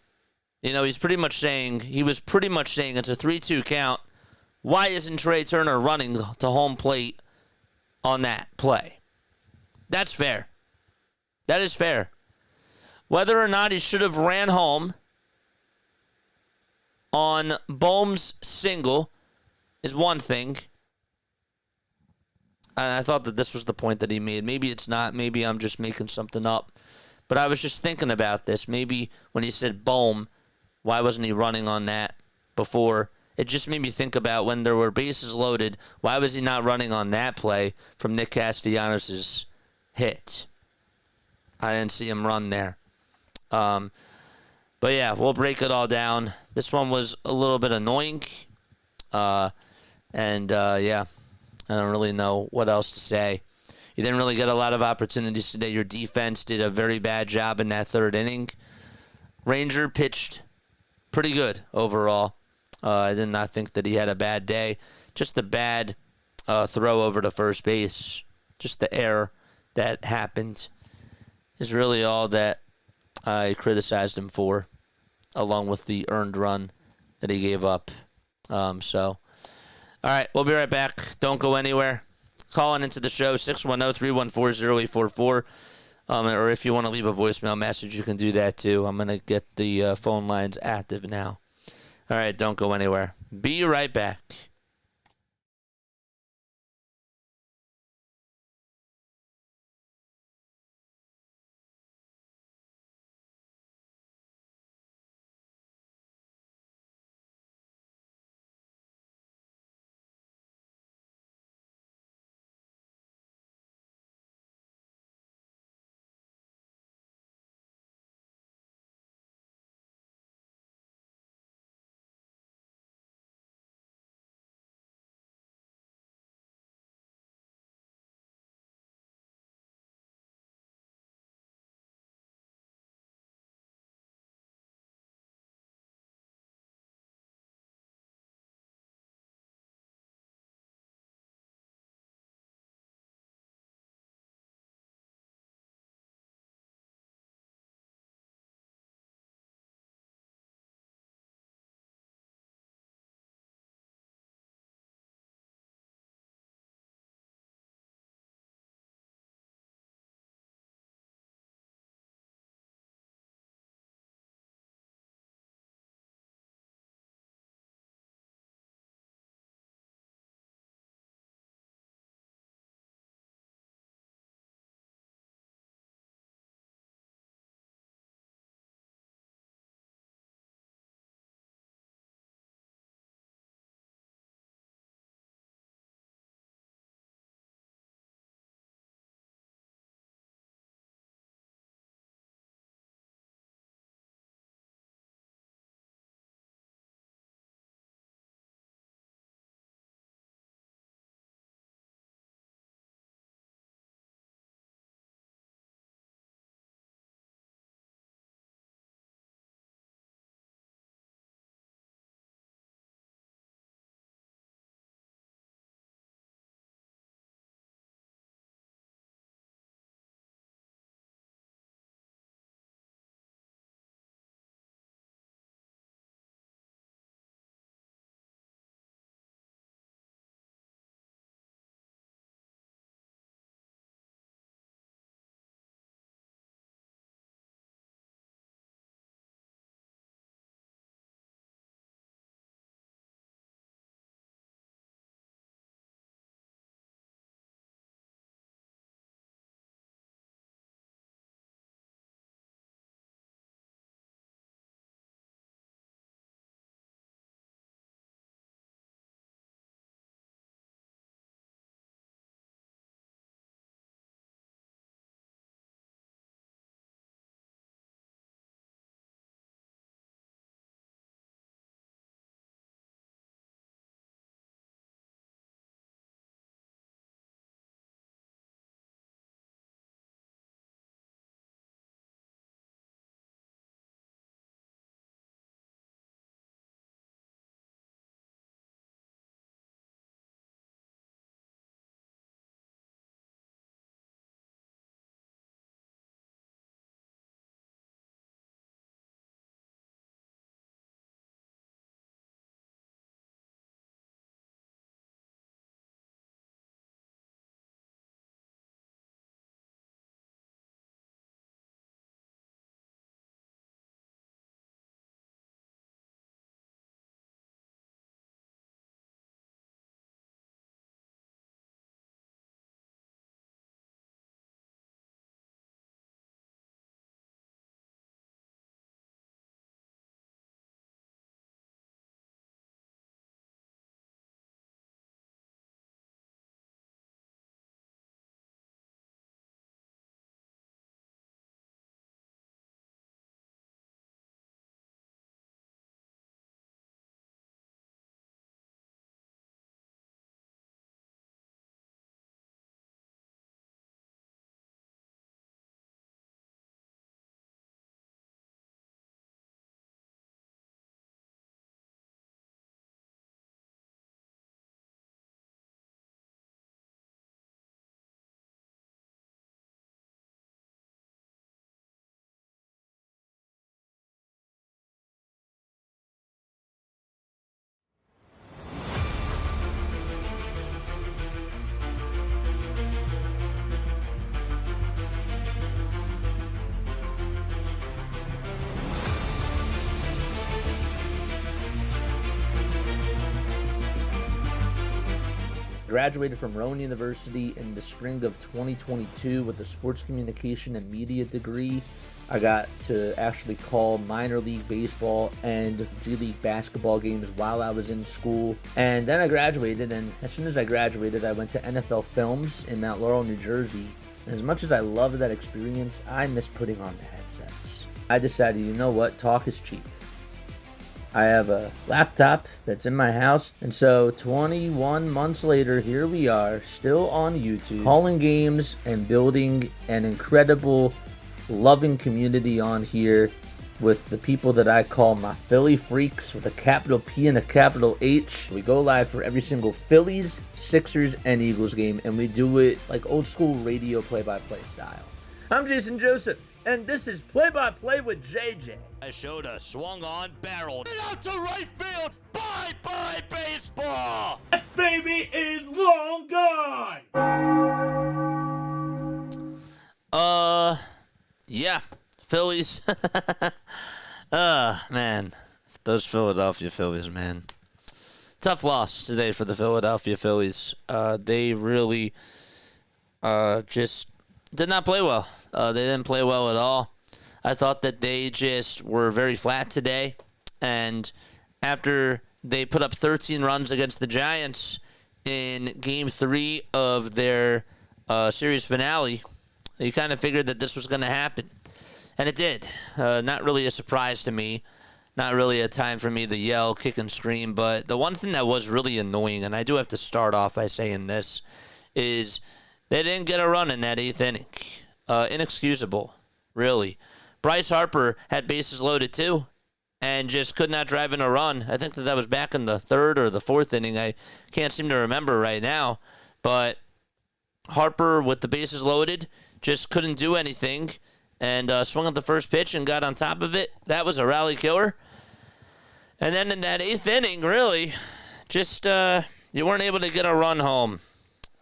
You know, he was pretty much saying it's a 3-2 count. Why isn't Trey Turner running to home plate on that play? That's fair. That is fair. Whether or not he should have ran home on Bohm's single is one thing. And I thought that this was the point that he made. Maybe it's not. Maybe I'm just making something up. But I was just thinking about this. Maybe when he said Bohm, why wasn't he running on that before? It just made me think about when there were bases loaded, why was he not running on that play from Nick Castellanos' hit? I didn't see him run there. But yeah, we'll break it all down. This one was a little bit annoying. Yeah, I don't really know what else to say. You didn't really get a lot of opportunities today. Your defense did a very bad job in that third inning. Ranger pitched pretty good overall. I did not think that he had a bad day. Just the bad throw over to first base. Just the error that happened is really all that I criticized him for, along with the earned run that he gave up. All right, we'll be right back. Don't go anywhere. Calling into the show, 610-314-0844. Or if you want to leave a voicemail message, you can do that too. I'm going to get the phone lines active now. All right, don't go anywhere. Be right back. Graduated from Rowan University in the spring of 2022 with a sports communication and media degree. I got to actually call minor league baseball and G League basketball games while I was in school. And then I graduated, and as soon as I graduated, I went to NFL Films in Mount Laurel, New Jersey. And as much as I loved that experience, I missed putting on the headsets. I decided, you know what, talk is cheap. I have a laptop that's in my house, and so 21 months later, here we are, still on YouTube, calling games and building an incredible, loving community on here with the people that I call my Philly freaks with a capital P and a capital H. We go live for every single Phillies, Sixers, and Eagles game, and we do it like old school radio play-by-play style. I'm Jason Joseph, and this is Play-by-Play with JJ. I showed a swung on, barreled out to right field. Bye-bye baseball. That baby is long gone. Yeah, Phillies. Man, those Philadelphia Phillies, man. Tough loss today for the Philadelphia Phillies. They really just did not play well. They didn't play well at all. I thought that they just were very flat today. And after they put up 13 runs against the Giants in Game 3 of their series finale, you kind of figured that this was going to happen. And it did. Not really a surprise to me. Not really a time for me to yell, kick, and scream. But the one thing that was really annoying, and I do have to start off by saying this, is they didn't get a run in that 8th inning. Inexcusable, really. Bryce Harper had bases loaded too and just could not drive in a run. I think that was back in the 3rd or the 4th inning. I can't seem to remember right now. But Harper, with the bases loaded, just couldn't do anything and swung at the first pitch and got on top of it. That was a rally killer. And then in that 8th inning, really, just you weren't able to get a run home.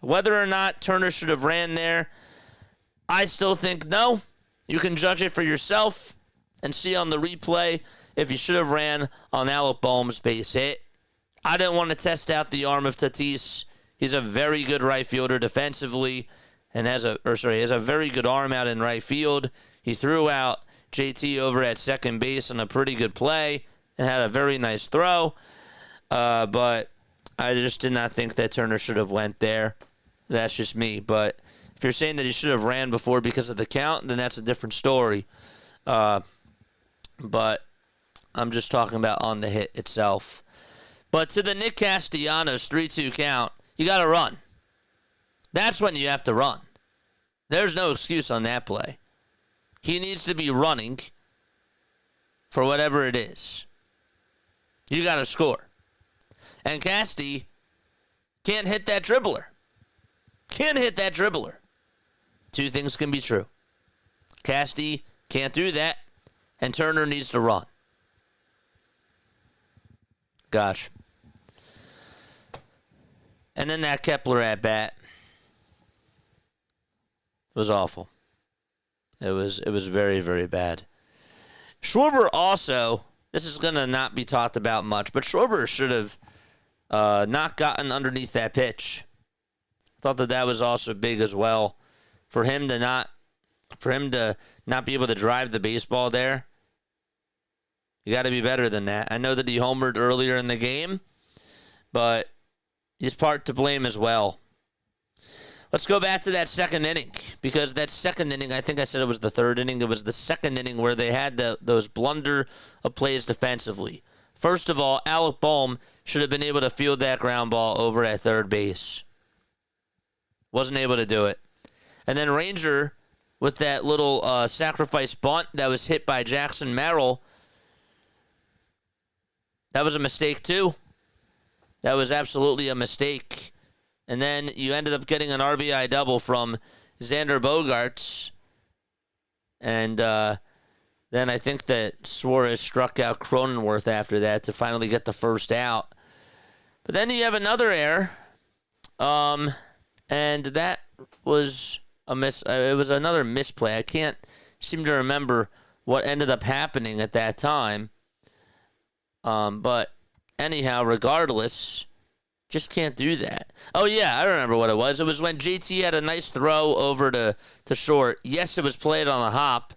Whether or not Turner should have ran there, I still think no. You can judge it for yourself and see on the replay if you should have ran on Alec Boehm's base hit. I didn't want to test out the arm of Tatis. He's a very good right fielder defensively and has a very good arm out in right field. He threw out JT over at second base on a pretty good play and had a very nice throw. But I just did not think that Turner should have went there. That's just me. But if you're saying that he should have ran before because of the count, then that's a different story. But I'm just talking about on the hit itself. But to the Nick Castellanos 3-2 count, you got to run. That's when you have to run. There's no excuse on that play. He needs to be running for whatever it is. You got to score. And Casty can't hit that dribbler. Can't hit that dribbler. Two things can be true. Casty can't do that, and Turner needs to run. Gosh. And then that Kepler at bat was awful. It was very, very bad. Schwarber also, this is going to not be talked about much, but Schwarber should have not gotten underneath that pitch. Thought that was also big as well. For him to not be able to drive the baseball there, you got to be better than that. I know that he homered earlier in the game, but he's part to blame as well. Let's go back to that 2nd inning, because that 2nd inning, I think I said it was the 3rd inning. It was the 2nd inning where they had those blunder of plays defensively. First of all, Alec Boehm should have been able to field that ground ball over at third base. Wasn't able to do it. And then Ranger, with that little sacrifice bunt that was hit by Jackson Merrill, that was a mistake too. That was absolutely a mistake. And then you ended up getting an RBI double from Xander Bogarts. And then I think that Suarez struck out Cronenworth after that to finally get the first out. But then you have another error. And that was it was another misplay. I can't seem to remember what ended up happening at that time. But anyhow, regardless, Just can't do that. Oh, yeah, I remember what it was. It was when JT had a nice throw over to short. Yes, it was played on a hop.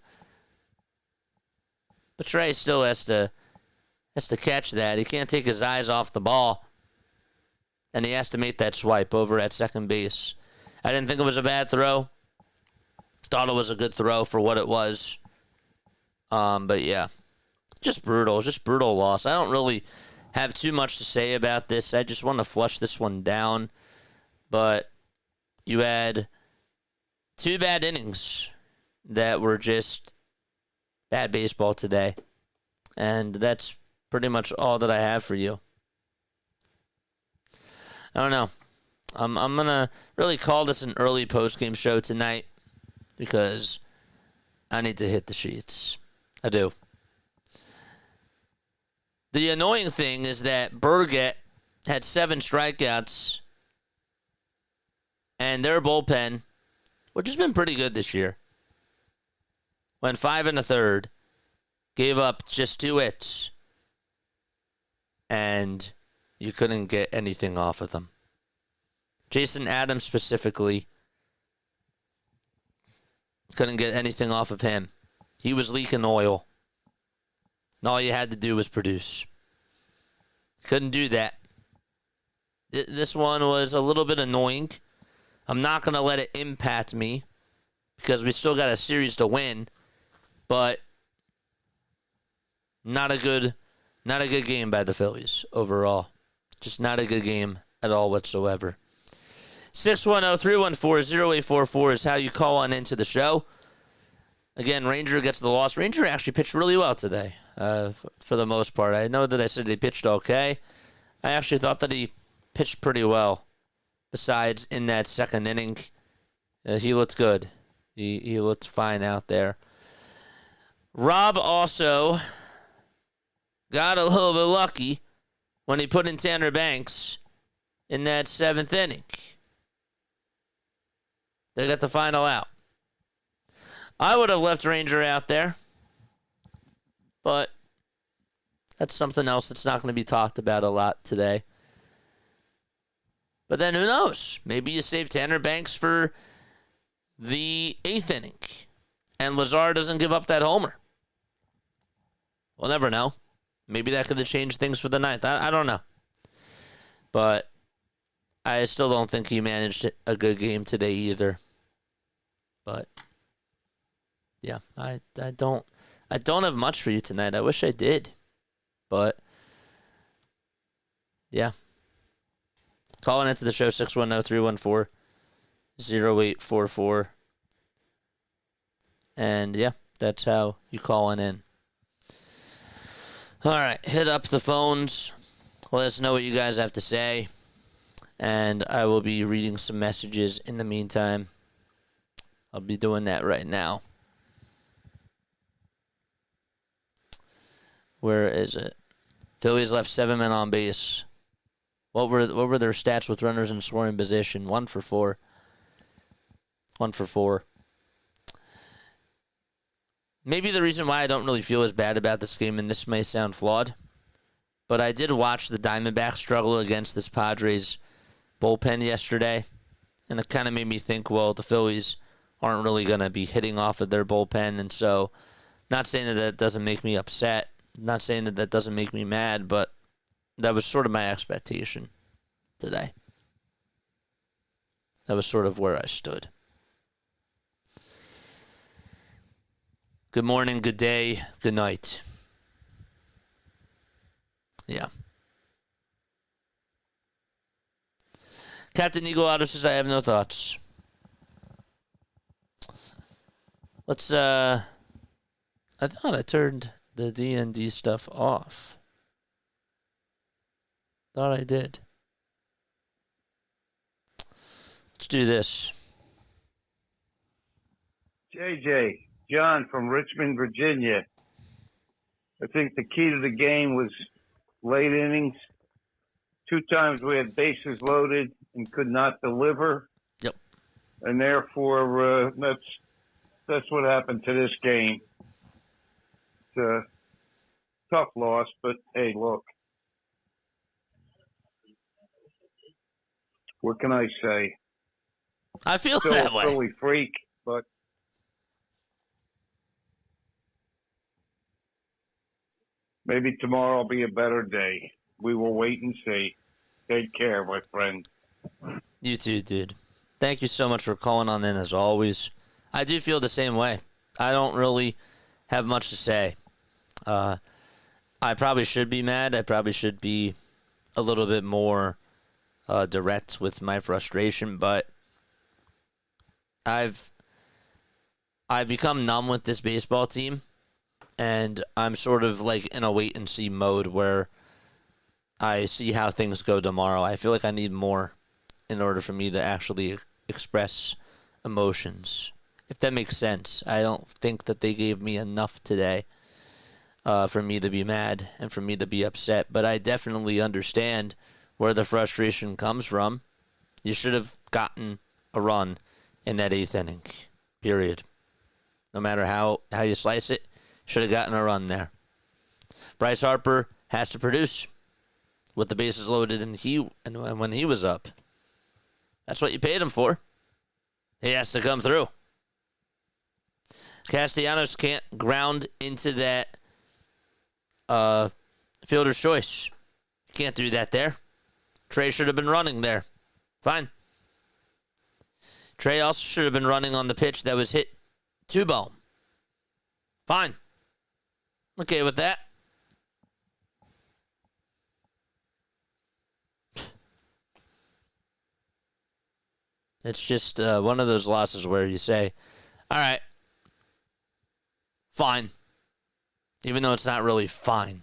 But Trey still has to catch that. He can't take his eyes off the ball. And he has to make that swipe over at second base. I didn't think it was a bad throw. Thought it was a good throw for what it was. But, yeah. Just brutal loss. I don't really have too much to say about this. I just want to flush this one down. But you had 2 bad innings that were just bad baseball today. And that's pretty much all that I have for you. I don't know. I'm going to really call this an early postgame show tonight because I need to hit the sheets. I do. The annoying thing is that Burgett had 7 strikeouts, and their bullpen, which has been pretty good this year, went 5 1/3, gave up just 2 hits, and you couldn't get anything off of them. Jason Adams specifically, couldn't get anything off of him. He was leaking oil. And all you had to do was produce. Couldn't do that. This one was a little bit annoying. I'm not going to let it impact me because we still got a series to win. But not a good game by the Phillies overall. Just not a good game at all whatsoever. 610-314-0844 is how you call on into the show. Again, Ranger gets the loss. Ranger actually pitched really well today, for the most part. I know that I said he pitched okay. I actually thought that he pitched pretty well. Besides, in that second inning, he looked good. He looked fine out there. Rob also got a little bit lucky when he put in Tanner Banks in that 7th inning. They got the final out. I would have left Ranger out there, but that's something else that's not going to be talked about a lot today. But then who knows? Maybe you save Tanner Banks for the 8th inning, and Lazar doesn't give up that homer. We'll never know. Maybe that could have changed things for the 9th. I don't know. But I still don't think he managed a good game today either. But yeah, I don't have much for you tonight. I wish I did. But yeah. Calling into the show 610-314-0844. And yeah, that's how you call in. All right, hit up the phones. Let us know what you guys have to say. And I will be reading some messages in the meantime. I'll be doing that right now. Where is it? Phillies left 7 men on base. What were their stats with runners in scoring position? 1 for 4. 1 for 4. Maybe the reason why I don't really feel as bad about this game, and this may sound flawed, but I did watch the Diamondbacks struggle against this Padres bullpen yesterday, and it kind of made me think, well, the Phillies aren't really going to be hitting off of their bullpen, and so not saying that doesn't make me upset, not saying that doesn't make me mad, but that was sort of my expectation today. That was sort of where I stood. Good morning, good day, good night. Yeah. Captain Eagle Auto says, I have no thoughts. Let's, I thought I turned the D&D stuff off. Thought I did. Let's do this. JJ, John from Richmond, Virginia. I think the key to the game was late innings. 2 times we had bases loaded and could not deliver. Yep. And therefore, that's what happened to this game. It's a tough loss, but hey, look. What can I say? I feel Still that a way. Philly freak, but maybe tomorrow will be a better day. We will wait and see. Take care, my friend. You too, dude. Thank you so much for calling on in, as always. I do feel the same way. I don't really have much to say. I probably should be mad. I probably should be a little bit more direct with my frustration, but I've become numb with this baseball team, and I'm sort of like in a wait and see mode where I see how things go tomorrow. I feel like I need more in order for me to actually express emotions, if that makes sense. I don't think that they gave me enough today for me to be mad and for me to be upset, but I definitely understand where the frustration comes from. You should have gotten a run in that 8th inning, period. No matter how you slice it, should have gotten a run there. Bryce Harper has to produce with the bases loaded and when he was up. That's what you paid him for. He has to come through. Castellanos can't ground into that fielder's choice. Can't do that there. Trey should have been running there. Fine. Trey also should have been running on the pitch that was hit to Bohm. Fine. Okay with that. It's just one of those losses where you say, all right, fine. Even though it's not really fine.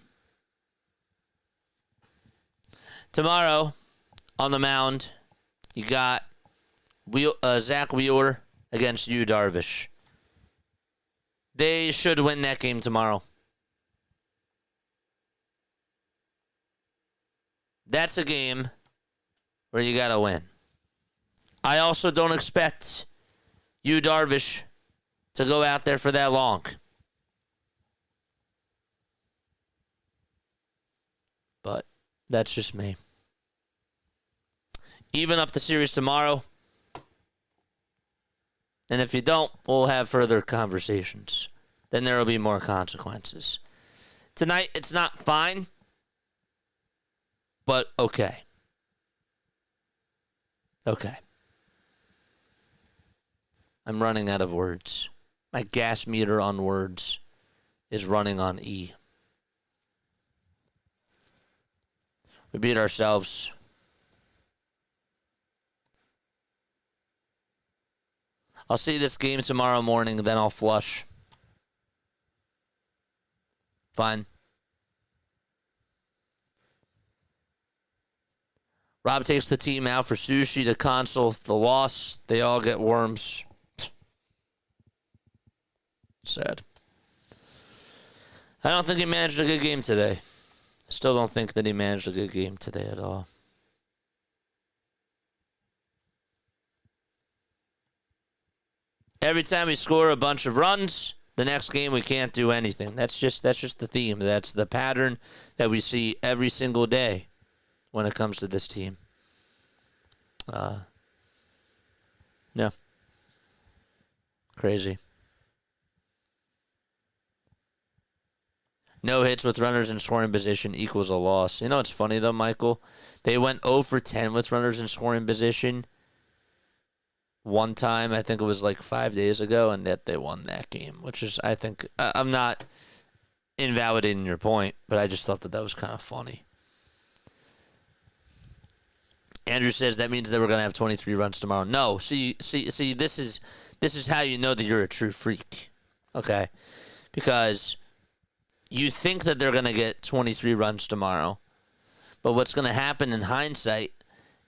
Tomorrow, on the mound, you got Zach Wheeler against Yu Darvish. They should win that game tomorrow. That's a game where you got to win. I also don't expect Yu Darvish to go out there for that long. But that's just me. Even up the series tomorrow. And if you don't, we'll have further conversations. Then there will be more consequences. Tonight, it's not fine, but okay. Okay. I'm running out of words. My gas meter on words is running on E. We beat ourselves. I'll see this game tomorrow morning, then I'll flush. Fine. Rob takes the team out for sushi to console the loss. They all get worms. Sad. I don't think he managed a good game today. Still don't think that he managed a good game today at all. Every time we score a bunch of runs, the next game we can't do anything. That's just the theme. That's the pattern that we see every single day when it comes to this team. No. Crazy. No hits with runners in scoring position equals a loss. You know what's funny, though, Michael? They went 0 for 10 with runners in scoring position one time. I think it was like 5 days ago, and that they won that game, which is, I think, I'm not invalidating your point, but I just thought that was kind of funny. Andrew says that means that we're going to have 23 runs tomorrow. No, see, this is how you know that you're a true freak, okay? Because you think that they're going to get 23 runs tomorrow, but what's going to happen in hindsight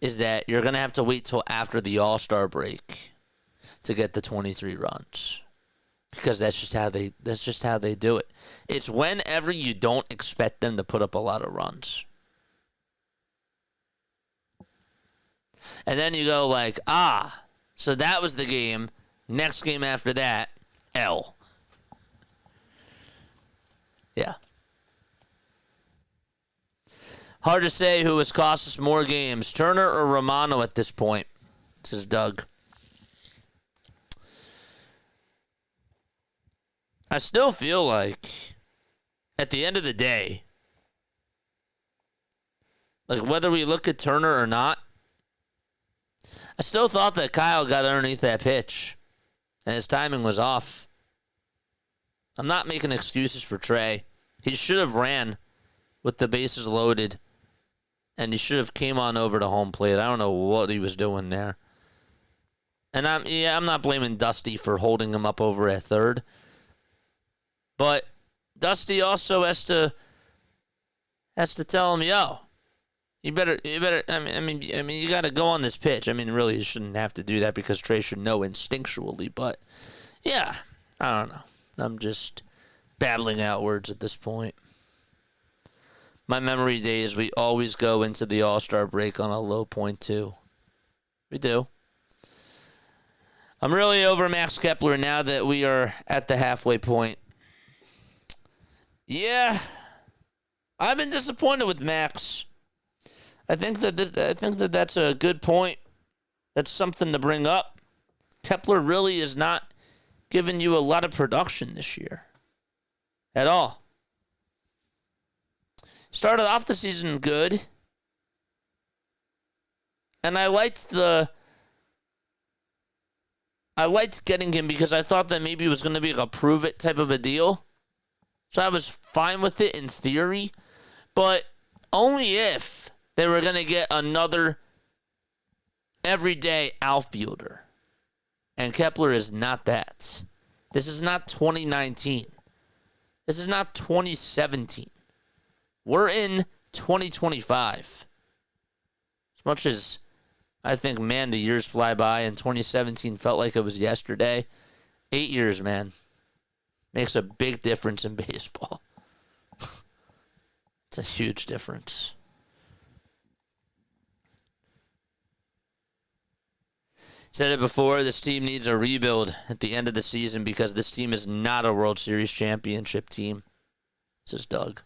is that you're going to have to wait till after the All-Star break to get the 23 runs, because that's just how they do it. It's whenever you don't expect them to put up a lot of runs. And then you go like, so that was the game. Next game after that, L. Yeah. Hard to say who has cost us more games, Turner or Romano at this point, says Doug. I still feel like, at the end of the day, like whether we look at Turner or not, I still thought that Kyle got underneath that pitch, and his timing was off. I'm not making excuses for Trey. He should have ran with the bases loaded, and he should have came on over to home plate. I don't know what he was doing there. And I'm not blaming Dusty for holding him up over at third. But Dusty also has to tell him, yo, you better. I mean, you got to go on this pitch. I mean, really, you shouldn't have to do that because Trey should know instinctually. But yeah, I don't know. I'm just babbling out words at this point. My memory days, we always go into the All-Star break on a low point too. We do. I'm really over Max Kepler now that we are at the halfway point. Yeah, I've been disappointed with Max. I think that that's a good point. That's something to bring up. Kepler really is not giving you a lot of production this year. At all. Started off the season good. And I liked getting him because I thought that maybe it was going to be like a prove it type of a deal. So I was fine with it in theory. But only if they were going to get another everyday outfielder. And Kepler is not that. This is not 2019. This is not 2017. We're in 2025. As much as I think, man, the years fly by and 2017 felt like it was yesterday. 8 years, man. Makes a big difference in baseball. It's a huge difference. Said it before, this team needs a rebuild at the end of the season because this team is not a World Series championship team, says Doug.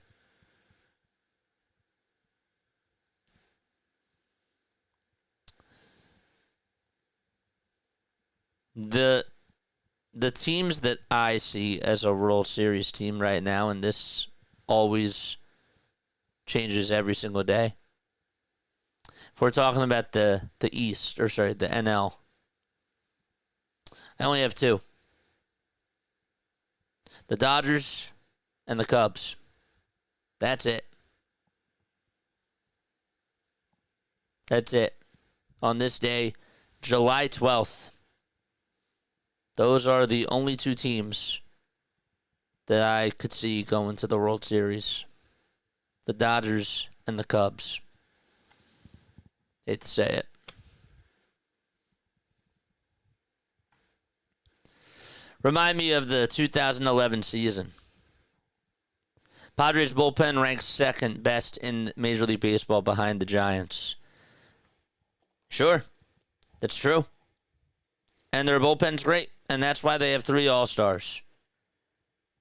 The teams that I see as a World Series team right now, and this always changes every single day. If we're talking about the East, or sorry, the NL, I only have two. The Dodgers and the Cubs. That's it. That's it. On this day, July 12th. Those are the only two teams that I could see going to the World Series. The Dodgers and the Cubs. Hate to say it. Remind me of the 2011 season. Padres bullpen ranks second best in Major League Baseball behind the Giants. Sure, that's true. And their bullpen's great, and that's why they have 3 All-Stars.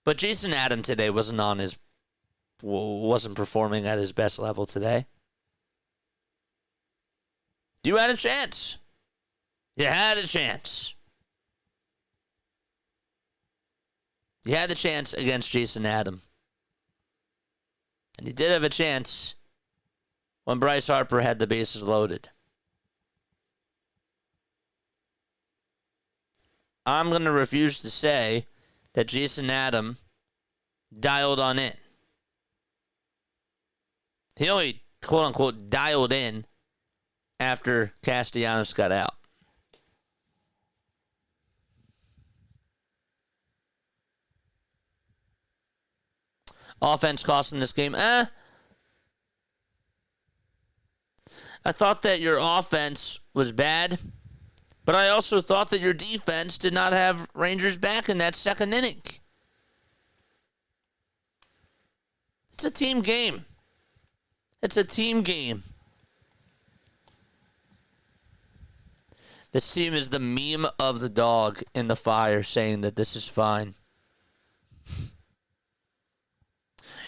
But Jason Adam today wasn't performing at his best level today. You had a chance. You had a chance. You had the chance against Jason Adam. And you did have a chance when Bryce Harper had the bases loaded. I'm going to refuse to say that Jason Adam dialed on in. He only, quote-unquote, dialed in after Castellanos got out. Offense cost him this game. I thought that your offense was bad, but I also thought that your defense did not have Rangers back in that second inning. It's a team game. It's a team game. This team is the meme of the dog in the fire saying that this is fine.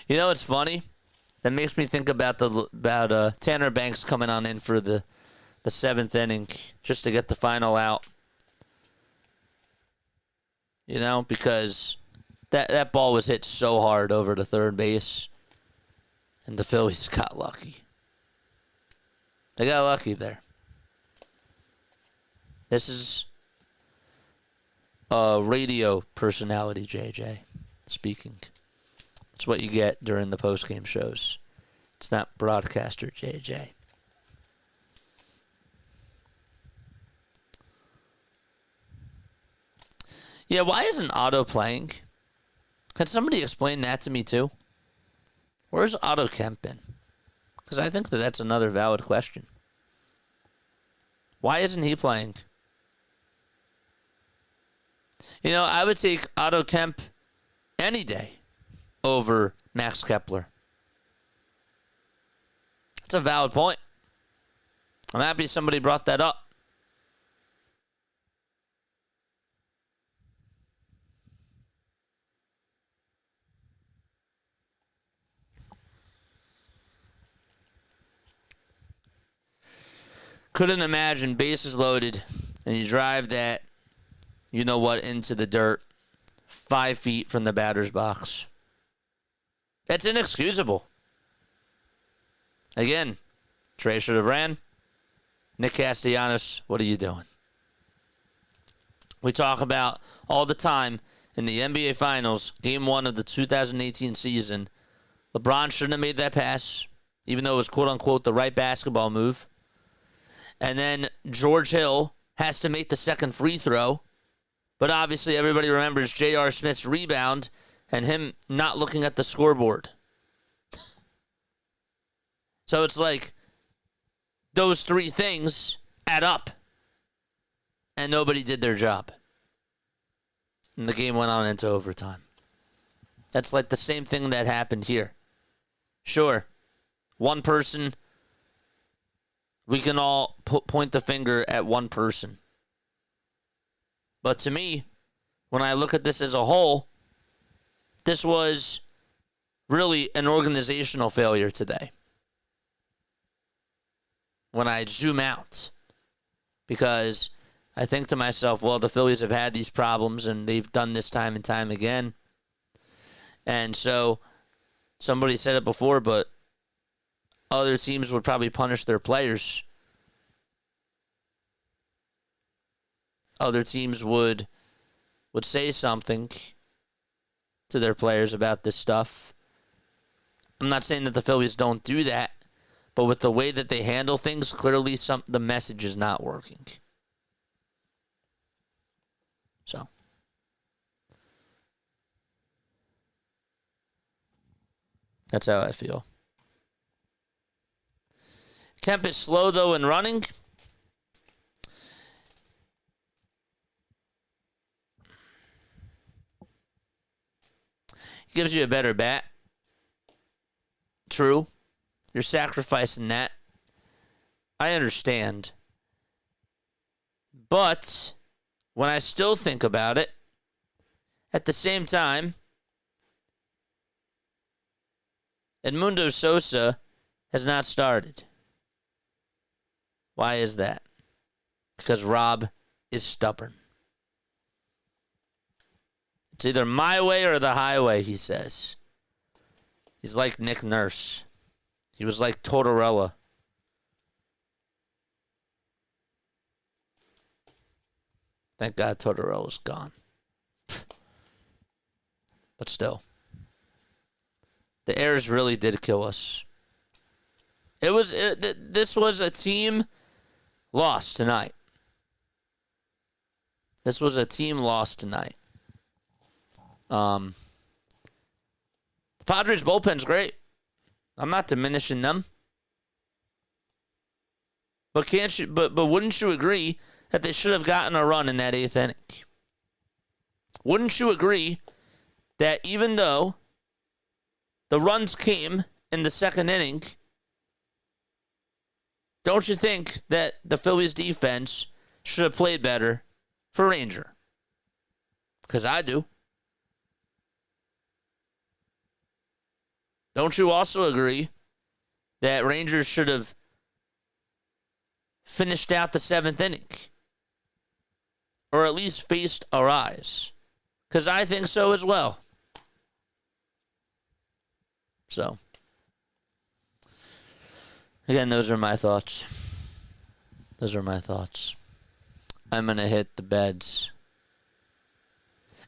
You know what's funny? That makes me think about Tanner Banks coming on in for the 7th inning just to get the final out. You know, because that ball was hit so hard over to third base, and the Phillies got lucky. They got lucky there. This is a radio personality, JJ, speaking. It's what you get during the postgame shows. It's not broadcaster, JJ. Yeah, why isn't Otto playing? Can somebody explain that to me, too? Where's Otto Kemp been? Because I think that's another valid question. Why isn't he playing? You know, I would take Otto Kemp any day over Max Kepler. That's a valid point. I'm happy somebody brought that up. Couldn't imagine bases loaded and you drive that, you know what, into the dirt 5 feet from the batter's box. That's inexcusable. Again, Trey should have ran. Nick Castellanos, what are you doing? We talk about all the time in the NBA Finals, Game 1 of the 2018 season, LeBron shouldn't have made that pass, even though it was quote-unquote the right basketball move. And then George Hill has to make the second free throw. But obviously everybody remembers J.R. Smith's rebound and him not looking at the scoreboard. So it's like those three things add up. And nobody did their job. And the game went on into overtime. That's like the same thing that happened here. Sure, one person, we can all point the finger at one person. But to me, when I look at this as a whole, this was really an organizational failure today. When I zoom out, because I think to myself, well, the Phillies have had these problems and they've done this time and time again. And so somebody said it before, but other teams would probably punish their players. Other teams would say something to their players about this stuff. I'm not saying that the Phillies don't do that, but with the way that they handle things, clearly the message is not working. So that's how I feel. Kemp is slow, though, in running. He gives you a better bat. True. You're sacrificing that. I understand. But when I still think about it, at the same time, Edmundo Sosa has not started. Why is that? Because Rob is stubborn. It's either my way or the highway, he says. He's like Nick Nurse. He was like Tortorella. Thank God Tortorella's gone. But still. The Airs really did kill us. This was a team lost tonight. This was a team lost tonight. The Padres bullpen's great. I'm not diminishing them. But wouldn't you agree that they should have gotten a run in that 8th inning? Wouldn't you agree that even though the runs came in the 2nd inning, don't you think that the Phillies defense should have played better for Ranger? Because I do. Don't you also agree that Rangers should have finished out the 7th inning. Or at least faced our eyes. Because I think so as well. So, again, those are my thoughts. I'm going to hit the beds.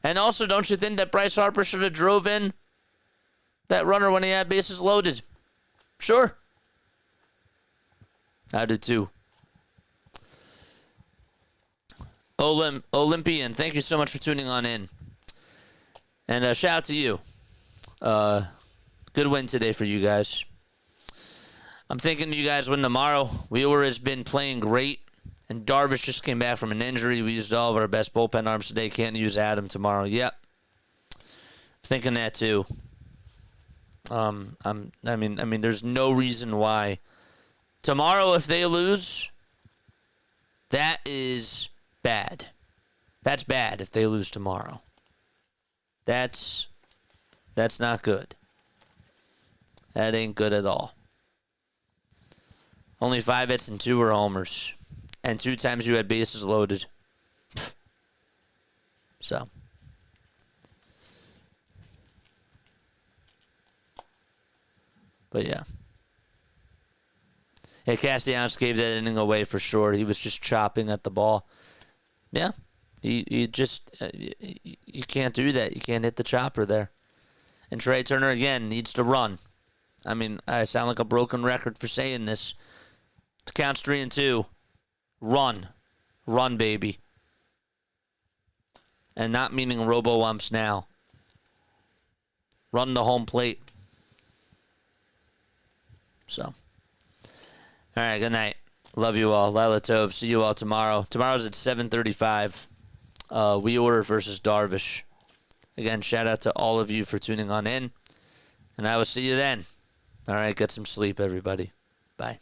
And also, don't you think that Bryce Harper should have drove in that runner when he had bases loaded? Sure. I do too. Olympian, thank you so much for tuning on in. And shout out to you. Good win today for you guys. I'm thinking you guys win tomorrow. Wheeler has been playing great. And Darvish just came back from an injury. We used all of our best bullpen arms today. Can't use Adam tomorrow. Yep. Thinking that too. I mean, there's no reason why. Tomorrow, if they lose, that is bad. That's bad if they lose tomorrow. That's not good. That ain't good at all. Only 5 hits and 2 were homers. And 2 times you had bases loaded. So. But yeah. Yeah, Castellanos gave that inning away for sure. He was just chopping at the ball. Yeah. You can't do that. You can't hit the chopper there. And Trey Turner, again, needs to run. I mean, I sound like a broken record for saying this. The count's 3-2. Run. Run, baby. And not meaning robo-umps now. Run the home plate. So. All right, good night. Love you all. Lila Tov. See you all tomorrow. Tomorrow's at 7:35. Wheeler versus Darvish. Again, shout out to all of you for tuning on in. And I will see you then. All right, get some sleep, everybody. Bye.